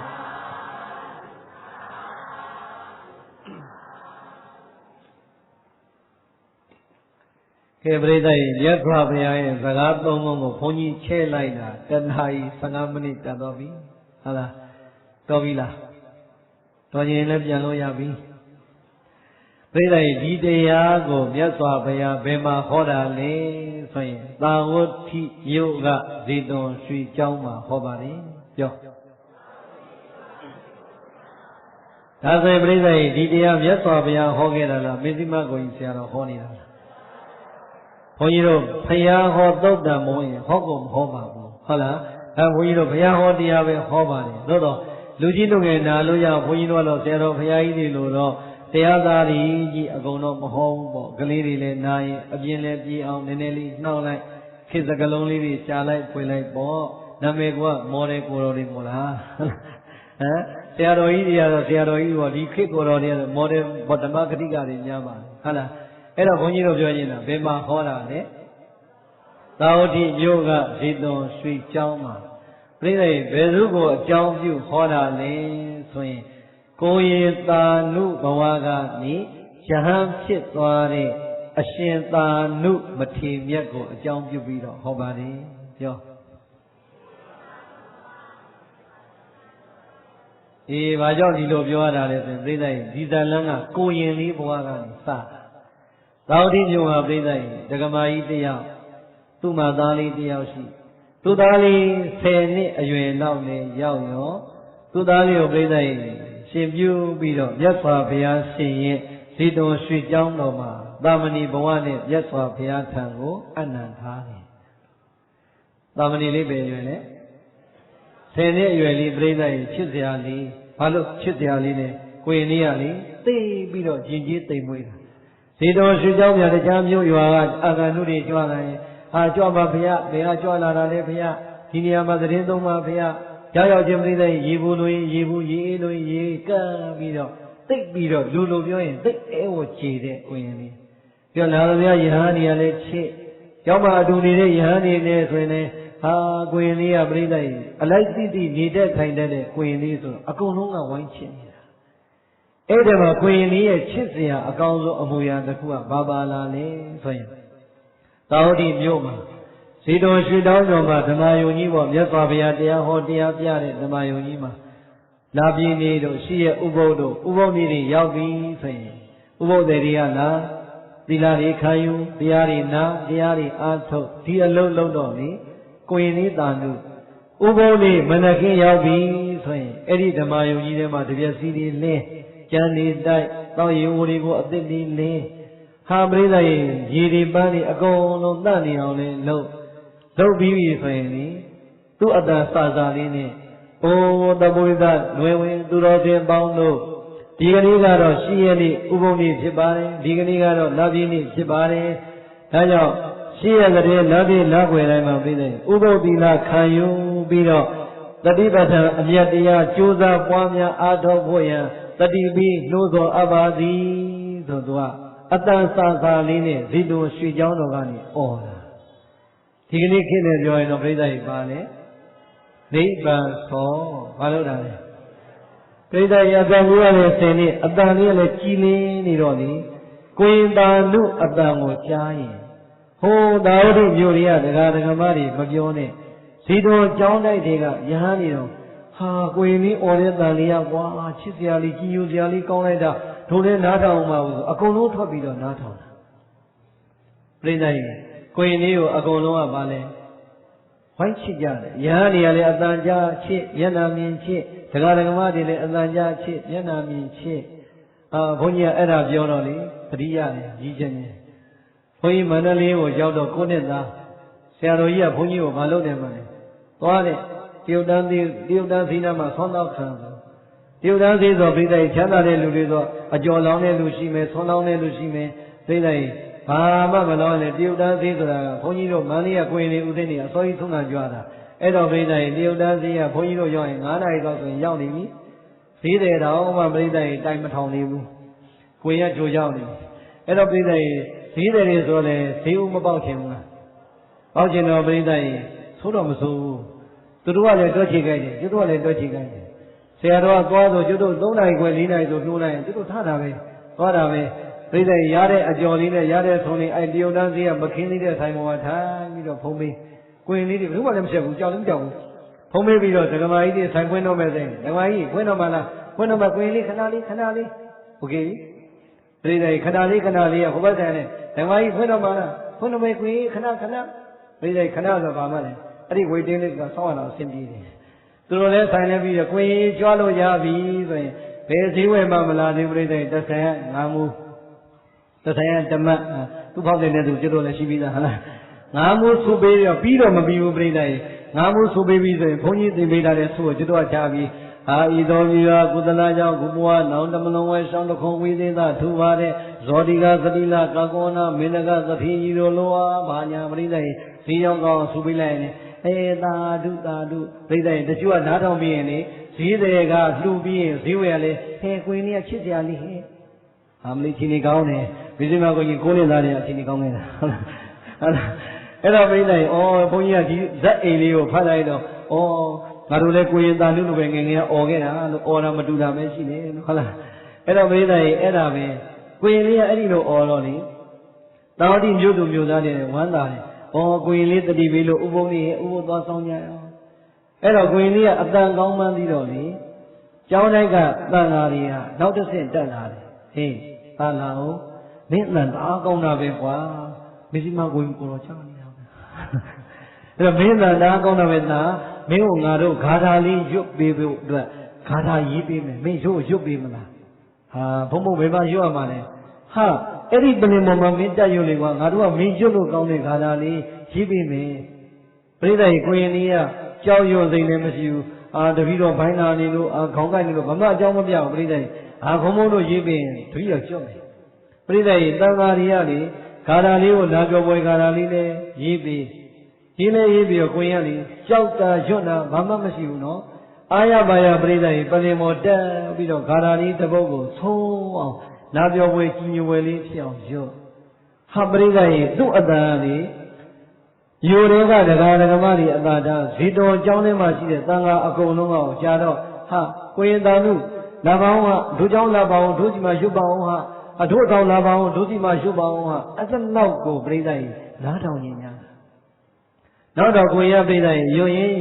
ကဲပရိသတ်ရသဘုရားရဲ့စကားသုံးပုံကိုဘုန်းကြီးချဲ့လိုက်တာတဏှာကြီး15မိနစ်တန်တော့ပြီဟုတ်လားတော်ပြီလားတော်ရင်လည်းပြန်လို့ရပြီပရိသတ်ဒီတရားကိုမြတ်စွာဘုရားဘယ်မှာဟောတာလဲဆိုရင်သာဝတိမြို့ကဇေတုံရွှေကျောင်းမှာဟောပါတယ်ပြောဒါဆိုရင်ပရိသတ်ဒီတရားမြတ်စွာဘုရားဟောခဲ့တာလားမေဇိမကိုကြီးဆရာတော်ဟောနေတာလားဘုန်းကြီးတို့ဘုရားဟောသုတ်တံမဟုတ်ရင်ဟောကုန်မဟောပါဘူးဟုတ်လားဘုန်းကြီးတို့ဘုရားဟောတရားပဲဟောပါတယ်သို့တော့လူကြီးလူငယ်နာလို့ရဘုန်းကြီးတို့ကတော့ဆရာတော်ဘုရားကြီးတွေလို့တော့တရားသားကြီးအကုန်တော့မဟောဘူးပေါ့ကလေးတွေလည်းနာရင်အပြင်းလည်းပြေးအောင်နည်းနည်းလေးနှောက်လိုက်ခေတ်စကလုံးလေးတွေရှာလိုက်ဖွင့်လိုက်ပေါ့နာမည်ကမော်ဒယ်ကိုတော်တွေမို့လားဟမ်ဆရာတော်ကြီးတွေကတော့ဆရာတော်ကြီးပေါ့ဒီခေတ်ကိုတော်တွေကတော့မော်ဒယ်ဓမ္မဂတိကတွေများပါတယ်ဟုတ်လားအဲ့တော့ဘုန်းကြီးတို့ပြောနေတာဘယ်မှာဟောတာလဲသာဝတိမြို့ကဇေတုံရွှေကျောင်းမှာ ပြိဿဘယ်သူကိုအကြောင်းပြုဟောတာလဲဆိုရင်ကိုယ်ရတာနုဘဝကနေယဟန်ဖြစ်သွားတဲ့အရှင်သာနုမထေမြတ်ကိုအကြောင်းပြုပြီးတော့ဟောပါတယ်ပြောဘာကြောင့်ဒီလိုပြောရတာလဲဆိုရင်ပြိဿဒီဇာလန်းကကိုရင်လေးဘဝကနေစသာဝတိမြို့မှာပြိဿဒကမာကြီးတယောက်သူ့မှာသားလေးတယောက်ရှိသူ့သားလေး10နှစ်အရွယ်လောက်နဲ့ရောက်ရောသူ့သားလေးကိုပြိဿရှင်ပြုပြီးတော့မြတ်စွာဘုရားရှင်ရဲ့ဇီတော်ရွှေကျောင်းတော်မှာသာမဏေဘဝနဲ့မြတ်စွာဘုရားထံကိုအနံထားတယ်သာမဏေလေးပဲရွယ်လေ10နှစ်အရွယ်လေးပြိဿချစ်စရာလေးဘာလို့ချစ်စရာလေးလဲကိုရင်လေးကလေသိပြီးတော့ကျင်ကြီးသိမ်မွေးတာဇီတော်ရွှေကျောင်းများတရားမျိုးရွာကအာဂန္ဓုတွေကြွလာရင်ကြွပါဘုရားဘယ်ကကြွလာတာလဲဘုရားဒီနေရာမှာသတင်းသုံးပါဘုရားရောက်ချင်းပြိဿရေဘူးလို့ရေဘူးရေအေးလို့ရေကပ်ပြီးတော့သိပြီးတော့လူလိုပြောရင်သိအဲဝကြည်တဲ့ကိုရင်လေးပြောလာတော့ဗျာယဟန်နေရာလဲချစ်ရောက်မှအတူနေတဲ့ယဟန်နေနဲ့ဆိုရင်လည်းကိုရင်လေးကပြိဿအလိုက်တိတိနေတဲ့ခိုင်တဲ့ကိုရင်လေးဆိုတော့အကုန်လုံးကဝိုင်းချစ်နေတာအဲ့ဒီမှာကိုရင်လေးရဲ့ချစ်စရာအကောင်းဆုံးအမူအရာတစ်ခုကဘာပါလာလဲဆိုရင်သာဝတိမြို့မှာဇီတော်ရွှေတောင်းတော်မှာဓမ္မယုံကြီးပေါ်မြတ်စွာဘုရားတရားဟောတရားပြတဲ့ဓမ္မယုံကြီးမှာလာပြည်နေတို့ရှိရဲ့ဥပုပ်တို့ဥပုပ်နေ့တွေရောက်ပြီဆိုရင်ဥပုပ်တွေကလာသီလတွေခံယူတရားတွေနာတရားတွေအားထုတ်ဒီအလုံးလုံးတော့လေကိုရင်လေးတာနုဥပုပ်နေ့မနက်ခင်းရောက်ပြီဆိုရင်အဲ့ဒီဓမ္မယုံကြီးထဲမှာတပြက်စီတွေလင်းကျန်နေတိုက်တောက်ရေဝတွေကိုအသစ်တွေလင်းဟာပရိသတ်ရေဒီပန်းတွေအကုန်လုံးတတ်နေအောင်လဲလုပ်ပြီးပြီဆိုရင်လေသူ့အတ္တစာစာလေးနဲ့အိုးတပုရိသလွယ်ဝင်သူတော်စင်ပေါင်းတို့ဒီကနေ့ကတော့ရှိရနေ့ဥပုံနေ့ဖြစ်ပါတယ်ဒီကနေ့ကတော့လပြည့်နေ့ဖြစ်ပါတယ်ဒါကြောင့်ရှိရတဲ့လပြည့်လကွယ်တိုင်းမှာပြည့်တဲ့ဥပုပ်သီလခံယူပြီးတော့တတိပဋ္ဌာန်အမြတ်တရားကြိုးစားပွားများအားထုတ်ဖို့ရန်တတိပြီးနှိုးဆော်အပ်ပါသည်ဆိုသူကအတန်စာစာလေးနဲ့ဇီတော်ရွှေကျောင်းတော်ကနေအော်တာဒီကနေ့ခေတ်နဲ့ပြောရင်တော့ပြိဿကြီးပါလေနိဗ္ဗာန်သောဘာလို့တာလဲပြိဿကြီးအတန်ကြီးရတဲ့ဆင်นี่အတန်လေးလည်းကြည်လင်းနေတော့လေကိုရင်တာနုအတန်ကိုကြားရင်ဟိုသာဝတိမြို့တွေကဒကာဒကမတွေမပြောနဲ့ဇီတော်ကျောင်းတိုက်တွေကယဟန်နေတော့ဟာကိုရင်လေးအော်တဲ့တန်လေးကကွာချစ်စရာလေးကြီးညိုစရာလေးကောင်းလိုက်တာတို့လည်းနားထောင်မှာဘူးအကုန်လုံးထွက်ပြီးတော့နားထောင်တာပြိဿကြီးကိုရင်လေးကိုအကုန်လုံးကပါလဲဝိုင်းချစ်ကြတယ်ယဟန်တွေကလည်းအတန်ကြားချစ်မျက်နှာမြင်ချစ်ဒကာဒကမတွေလည်းအတန်ကြားချစ်မျက်နှာမြင်ချစ်ဘုန်းကြီးကအဲ့ဒါပြောတော့လေပရိရတယ်ကြီးချင်းချင်းဘုန်းကြီးမန္တလေးကိုရောက်တော့ကိုနှစ်သားဆရာတော်ကြီးကဘုန်းကြီးကိုမလုပ်တယ်မှလည်းသွားတယ်တရုတ်တန်းစီနာမှာဆွမ်းတော့ခံတယ်တရုတ်တန်းစီဆိုပြိဿချမ်းသာတဲ့လူတွေဆိုအကျော်လောင်းတဲ့လူရှိမယ်ဆွမ်းလောင်းတဲ့လူရှိမယ်ပြိဿဘာမှမလောင်းနဲ့တရုတ်တန်းစီဆိုတာဘုန်းကြီးတို့မန္တလေးကကိုရင်လေးဦးသိန်းနေအစောကြီးဆုံးခံကြွတာအဲ့တော့ပြိဿတရုတ်တန်းစီကဘုန်းကြီးတို့ရောက်ရင်9နာရီလောက်ဆိုရင်ရောက်နေပြီဈေးတယ်တော့မှပြိဿတိုင်မထောင်နေဘူးကိုရင်ကကြိုရောက်နေအဲ့တော့ပြိဿဈေးတယ်တွေဆိုလဲဈေးဦးမပေါက်ချင်ဘူးလားပေါက်ချင်တော့ပြိဿသိုးတော့မဆိုးဘူးသူတို့ကလည်းတွက်ချေခိုင်းတယ်ကျွတ်တို့ကလည်းတွက်ချေခိုင်းတယ်ဆရာတော်ကသွားဆိုကျွတ်တို့3နာရီခွဲ4နာရီဆိုနှိုးလိုက်ရင်ကျွတ်တို့ထားတာပဲသွားတာပဲပြိဿရတဲ့အကျော်လေးနဲ့ရတဲ့ဆုံးလေးအဲ့တရုတ်တန်းစီကမခင်းသေးတဲ့ဆိုင်ပေါ်မှာထိုင်ပြီးတော့ဖုံးပေးကိုရင်လေးတွေဘယ်သူမှလည်းမချက်ဘူးကြောက်လည်းမကြောက်ဘူးဖုံးပေးပြီးတော့ဒကမာကြီးတွေဆိုင်ခွင်းတော့မဲ့ဆိုင်ဒကမာကြီးခွင်းတော့မှလားခွင်းတော့မှကိုရင်လေးခဏလေးโอเคပြိဿခဏလေးကဟိုဘက်ဆိုင်နဲ့ဒကမာကြီးခွင်းတော့မှလားခွင်းတော့မဲ့ကိုရင်ခဏပြိဿခဏဆိုပါမှလည်းအဲ့ဒီဝေတင်းလေးကဆောင်းရအောင်အဆင်ပြေတယ်သူတို့လည်းဆိုင်နေပြီးတော့ကိုရင်ကြွားလို့ရပြီဆိုရင်ဘယ်ဈေးဝယ်မှမလာသေးပြိဿတစ်ဆယ်ငါးမူတစ်ဆယ်ဓမ္မသူဖောက်တဲ့သူကျွတ်တော့လည်းရှိပြီးသားဟလားငါးမူဆူပေးတော့ပြီးတော့မပြီးဘူးပြိဿငါးမူဆူပေးပြီးဆိုရင်ဘုန်းကြီးသင်ပေးတာလည်းဆူကိုကျွတ်တော့ချပြီးဟာဤတော်မြာကုသလကြောင့်ကုဘဝနောင်တမလုံးဝဲရှောင်းတခုံဝိသေသထူပါတဲ့ဇောတိကသတိလကာကောနာမင်းကသတိကြီးတို့လောဘာညာပြိဿဈေးရောက်ကောင်းဆူပေးလိုက်ရင်သာဓုပြိဿတချို့ကနားထောင်ပြီးရင်လေဈေးတွေကလှူပြီးရင်ဈေးဝယ်ရလေဟဲကိုင်းလေးကချစ်စရာလေးဟဲမလေးချင်းနေကောင်းတယ်ဘိစိမကိုကြီးကိုးနေသားတွေအချင်းနေကောင်းနေတာဟုတ်လားအဲ့တော့ပြိဿဘုန်းကြီးကဒီဇက်အိမ်လေးကိုဖတ်လိုက်တော့ ngà đồ lê quên ta lúc về nghe cái đó là mà đủ làm cái gì đấy nó là cái đó bây giờ cái đó về quên đi cái gì nó rồi đi tao đi nhiều ra đi hoàn ta đi quên đi đi về lúc ubo to xong nha cái đó quên đi ở tầng cao mà đi rồi đi cháu này cả tầng nào đi à đâu có tiền tầng nào đi ta nào nên là ta công nào về quá mấy gì mà quên cô lo cháu đi rồi mấy lần đã công nào về ta mấy ông ngà đâu gà đà li giúp bê bê rồi gà đà yết bê mấy số giúp bê mà phong bông bê ba giúp mà này cái gì bên mà mình đã yêu liền qua ngà đâu mình giúp được công này gà đà li yết bê mấy bây giờ quên đi à cháu yêu gì này mà chịu đặc biệt là phải nào đi luôn không cái này luôn mà cháu mà biết bây giờ không muốn nói gì bê thủy ở chỗ này bây giờ ta ngà đi à đi gà đà li của na cho bồi gà đà li này yết bê chỉ là yết bê quên à đi cháu ta chỗ nào mà chịu nó ai bây giờ bây giờ bên một bây giờ gà đà li tập bộ số na cho bồi chỉ nhiều bồi li phiêu chỗ bây giờ tu ở đây đi yêu đấy cái mà đi ở đây chỉ đồ cháu này mà chỉ để tăng ở cầu nông ao cha đó quên ta nu là bao đồ cháu là bao đồ chỉ mà giúp bao đồ cháu là bao đồ chỉ mà giúp bao anh nào cũng bây giờ lá đầu nhẹ nhàng nó đâu quên bây giờ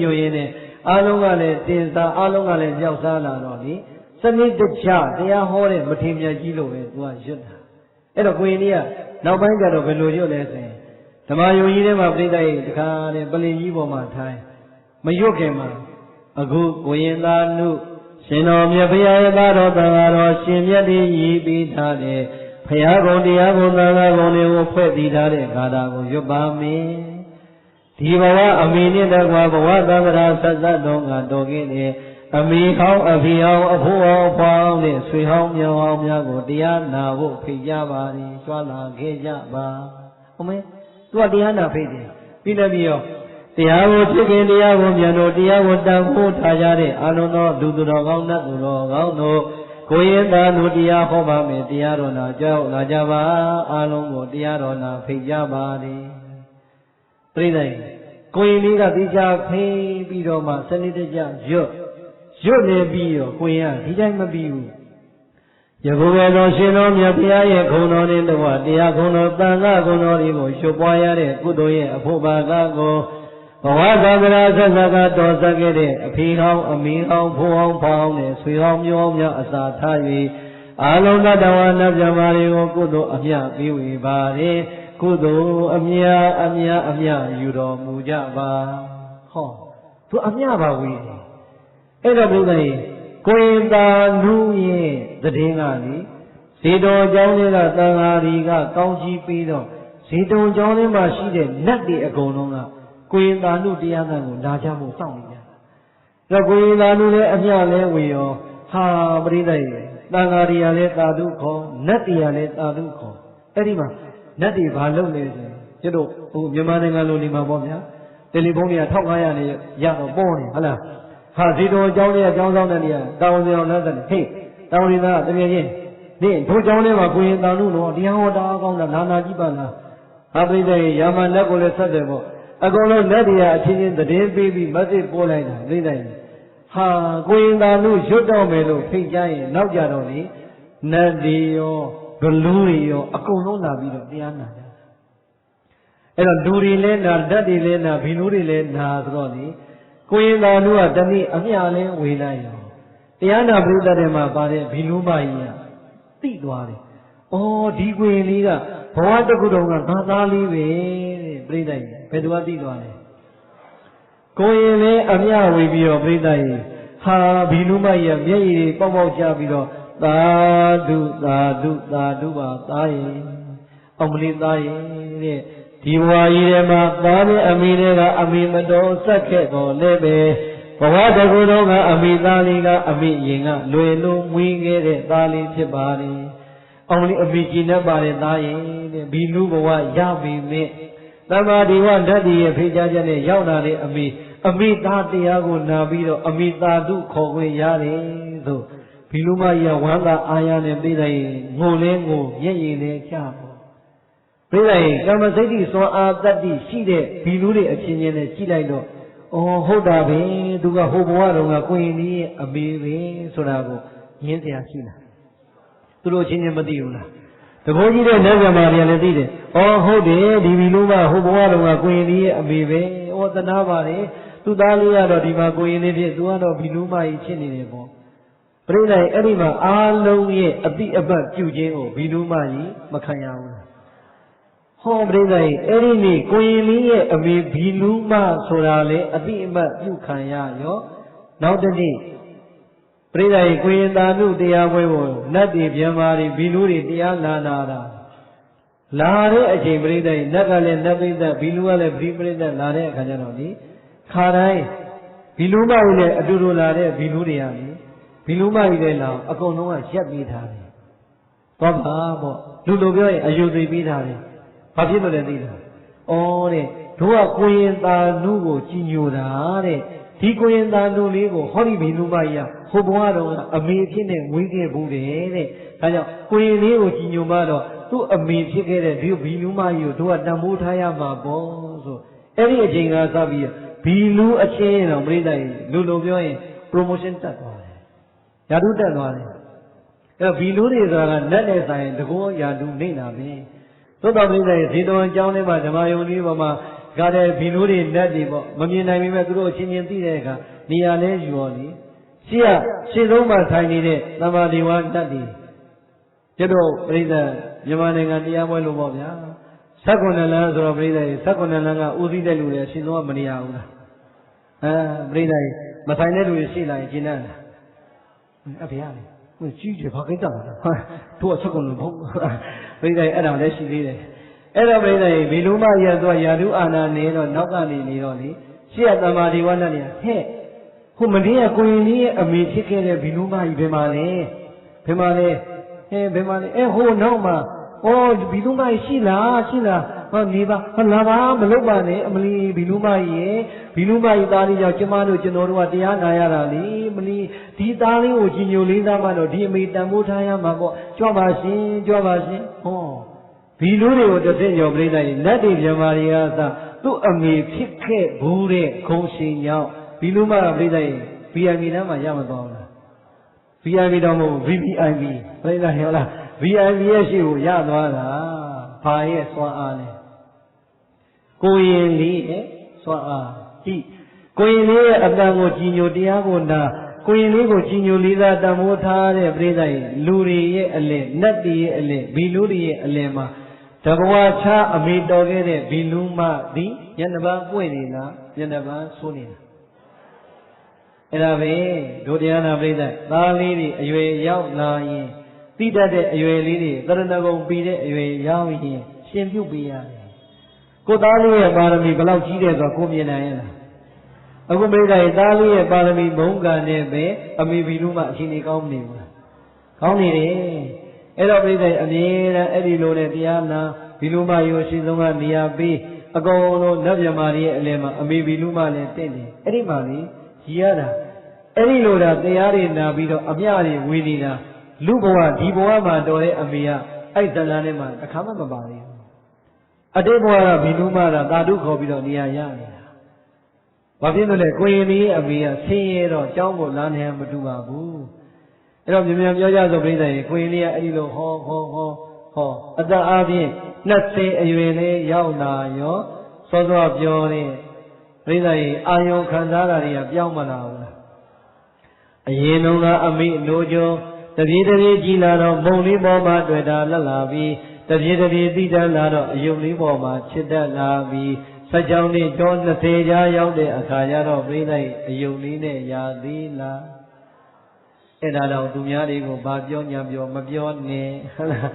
yêu yên này alo nga này tiền ta alo nga này giàu sang là rồi đi sân đi được cha thì họ này một thêm nhà chỉ lộ về tôi giúp cái đó quên đi nào bây giờ đâu phải lộ cho lên thế thầm ai yêu gì mà bây giờ cái này bây giờ gì bỏ mà thay mà yêu cái mà aku quên ta nu xin ông nhớ bây giờ ta đó ta đó xin nhớ đi gì bị thà đấy bây giờ con đi con ta con này có phải đi thà đấy cả đó có giúp ba mẹ thì bảoว่าอเมเนี่ยแต่ว่าบอกว่าธรรมดาสัจๆတော့ငါတော်ခဲ့တယ်အမေဟောင်းအဖေဟောင်းအဖိုးဟောင်းဖွားဟောင်းနဲ့ဆွေဟောင်းမြောင်ဟောင်းများကိုတရားနာဖို့ဖိတ်ကြပါသည်ကြွားလာခဲ့ကြပါဟုတ်မယ်သူကတရားနာဖိတ်တယ်ပြီးလည်းပြီးရောတရားကိုဖြစ်ခင်တရားကိုမြန်တို့တရားကိုတန်ဖိုးထားကြတဲ့အာနုသောလူသူတော်ကောင်းနတ်သူတော်ကောင်းတို့ကိုရင်သားတို့တရားဟောပါမယ်တရားတော်နာကြောက်လာကြပါအာလုံးကိုတရားတော်နာဖိတ်ကြပါသည်ပြိဿကိုရင်လေးကတိကျဖိပြီးတော့မှစနစ်တကျရွတ်နေပြီးတော့ကိုရင်ကဒီတိုင်းမပြီးဘူးယခုပဲတော်ရှင်တော်မြတ်ဘုရားရဲ့ခုံတော်နဲ့တကွတရားခုံတော်တန်ခါခုံတော်တွေကိုရွှတ်ပွားရတဲ့ကုသိုလ်ရဲ့အဖို့ဘာကကိုဘဝသံဃာဆက်ဆက်ကတော်ဆက်ခဲ့တဲ့အဖေဟောင်းအမေဟောင်းဖိုးဟောင်းဖောင်းနဲ့ဆွေဟောင်းမျိုးဟောင်းများအစာထား၍အာလုံးတတဝါနတ်ပြမာတွေကိုကုသိုလ်အမြတ်ပေးဝေပါれကုသိုလ်အမြတ်ယူတော်မူကြပါဟောသူအမြတ်ပါဝေအဲ့တော့ဘုရားကြီးကိုရင်သာနူးရဲ့တည်င်းကလေဇေတောเจ้าလေးကသံဃာတွေကကောင်းချီးပေးတော့ဇေတုံเจ้าလေးမှာရှိတဲ့နတ်တွေအကုန်လုံးကကိုရင်သာနုတရားကံကိုလာကြဖို့စောင့်နေကြတော့ကိုရင်သာနုလည်းအမြတ်လဲဝေရောပရိသတ်ရဲ့သံဃာတွေကလည်းသာဓုခေါ်နတ်တွေကလည်းသာဓုခေါ်အဲ့ဒီမှာနတ်တွေဘာလုပ်လဲဆိုကျတို့ဟိုမြန်မာနိုင်ငံလိုနေမှာပေါ့ဗျာတယ်လီဖုန်းတွေက1500နဲ့ရတော့ပေါ်နေဟုတ်လားဇေတုံအကြောင်းလေးအကြောင်းဆောင်တဲ့နေရာတောင်းပြောင်းလက်သက်ဟေးတောင်းရင်းသားတကယ်ချင်းဒီထိုเจ้าလေးမှာကိုရင်တန်လို့တော့တရားဟောတာကောင်းတာနာကြည့်ပါလားပရိသတ်ရာမလက်ကိုလည်းဆက်တယ်ပေါ့အကုန်လုံးလက်တွေအချင်းချင်းသတင်းပေးပြီးမက်ဆေ့ပို့လိုက်တာသိလိုက်ကိုရင်တန်လို့ရွတ်တော့မယ်လို့ဖိတ်ကြရင်နောက်ကြတော့လေနတ်တွေရောဘလူးတွေရောအကုန်လုံးလာပြီးတော့တရားနာကြအဲ့တော့လူတွေလည်းနာဓာတ်တွေလည်းနာဘီလူးတွေလည်းနာဆိုတော့လေကိုရင်တန်လို့ကတနည်းအမြလဲဝေလိုက်ရောတရားနာပရိသတ်တွေမှာပါတဲ့ဘီလူးမကြီးကသိသွားတယ်ဒီကိုရင်လေးကဘဝတစ်ခုလုံးကငါသားလေးပဲတဲ့ပြိဿကြီးဘယ်သူကသိသွားလဲကိုရင်လေးအမြဝေပြီးတော့ပြိဿကြီးဘီလူးမကြီးကမျက်ရည်ပေါက်ကျပြီးတော့သာဓုသာဓုသာဓုပါသားရဲ့အောင်မလေးသားရဲ့တဲ့ဒီဘဝကြီးထဲမှာသားနဲ့အမေတွေကအမေမတော်ဆက်ခဲ့တော့လည်းပဲဘဝတစ်ခုလုံးကအမေသားလေးကအမေရင်ကလွယ်လို့မွေးခဲ့တဲ့သားလေးဖြစ်ပါလေအောင်လေးအမေကြည်နဲ့ပါတဲ့သားရဲ့တဲ့ဘီလူဘဝရပြီမဲ့သမာဓိဝဓာတ်တည်းရဲ့ဖိကြားချက်နဲ့ရောက်လာတဲ့အမေသားတရားကိုနာပြီးတော့အမေသာဓုခေါ်ခွင့်ရတယ်ဆိုဘီလူမကြီးကဝမ်းသာအာရနဲ့ပြေးလိုက်ငိုလဲငိုမျက်ရည်လဲချပေါ့ပြေးလိုက်ကာမစိတ်တိစွမ်းအားတတ္တိရှိတဲ့ဘီလူတွေအချင်းချင်းနဲ့ကြည့်လိုက်တော့ ဟုတ်တာပဲသူကဟိုဘဝတုန်းကကိုရင်လေးရဲ့အမေပဲဆိုတာကိုညင်းစရာရှိလားသူတို့ချင်းချင်းမသိဘူးလားတဘောကြီးတဲ့နတ်မြမာတွေလည်းသိတယ်ဟုတ်တယ်ဒီဘီလူမဟိုဘဝတုန်းကကိုရင်လေးရဲ့အမေပဲသနာပါတယ်သူသားလေးကတော့ဒီမှာကိုရင်လေးဖြစ်သူကတော့ဘီလူမကြီးဖြစ်နေတယ်ပေါ့ပြိဿရဲ့အဲ့ဒီမှာအားလုံးရဲ့အတိအပတ်ပြုခြင်းကိုဘီလူမကြီးမခံရဘူးလားဟောပြိဿရဲ့အဲ့ဒီနေ့ကိုရင်လေးရဲ့အမေဘီလူမဆိုတာလေအတိအပတ်ပြုခံရရောနောက်တစ်နေ့ပြိဿရဲ့ကိုရင်သာနုတရားပွဲကိုနတ်တွေဗျမတွေဘီလူတွေတရားလာတာလာတဲ့အချိန်ပြိဿရဲ့နတ်ကလည်းနတ်ပိဿဘီလူကလည်းဘီပြိဿလာတဲ့အခါကျတော့လေခါတိုင်းဘီလူမကြီးနဲ့အတူတူလာတဲ့ဘီလူတွေကလေဘီလူမကြီးလည်းလာအကုန်လုံးကရက်ပေးထားတယ်သွားပါပေါ့လူလိုပြောရင်အယုသိပေးထားတယ်ဘာဖြစ်လို့လဲသိလားတဲ့တို့ကကိုရင်သာနုကိုကြည်ညိုတာတဲ့ဒီကိုရင်သာနုလေးကိုဟောဒီဘီလူမကြီးကဟိုဘဝတော့အမေဖြစ်နေဝေးခဲ့ဘူးတဲ့ဒါကြောင့်ကိုရင်လေးကိုကြည်ညိုမှတော့သူ့အမေဖြစ်ခဲ့တဲ့ဒီဘီလူမကြီးကိုတို့ကတန်ဖိုးထားရမှာပေါ့ဆိုအဲ့ဒီအချိန်ကစပြီးဘီလူအချင်းတော့ပြိဿကြီးလူလိုပြောရင် promotion တက်သွားတယ်ယာတုတက်သွားတယ်အဲ့တော့ဘီလူတွေဆိုတာကနတ်နဲ့ဆိုင်တကောယာတုနေတာပဲသို့တော်ပြိဿကြီးဇေတဝန်ကျောင်းထဲမှာဓမ္မယုံလေးပေါ်မှာကတဲ့ဘီလူတွေနတ်တွေပေါ့မမြင်နိုင်ပေမဲ့သူတို့အချင်းချင်းသိတဲ့အခါနေရာလဲယူရောလေရှေ့ဆုံးမှာဆိုင်နေတဲ့သမာဓိဝါနတ်တွေကျတော့ပြိဿမြန်မာနိုင်ငံတရားပွဲလို့ပေါ့ဗျာ16လမ်းဆိုတော့ပြိဿကြီး16လမ်းကဦးစီးတဲ့လူတွေအရှင်သောမနေရဘူးလားပြိဿကြီးမဆိုင်တဲ့လူတွေရှိလာရင်ကျင်တယ်အဖေရတယ်ကြီးတယ်ဘာကိစ္စလဲတို့က16လမ်းဘုံပြိဿကြီးအဲ့ဒါလည်းရှိသေးတယ်အဲ့တော့ပြိဿကြီးဘီလူမရသွားယာတုအာနာနေတော့နောက်ကနေနေတော့လေရှေ့ကသမာဓိဝါနတ်တွေကဟဲ့ဟိုမင်းကကိုရင်လေးရဲ့အမေဖြစ်ခဲ့တဲ့ဘီလူမကြီးဘယ်မှာလဲဘယ်မှာလဲဟိုနောက်မှာဘီလူမကြီးရှိလားနေပါလာပါမလုပ်ပါနဲ့အမလီဘီလူမကြီးရဲ့ဘီလူမကြီးသားလေးကြောင့်ကျမတို့ကျွန်တော်တို့ကတရားနာရတာလေမလီဒီသားလေးကိုကြီးညိုလေးသားမှတော့ဒီအမေတန်ဖိုးထားရမှာပေါ့ကြွပါရှင်ဘီလူတွေကိုတစ်သိကျော်ပြိဿကြီးနတ်တွေမြမာတွေကသာသူ့အမေဖြစ်ခဲ့ဘူးတဲ့ခုံရှင်ကြောင့်ဘီလူမကပြိဿကြီး VIP တန်းမှာရမသွားဘူးလား VIP တော့မဟုတ် VVIP ပြိဿဟဲ့လား VIP ရဲ့ရှိကိုရသွားတာဘာရဲ့စွမ်းအားလဲကိုရင်လေးရဲ့စွမ်းအားကြည့်ကိုရင်လေးရဲ့အတန်ကိုကြည်ညိုတရားကိုနာကိုရင်လေးကိုကြည်ညိုလေးစားတန်ဖိုးထားတဲ့ပြိဿကြီးလူတွေရဲ့အလယ်နတ်တွေရဲ့အလယ်ဘီလူတွေရဲ့အလယ်မှာတဘဝချအမေတော်ခဲ့တဲ့ဘီလူမသည်ညနေပန်းပွင့်နေလားညနေပန်းဆိုးနေလားအဲ့ဒါပဲဒုတရားနာပြိဿသားလေးတွေအရွယ်ရောက်လာရင်သိတတ်တဲ့အရွယ်လေးတွေသရဏဂုံပြီးတဲ့အရွယ်ရောက်ရင်ရှင်ပြုတ်ပေးရတယ်ကိုသားလေးရဲ့ပါရမီဘယ်လောက်ကြီးတယ်ဆိုတော့ကိုမြင်နိုင်ရဲ့လားအခုပြိဿရဲ့သားလေးရဲ့ပါရမီဘုံကံနဲ့ပဲအမေဘီလူမအရှင်နေကောင်းမနေဘူးလားကောင်းနေတယ်အဲ့တော့ပြိဿရဲ့အမြဲတမ်းအဲ့ဒီလိုနဲ့တရားနာဘီလူမရောရှင်ဆုံးကနေရာပေးအကုန်လုံးနတ်မြမာရဲ့အလယ်မှာအမေဘီလူမလည်းတင့်တယ်အဲ့ဒီမှာလေကြီးရတာအဲ့ဒီလိုတာတရားတွေနာပြီးတော့အမြတွေဝေနေတာလူဘဝဒီဘဝမှာတော်တဲ့အမေကအဲ့ဇလန်းထဲမှာအခါမှမပါသေးဘူးအတိတ်ဘဝကဘီလူမတာတာတုခေါ်ပြီးတော့နေရာရနေတာဘာဖြစ်လို့လဲကိုရင်လေးအမေကဆင်းရဲတော့ကျောင်းကိုလာနေမတူပါဘူးအဲ့တော့မြန်ပြောကြဆိုပြိဿရေကိုရင်လေးကအဲ့ဒီလိုဟောအသက်အားဖြင့်20အရွယ်လေးရောက်လာရောစောစောပြောတဲ့ပြိဿရေအာယုံခံစားတာတွေကပြောင်းမလာဘူးလားအရင်တုန်းကအမိအလိုကျုံတပြေးကြီးလာတော့မုံလေးပေါ်မှာတွေ့တာလက်လာပြီးတပြေးသိတတ်လာတော့အယုံလေးပေါ်မှာချစ်တတ်လာပြီးစัจ ကြောင်းနဲ့ကျော်20ကြာရောက်တဲ့အခါကျတော့ပြိဿရဲ့အယုံလေးနဲ့ရာသေးလားအဲ့ဒါတော့သူများတွေကိုဘာပြောညာပြောမပြောနဲ့ဟုတ်လား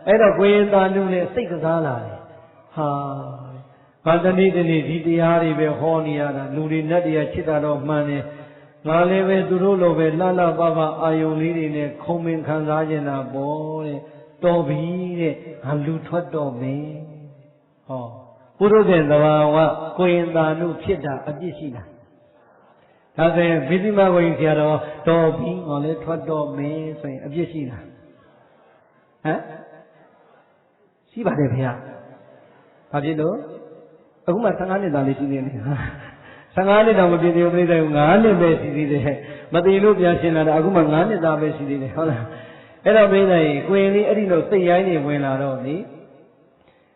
အဲ့တော့ကိုရင်သာနုနဲ့စိတ်ကစားလာတယ်ဘာတနေ့ဒီတရားတွေပဲဟောနေရတာလူတွေနတ်တွေကချစ်တာတော့မှန်တယ်ငါလည်းပဲသူတို့လိုပဲလှလှပပအာယုံလေးတွေနဲ့ခုံမင်ခံစားကြတာပေါ့တဲ့တော်ပြီတဲ့ငါလူထွက်တော့မယ်ပုရုဇဉ်သဘာဝကိုရင်သာနုဖြစ်တာအပြစ်ရှိလားဒါဆိုရင်ဗိသိမကိုရင်ဆရာတော်တော်ပြီငါလည်းထွက်တော့မယ်ဆိုရင်အပြစ်ရှိလားရှိပါတယ်ဖေ။ဘာဖြစ်လို့အခုမှ15နှစ်သားလေးရှိနေတယ် Sangani dama video berita ngani besi di deh. Mati lu biasa nada aku mangani dah besi di deh. Era berita kue ni eri lo tiada ni kue laro ni.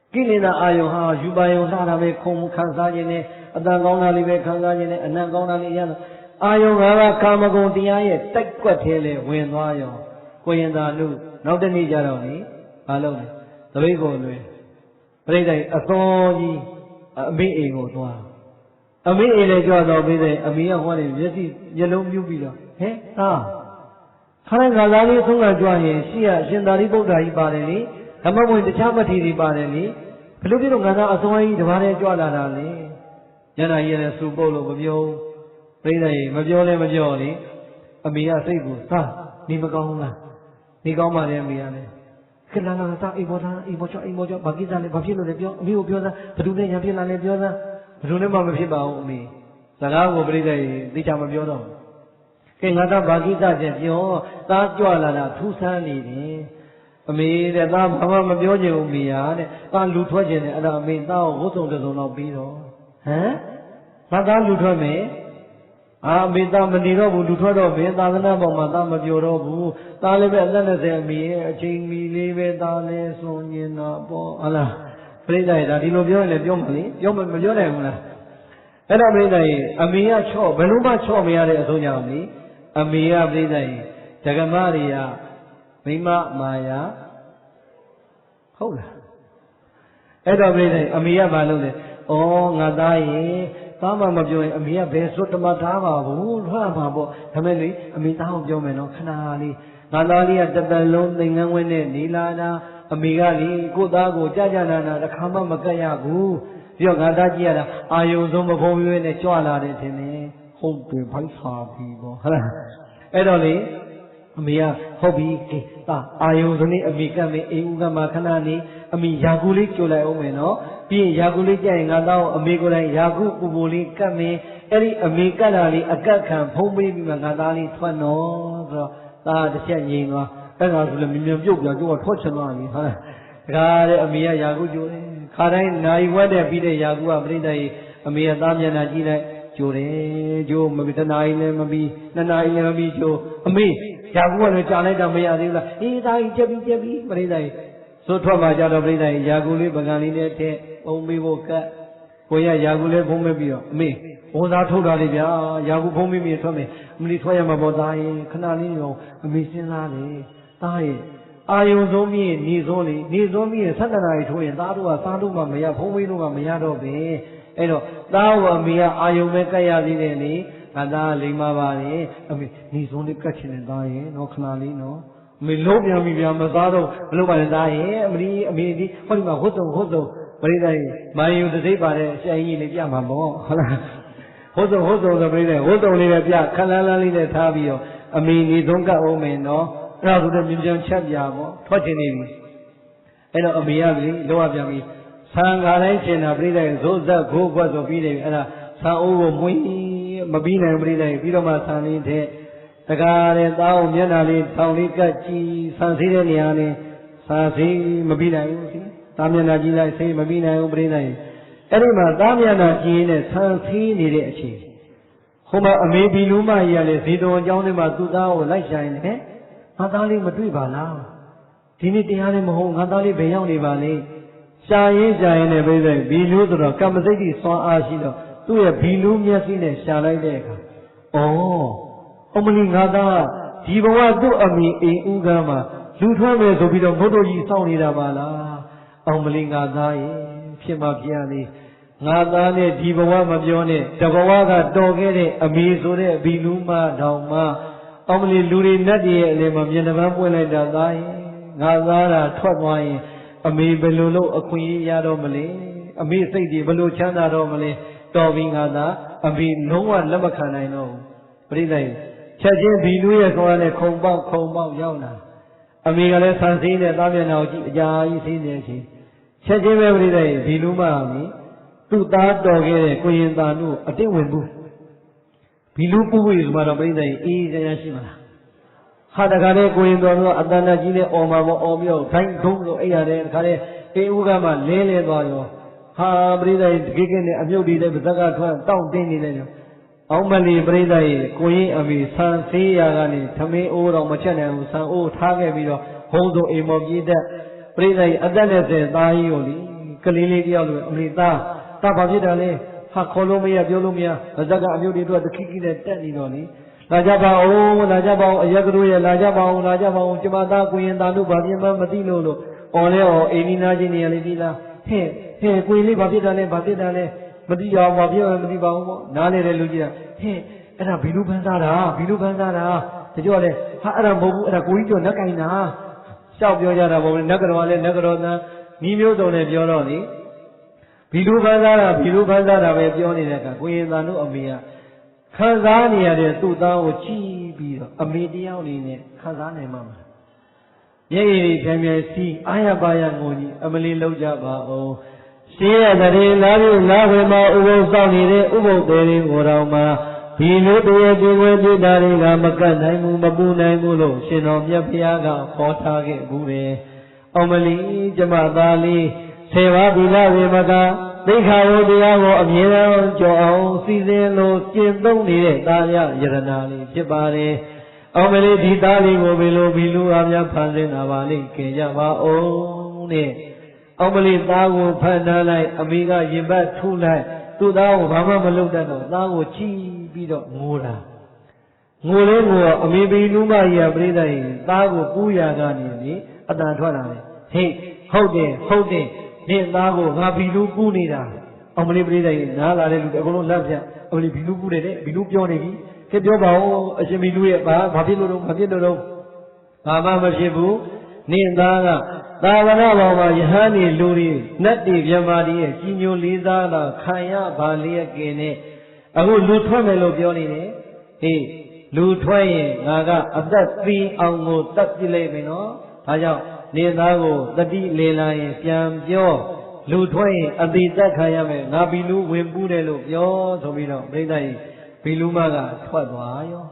Kini na ayo ha jubayo sana be kum kansa ni, ada kauna ni be kansa ni, anak kauna ni ya. Ayo ngara kama kau tiada tak kuat hele kue ayo. Kue dah lu, nak ni jaro ni, kalau ni, tapi kau ni. Berita asal ni, ambil ego tuah. Ambil ele jual dah berita, ambil yang mana jadi jalur jubi lah. Heh, tak. Kalau kalau ni sungai jual ni, sia sendiri bodoh ibarat ni. Kamu pun tidak mati di mana ni? Kalau kita ngana asal ini mana jual ada ni? Jangan ia subuh lo berjauh, berjauh ni. Ambil seibu, sah ni berkau lah, ni kau mana ambil ni? Kenapa tak ibu cak bagi jalan bagi lo lebih, ambil lebih dah, berdua yang lebih lain lebih dah, berdua mana lebih bau ni? Sekarang aku beri dah, tidak lebih dah. Kenapa bagi saja jauh, tak jual ada tusan ni. Ami dah tak apa macam je umi ya, tak lupa je ni. Ada ami tahu kosong kosong nak biro, tak lupa me. Ami tak menira bu lupa dah me, tak kena bawa tak macam bu. Tak lebih ada nasi ami, cing mi lebih tak le sonye nak bo. Alah, beri dah di lo biar le biar ni, biar le mana. Ada beri dah, ami ya show, belum show mi ada sonye ami. Ami ya beri dah, jaga Maria. Mima Maya, hau lah. Ada beri Amia balu le. Oh ngadai, sama macam Amia besok tempat apa bu, apa bu. Kami ni Amia tahu jauh mana kenali. Ngadali ada belum dengan wene nilana. Amia ni kuda ku jajan nana, kama makaya bu. Dia ngadai ada ayu semua pun wene jual ada di sini. Hobi paisa bibo. Ada ni. Amia hobi ke tak ayu ni Amika me Ega makana ni Ami Yagulik culai omeno pi Yagulik jai ngadau Amikulai Yagu kubuli kami eri Amika lali agakkan phombi mangadali thwano so ta tsia nyin wa ai nga so le mimyan pyuat pya jo thwat chin twa ni ha da de Amia Yagu jo kha dai nai wat de pi de Yagu ka prit dai Amia ta myan na ji lai jo de jo ma bi ta nai le ma bi na nai le ma bi jo Ami Yagu ni jangan dah maya dia lah. Dah jebi, mereka. So thua macam dah mereka. Yagu ni bagaimana ni te, umi boka. Koya Yagu ni phom biar. Me, orang thua dah dia. Yagu phom biar thua me. Mesti thua yang apa dah? Kena ni yo, mesti lah ni. Dah. Ayu zomi ni zomi sekarang itu yang dah dua satu maya phom biar maya dah be. Elo, dah maya ayu mereka ya ni. Ada lima bari, kami ni zone kacau ni dah ye, no kenali no. Melop yang masaro, melop yang dah ye, kami ni, kalau mah hozo, beri dah ye. Mayu tu saya pada saya ini dia mampu, hozo tu beri dah, hozo ni dia, kenal ni dia thabiyo, kami ni zongka omen no, rasu tu macam cakap dia mo, thot ni. Elo kami ya beri, doa kami, sanggarai cina beri dah, zoza go zo beri dah, ada sahur mui. Mabina yang beri dah, bila masa ni deh, sekarang tahu mana ni, tahu ni kaci, sanksi ni ane, sanksi mabina yang si, tamu yang naji lah, si mabina yang beri dah. Ini mah tamu yang naji ni, sanksi ni deh si. Huma ame bilu mah ia le, sidon jauh ni mah tu tahu, lai saya ni, ngadali matui bala, sini tiada ni mahu ngadali bayang ni balik, saya ni beri dah, bilu tu dah, kamu jadi soal asyik dah. Tu ya bilu miasi ni syalai deka. Oh, omni ngada jiwa tu ami ugama. Luthwa me so pi do photo ji saung ni da ba la. Omni ngada ye phit ma phit ni. Ngada ne jiwa ma pyo ne tabawa ka taw ke de ami so de bilu ma daung ma. Omni lu ri nat ye ale ma myan taban pwin lai da da ye. Ngada da thwat twa yin ami belo lo akwin yi ya do ma le. Ami sait ji belo chan da do ma le. Tahu ngada, abi nungwa lama kana ino, beri dah. Cakap bilu ya kawan le kau jauh na. Abi kalau sanksi ni, tapi nak uji jai sini sih. Cakap beri dah bilu mah ni, tu tak tahu ke kuyen tanu, ada wendu. Bilu pun itu mana beri dah, ini jangan sih mana. Hada kare kuyen tanu, ada nak jine oma mo omyo, kain thong lo, ayah le kare, ugama le bayo. ဟာပရိသတ်ကြီးကိနဲ့အမြုပ်တွေလည်းပါဇက်ကထွက်တောင့်တင်းနေတယ်အောင်မလီပရိသတ်ကြီးကိုရင်အမေဆန်သေးရာကနေသမင်းအိုးတော့မချက်နိုင်ဘူးဆန်အိုးထားခဲ့ပြီးတော့ဘုံတို့အိမ်မော်ပြေးတဲ့ပရိသတ်ကြီးအသက်နဲ့စင်သားကြီးကိုလေကလေးလေးတယောက်လိုအမေသားဘာဖြစ်တာလဲဟာခေါ်လို့မရပြောလို့မရပါဇက်ကအမြုပ်တွေတော့တခိခိနဲ့တက်နေတော့လေလာကြပါဦးလာကြပါဦးအရကတို့ရဲ့လာကြပါဦးလာကြပါဦးကျမသားကိုရင်သားတို့ဘာဖြစ်မှမသိလို့အော်လဲအော်အိမ်နီးနားချင်းနေရလေဒီလားဟဲ့ကိုရင်လေးဘာဖြစ်တာလဲဘာဖြစ်တာလဲမသိအောင်ဘာဖြစ်မှမသိပါဘူးပေါ့နားလေတဲ့လူကြီးကဟဲ့အဲ့ဒါဘီလူပန်းစားတာဘီလူပန်းစားတာတကြောလဲဟာအဲ့ဒါမဟုတ်ဘူးအဲ့ဒါကိုကြီးကျော်နက်ကင်တာရှောက်ပြောကြတာပေါ့နက်ကတော့လဲနက်ကတော့သားနီးမျိုးစုံနဲ့ပြောတော့လေဘီလူပန်းစားတာဘီလူပန်းစားတာပဲပြောနေတဲ့အခါကိုရင်သားတို့အမေကခံစားနေရတဲ့သူ့သားကိုကြည့်ပြီးတော့အမေတယောက်အနေနဲ့ခံစားနိုင်မှာမလားမျက်ရည်ပြန်ပြန်စီးအာရပါရငုံကြီးအမလီလောက်ကြပါအောင်ရှင်းရတဲ့လာပြီးလာဝေမှာဥပုသ်ဆောင်နေတဲ့ဥပုသ်တွေကိုတော်မှာဒီလိုတည်းဒီဝေပြတာတွေကမကတ်နိုင်ဘူးမပူနိုင်ဘူးလို့ရှင်တော်မြတ်ဘုရားကဟောထားခဲ့ဘူးတယ်အောင်မလီကျမသားလေးဆေဝါသီလဝေမကသိခါဝတရားကိုအမြဲတမ်းကြော်အောင်စီစဉ်လို့ကျင့်သုံးနေတဲ့သားရယရနာလေးဖြစ်ပါတယ်။အောင်မလေးဒီသားလေးကိုဘယ်လိုဘီလူအားများဖန်ဆင်းတာပါလိမ့်ခင်ကြပါအောင်တဲ့။အောင်မလေးသားကိုဖန်ထားလိုက်အမိကရင်ဘတ်ထုလိုက်သူ့သားကိုဘာမှမလုပ်တတ်တော့သားကိုချီးပြီးတော့ငိုတာ။ငိုလဲငိုတော့အမိဘီလူမကြီးကပြိတ္တရင်သားကိုပူးရာကနေလေအတန်ထွက်လာတယ်။ဟေးဟုတ်တယ်ဟုတ်တယ်နေသားကိုငါဘီလူကူးနေတာအောင်မလေးပရိသတ်ကြီးနားလာတဲ့လူတွေအကုန်လုံးလက်ဖြတ်အမလေးဘီလူကူးတယ်တဲ့ဘီလူပြောနေပြီကဲပြောပါဦးအရှင်ဘီလူရဲ့ဘာဖြစ်လို့တော့ဘာဖြစ်လို့တော့ဘာမှမဖြစ်ဘူးနေသားကသာဝရဘောင်မှာယဟန်နေလူတွေနတ်တွေမြမာတွေရဲ့ကြီးညိုလေးစားတာခံရပါလျက်ကင်းနဲ့အခုလူထွက်မယ်လို့ပြောနေတယ်ဟေးလူထွက်ရင်ငါကအသက်သီးအောင်ကိုတတ်ပြလိုက်မယ်နော်ဒါကြောင့်နေသားကိုတတိလေလာရင်ပြန်ပြောလူထွက်ရင်အတိသက်ခံရမယ်ငါဘီလူဝင်ပူးတယ်လို့ပြောဆိုပြီးတော့ပြိဿကြီးဘီလူမကထွက်သွားရော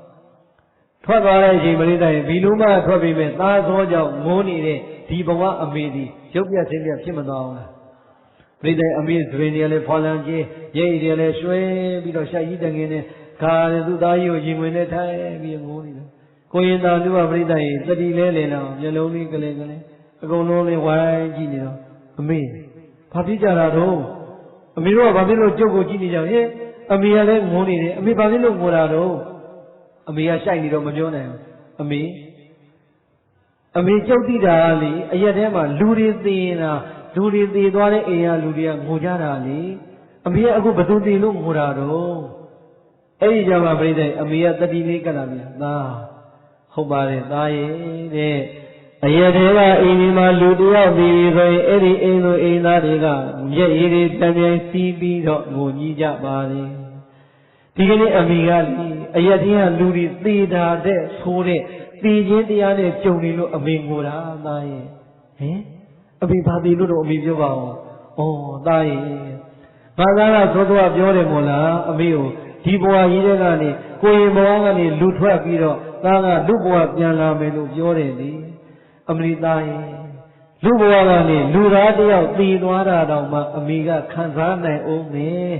ထွက်သွားတဲ့အချိန်ပြိဿကြီးဘီလူမထွက်ပြီးမဲ့သားစောကြောင့်ငိုးနေတဲ့ဒီဘဝအမေဒီရုပ်ပြဆင်းပြဖြစ်မသွားဘူးလားပြိဿကြီးအမေသဘင်တွေလည်းဖော်လန်ကြီးရိတ်တွေလည်းရွှဲပြီးတော့ရှာကြီးတငင်းနဲ့ခါရသူသားကြီးကိုရင်ဝင်နဲ့ထိုင်ပြီးငိုးနေတယ်ကိုရင်သာလူကပြိဿကြီးတတိလဲလေတော့မျက်လုံးလေးကလေးကလေးအကုန်လုံးလေးဝိုင်းကြည့်နေတော့အမေဘာဖြစ်ကြတာတော့အမေတို့ကဘာဖြစ်လို့ကျုပ်ကိုကြည့်နေကြဟဲ့အမေကလည်းငိုနေတယ်အမေဘာဖြစ်လို့ငိုတာတော့အမေကရှိုက်နေတော့မပြောနိုင်ဘူးအမေကျုပ်သိတာလေအရက်ထဲမှာလူတွေသေနေတာလူတွေသေသွားတဲ့အိမ်ကလူတွေကငိုကြတာလေအမေကအခုဘယ်သူသေလို့ငိုတာတော့အဲ့ဒီကြမှာပြိတ္တိအမေကတတိလေးကလာပြီသားဟုတ်ပါတယ်သားရဲ့တဲ့အရက်တွေကအိမ်ဒီမှာလူတယောက်ပြီးဆိုရင်အဲ့ဒီအိမ်လိုအိမ်သားတွေကမျက်ရည်တွေပြန်ပြန်စီးပြီးတော့ငိုကြီးကြပါတယ်ဒီကနေ့အမိကလေအရက်တွေကလူတွေသေတာတဲ့ဆိုတဲ့သေခြင်းတရားနဲ့ကြုံနေလို့အမေငိုတာသားရဲ့ဟင်အမေဘာသေလို့တော့အမေပြောပါဦးဩသားရဲ့ဘာသာကသောသောပြောတယ်မို့လားအမေကိုဒီဘဝကြီးတဲ့ကနေကိုရင်ဘဝကနေလူထွက်ပြီးတော့သားကလူဘဝပြန်လာမယ်လို့ပြောတယ်လေအမလီသားရင်လူဘဝကနေလူသားတယောက်တည်သွားတာတောင်မှအမိကခံစားနိုင်အောင်မယ်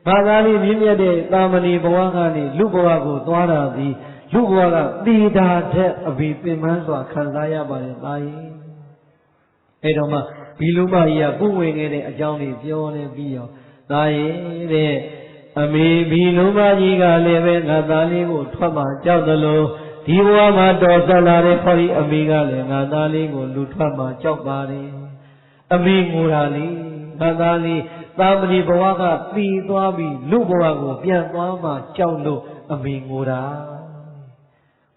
ဘာသာလေးမြင့်မြတ်တဲ့တာမဏေဘဝကနေလူဘဝကိုသွားတာသည်လူဘဝကတည်တာတဲ့အမိပင်ပန်းစွာခံစားရပါတယ်သားရင်အဲ့တော့မှဘီလူမကြီးကပုဝင်ခဲ့တဲ့အကြောင်းလေးပြောနေပြီးရောသားရင်တဲ့အမေဘီလူမကြီးကလည်းပဲငါသားလေးကိုထွက်မှကြောက်သလိုဒီဘဝမှာတော်ဆက်လာတဲ့ခေါ်ဒီအမေကလည်းငါသားလေးကိုလူထွက်မှကြောက်ပါတယ်အမေငိုတာလေငါသားလေးသာမဏေဘဝကပြီးသွားပြီးလူဘဝကိုပြန်သွားမှကြောက်လို့အမေငိုတာ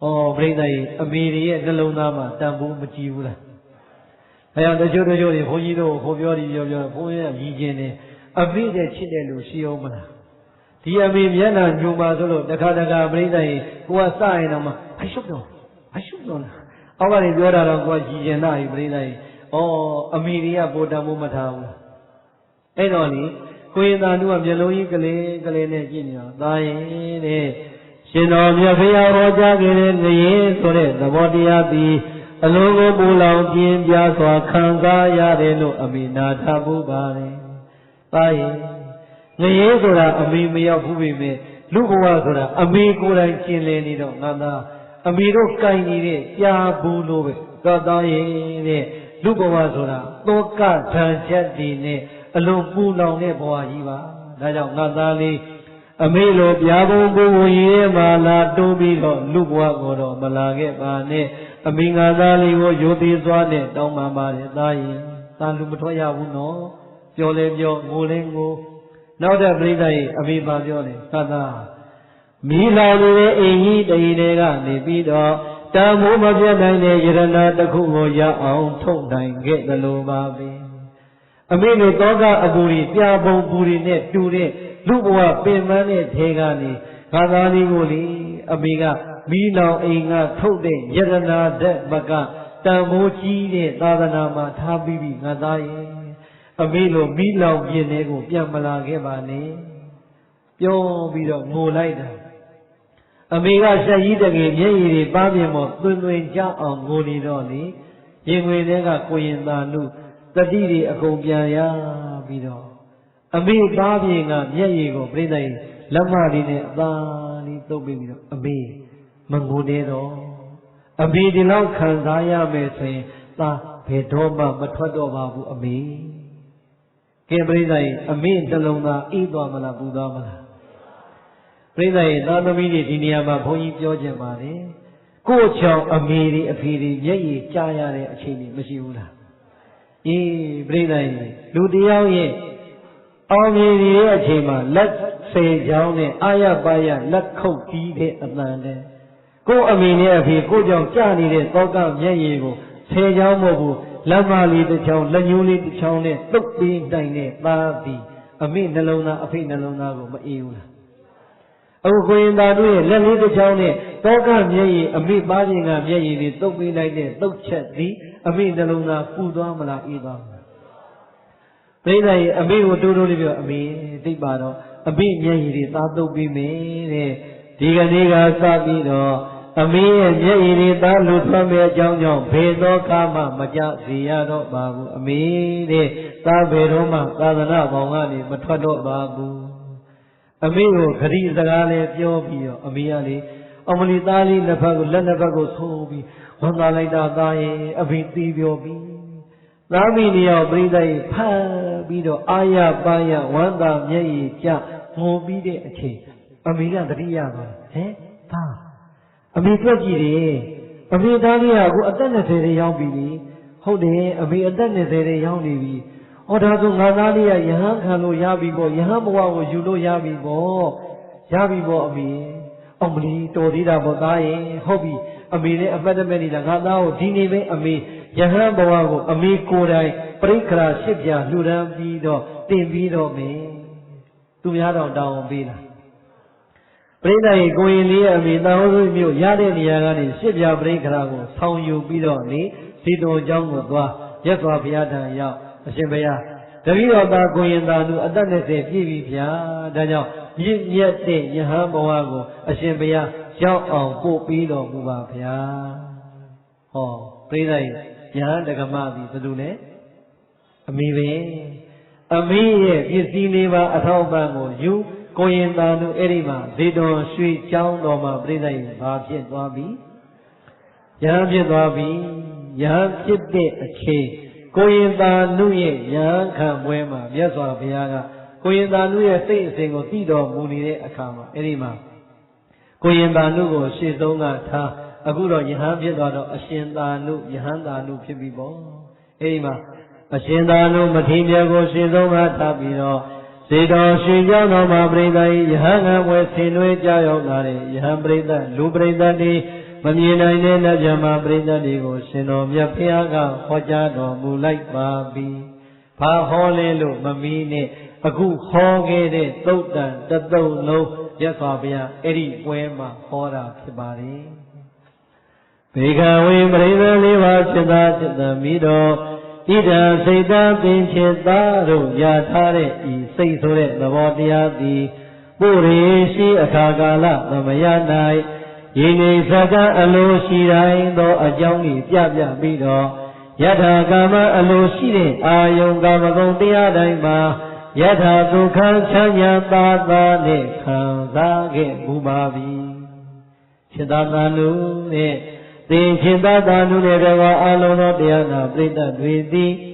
ဩပြိဿကြီးအမေရဲ့နှလုံးသားမှာတန်ဖိုးမကြည့်ဘူးလားအဲဒါတချို့တွေဘုန်းကြီးတို့ခေါ်ပြောပြီးပြောဘုန်းကြီးကရည်ကျင်တယ်အမေတဲ့ချစ်တဲ့လူရှိအောင်မလားဒီအမေမျက်နှာညူပါဆိုလို့တခါတခါပြိဿကြီးကိုကစရင်တော့မှအရှုပ်တော့လားအောက်ကနေပြောတာတော့ကိုကရည်ကျင်တာကြီးပြိဿကြီးဩအမေတွေကပိုတန်ဖို့မထားဘူးအဲ့တော့လေကိုရင်သာလူကမျက်လုံးကြီးကလေးနဲ့ကြည့်နေတာသာရင်တဲ့ရှင်တော်မြတ်ဖရာဟောကြားခဲ့တဲ့ငရေဆိုတဲ့သဘောတရားသည်အလုံးကိုပူလောင်ပြင်းပြစွာခံစားရတယ်လို့အမိနာထားဖို့ပါတယ် သားရဲ့ငရဲဆိုတာအမေမရောက်ဘူးပေမဲ့လူဘဝဆိုတာအမေကိုယ်တိုင်ကျင်လည်နေတော့ငါသားအမေတို့ကြိုင်နေတဲ့ကြာဘူးလို့ပဲသားရဲ့တဲ့လူဘဝဆိုတာသောကဓာန်ချက်တွေနဲ့အလုံးပူလောင်တဲ့ဘဝကြီးပါဒါကြောင့်ငါသားလေးအမေလိုပြားပုံကိုယ်ကြီးရဲ့မှာလာတိုးပြီးတော့လူဘဝကိုတော့မလာခဲ့ပါနဲ့အမိငါသားလေးကိုရိုသေစွာနဲ့တောင်းပန်ပါတယ်သားရင်သားလူမထွက်ရဘူးနော်ပြောလဲပြောငိုလဲငိုနောက်တဲ့ပြိဿရဲ့အမိပါပြောတယ်သာသာမိလာနေတဲ့အိမ်ကြီးတည်တွေကနေပြီးတော့တန်မိုးမပြတ်နိုင်တဲ့ယရနာတစ်ခုကိုရအောင်ထုတ်နိုင်ခဲ့သလိုပါပဲအမိတို့တောကအပူတွေပြပုံပူတွေနဲ့တူတဲ့လူဘဝပင်ပန်းတဲ့ထဲကနေငါသားလေးကိုလေအမိကမိလောင်အိမ်ကထုတ်တဲ့ယရနာဓာတ်မကတန်မိုးကြီးတဲ့သာသနာမှာထားပြီးပြီငါသားရဲ့အမိလိုမိလောင်ပြင်းတဲ့ကိုပြန်မလာခဲ့ပါနဲ့ပြောပြီးတော့ငိုလိုက်တာအမေကဆက်ကြီးတကယ်မျက်ရည်တွေပါပြင်းပေါ်သွင်းသွင်းကြအောင်ငိုနေတော့လေရင်ဝင်တဲ့ကကိုရင်သာနုတတိတွေအကုန်ပြန်ရပြီးတော့အမေပါပြင်းကမျက်ရည်ကိုပြိဿကြီးလက်မလေးနဲ့အသာလေးသုတ်ပြီးတော့အမေမငိုနေတော့အမေဒီလောက်ခံစားရမယ်ဆိုရင်သာဘယ်တော့မှမထွက်တော့ပါဘူးအမေကဲပြိဿကြီးအမေနှလုံးသားအေးသွားမလားပူသွားမလားပြိဿရဲ့သားသမီးတွေဒီနေရာမှာဘုန်းကြီးပြောချင်ပါတယ်ကိုယ့်ချောင်အမေတွေအဖေတွေမျက်ရည်ကျရတဲ့အချိန်တွေမရှိဘူးလားအေးပြိဿရဲ့လူတယောက်ရဲ့အောင်မြင်နေတဲ့အချိန်မှာလက်ဆယ်ချောင်းနဲ့အာရပါရလက်ခုပ်တီးတဲ့အတန်နဲ့ကိုယ့်အမေနဲ့အဖေကိုယ့်ကြောင့်ကျနေတဲ့သောကမျက်ရည်ကိုဆယ်ချောင်းမဟုတ်ဘူးလက်မလေးတစ်ချောင်းလက်ညှိုးလေးတစ်ချောင်းနဲ့တုပ်ပြီးတိုင်တဲ့သားသည်အမေနှလုံးသားအဖေနှလုံးသားကိုမအေးဘူးလားအခုကိုရင်သာတို့ရဲ့လက်လေးတစ်ချောင်းနဲ့တောကမျက်ရည်အမိပါးခြင်းကမျက်ရည်တွေတုပ်ပေးလိုက်တဲ့တုပ်ချက်သည်အမိနှလုံးသားပူသွားမလားအေးသွားမလားပြိဿရဲ့အမိကိုတိုးတိုးလေးပြောအမိသိပါတော့အမိမျက်ရည်တွေသားတုပ်ပေးမယ်တဲ့ဒီကနေ့ကစပြီးတော့အမိရဲ့မျက်ရည်တွေသားလူထွက်မဲ့အကြောင်းကြောင့်ဘယ်သောကာမမကြစေရတော့ပါဘူးအမိတဲ့သားဘယ်တော့မှသာသနာပေါင်းကနေမထွက်တော့ပါဘူးအမေကိုခရီးစကားလေးပြောပြီးတော့အမေကလေအမလီသားလေးနှစ်ဖက်ကိုလက်နှစ်ဖက်ကိုဆိုးပြီးဝန်သာလိုက်တာသားရဲ့အဖေသိပြောပြီးသားမိနေရောက်ပြိဿရဲ့ဖမ်းပြီးတော့အာရပါရဝန်သာမျက်ရည်ကျငိုပြီးတဲ့အချိန်အမေကတတိယပါဟဲ့သားအမေတွေ့ကြည့်တယ်အမေသားလေးကအခုအသက်20တွေရောက်ပြီလေဟုတ်တယ်အမေအသက်20တွေရောက်နေပြီဟောဒါဆိုငါသားလေးကယဟန်ခံလို့ရပြီပေါ့ယဟန်ဘဝကိုယူလို့ရပြီပေါ့ရပြီပေါ့အမေအမလီတော်သေးတာပေါ့သားရဲ့ဟုတ်ပြီအမေလည်းအမှတ်တမဲ့နေတာငါသားကိုဒီနေ့ပဲအမေယဟန်ဘဝကိုအမေကိုယ်တိုင်ပရိက္ခရာရှစ်ပြလှူဒန်းပြီးတော့တင်ပြီးတော့မယ်သူများတော်တောင်းပေးလားပရိသတ်ရဲ့ကိုရင်လေးရဲ့အမေတောင်းစုမျိုးရတဲ့နေရာကနေရှစ်ပြပရိက္ခရာကိုဆောင်ယူပြီးတော့နေစီတော်เจ้าကိုသွားရက်စွာဘုရားထံရောက်အရှင်ဘုရားတပည့်တော်သားကိုရင်သာလူအသက်20ပြည့်ပြီဗျာဒါကြောင့်မြင့်မြတ်တဲ့ယဟန်ဘဝကိုအရှင်ဘုရားရောက်အောင်ပို့ပြီးတော်မူပါဗျာဟောပြိဿရဲ့ယဟန်တက္ကမသည်ဘယ်လိုလဲအမိပဲအမိရဲ့ပစ္စည်းလေးပါအထောက်ပံ့ကိုယူကိုရင်သာလူအဲ့ဒီမှာဇေတဝန်ရွှေချောင်းတော်မှာပြိဿရဲ့ဘာဖြစ်သွားပြီယဟန်ဖြစ်သွားပြီယဟန်ဖြစ်တဲ့အချိန်ကိုရင်သာနုရဲ့ယဟန်ခံပွဲမှာမြတ်စွာဘုရားကကိုရင်သာနုရဲ့စိတ်အစဉ်ကိုသိတော်မူနေတဲ့အခါမှာအဲ့ဒီမှာကိုရင်သာနုကိုရှေ့ဆုံးကထားအခုတော့ယဟန်ဖြစ်သွားတော့အရှင်သာနုယဟန်သာနုဖြစ်ပြီပေါ့အဲ့ဒီမှာအရှင်သာနုမထေရမြတ်ကိုရှေ့ဆုံးကထားပြီးတော့ဇေတော်ရွှေကျောင်းတော်မှာပြိဿယယဟန်ခံပွဲဆင်နွှဲကြရောက်လာတဲ့ယဟန်ပြိဿလူပြိဿတွေမမြင်နိုင်တဲ့နတ်ဗျာမှာပြိဿတွေကိုရှင်တော်မြတ်ဖျားကဟောကြားတော်မူလိုက်ပါပြီ။ဘာဟောလဲလို့မမီးနဲ့အခုဟောခဲ့တဲ့သုတ်တန်တသုတ်လုံးမြတ်စွာဘုရားအဲ့ဒီပွဲမှာဟောတာဖြစ်ပါတယ်။ဘေခဝေပရိသတ်လေးပါးစိတ္တစိတ္တမိတော်ဣဒံစိတ်တပင်ချစ်သားတို့ရထားတဲ့ဤစိတ်ဆိုတဲ့သဘောတရားသည်ပုရိရှိအခါကာလသမယ၌ယင်းဤစကားအလိုရှိတိုင်းသောအကြောင်းကိုပြပြပြီးတော့ယထာကာမအလိုရှိတဲ့အာယုံကာမဂုဏ်တရားတိုင်းမှာ Yatha Dukha Chanya Tata Ne Khanzage Bubabi Chidadanu Ne Te Chidadanu Ne Deva Alono Dhyana Prita Dviti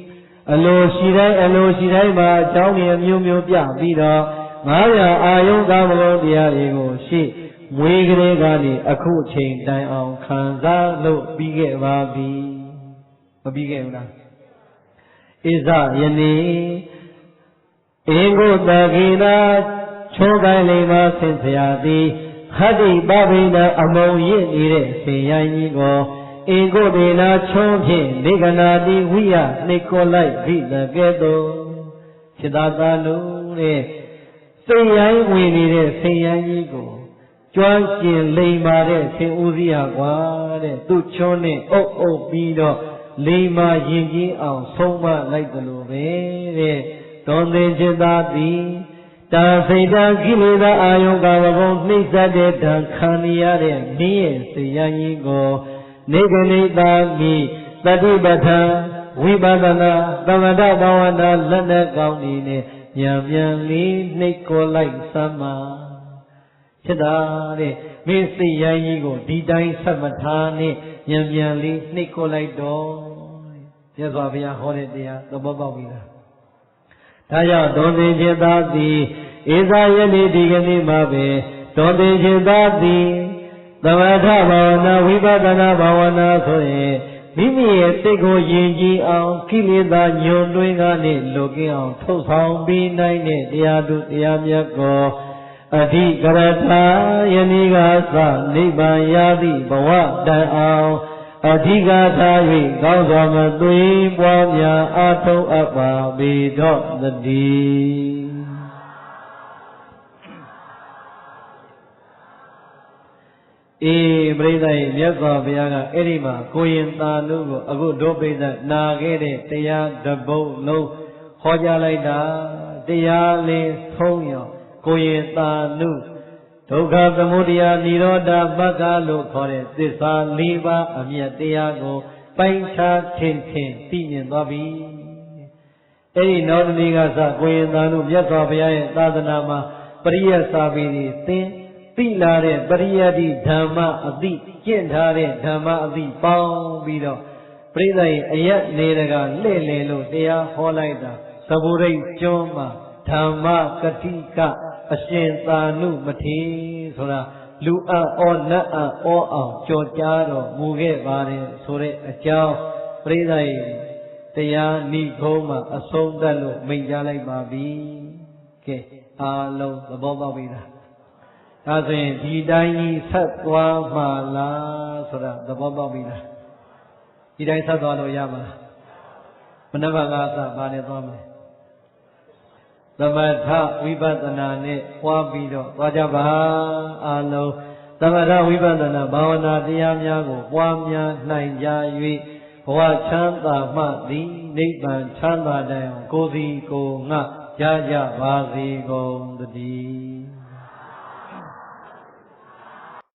Alo Shirai Ma Chawni Myu Myu Pya Bida Maya Ayong Damalo Dhya Ego Shi Mwegre Gani Aku Chain Dai Aung Khanza Lo Bige Babi Bige Una Iza Yani Ego Dagina Chogai Lema Sensayati Hadi Babina Among Yin Sayani Go Ego Dena Chonche Niganadi Via Nikolai Vita Gedo Chidadanu Sayai Winnie Sayani Go Chuan Chin Lema Sin Uzia Guade Duchone O Bido Lema Yingi Ang Soma Like the Lube Donde Jedadi Ta Seda Gilida Ayoga Vagon Nisa de Dan Kaniare Nie Sayani Go Neganita Mi Tadibata Vibadana Damada Bawana Lana Gauni Yam Li Nikolai Sama Chidare Missy Yayigo Didai Samatani Yam Li Nikolai Do Yazavia Holiday the Bobavina Taya Donde Jedadi Isayani Digani Mabe Donde Jedadi Damada Bhavana Vibadana Bhavana Soe Mimi Tego Yinji Ang Kilida Nyon Duingani Loki Ang Tosang Binai Diadu Diamyako Adi Garata Yanigasa Niban Yadi Bawa Dan Ang Adi Gata Ri Gauzama Dui Pwamya Ato Apa Bidot Dadi Bredai Myatwa Bhuyaga Edima Koyin Tanu Ko Aku Dopeda Nagede Taya Dabo Lo Hoja Laida Taya Le Thongyo Koyin Tanu Dukha Samudaya Nirodha Magga Lo Khore Thissa Liba Amyat Taya Ko Paincha Thin Thin Ti Nyin Twa Bi Edi Nautani Ka Sa Koyin Tanu Myatwa Bhuya Ye Thadana Ma Pariya Sabiri Thin Pilare Pariyadi Dhamma Adi Kintare Dhamma Adi Pao Bido Pridai Ayat Neraga Lele Lo Tia Holaida Saburai Choma Dhamma Katika Ashin Tanu Mati Sura Lua O Na'a O Ang Chojaro Muge Vare Sure Achao Pridai Tia Nikoma Asondalo Minjalai Babi Ke Alo Laboba Vida As in Didai Satwa Mala Sura, the Baba Vida. Didai Satwa Yama Manavagasa Banetome. The Mata Vibadana Ne Wabido, Wajaba Alo, the Mata Vibadana Bavana Diamyago, Wamya Naija Yui, Wachanta Mati, Nipan Chanda Dam, Kozi Go Nga, Jaja Vazi Go the D.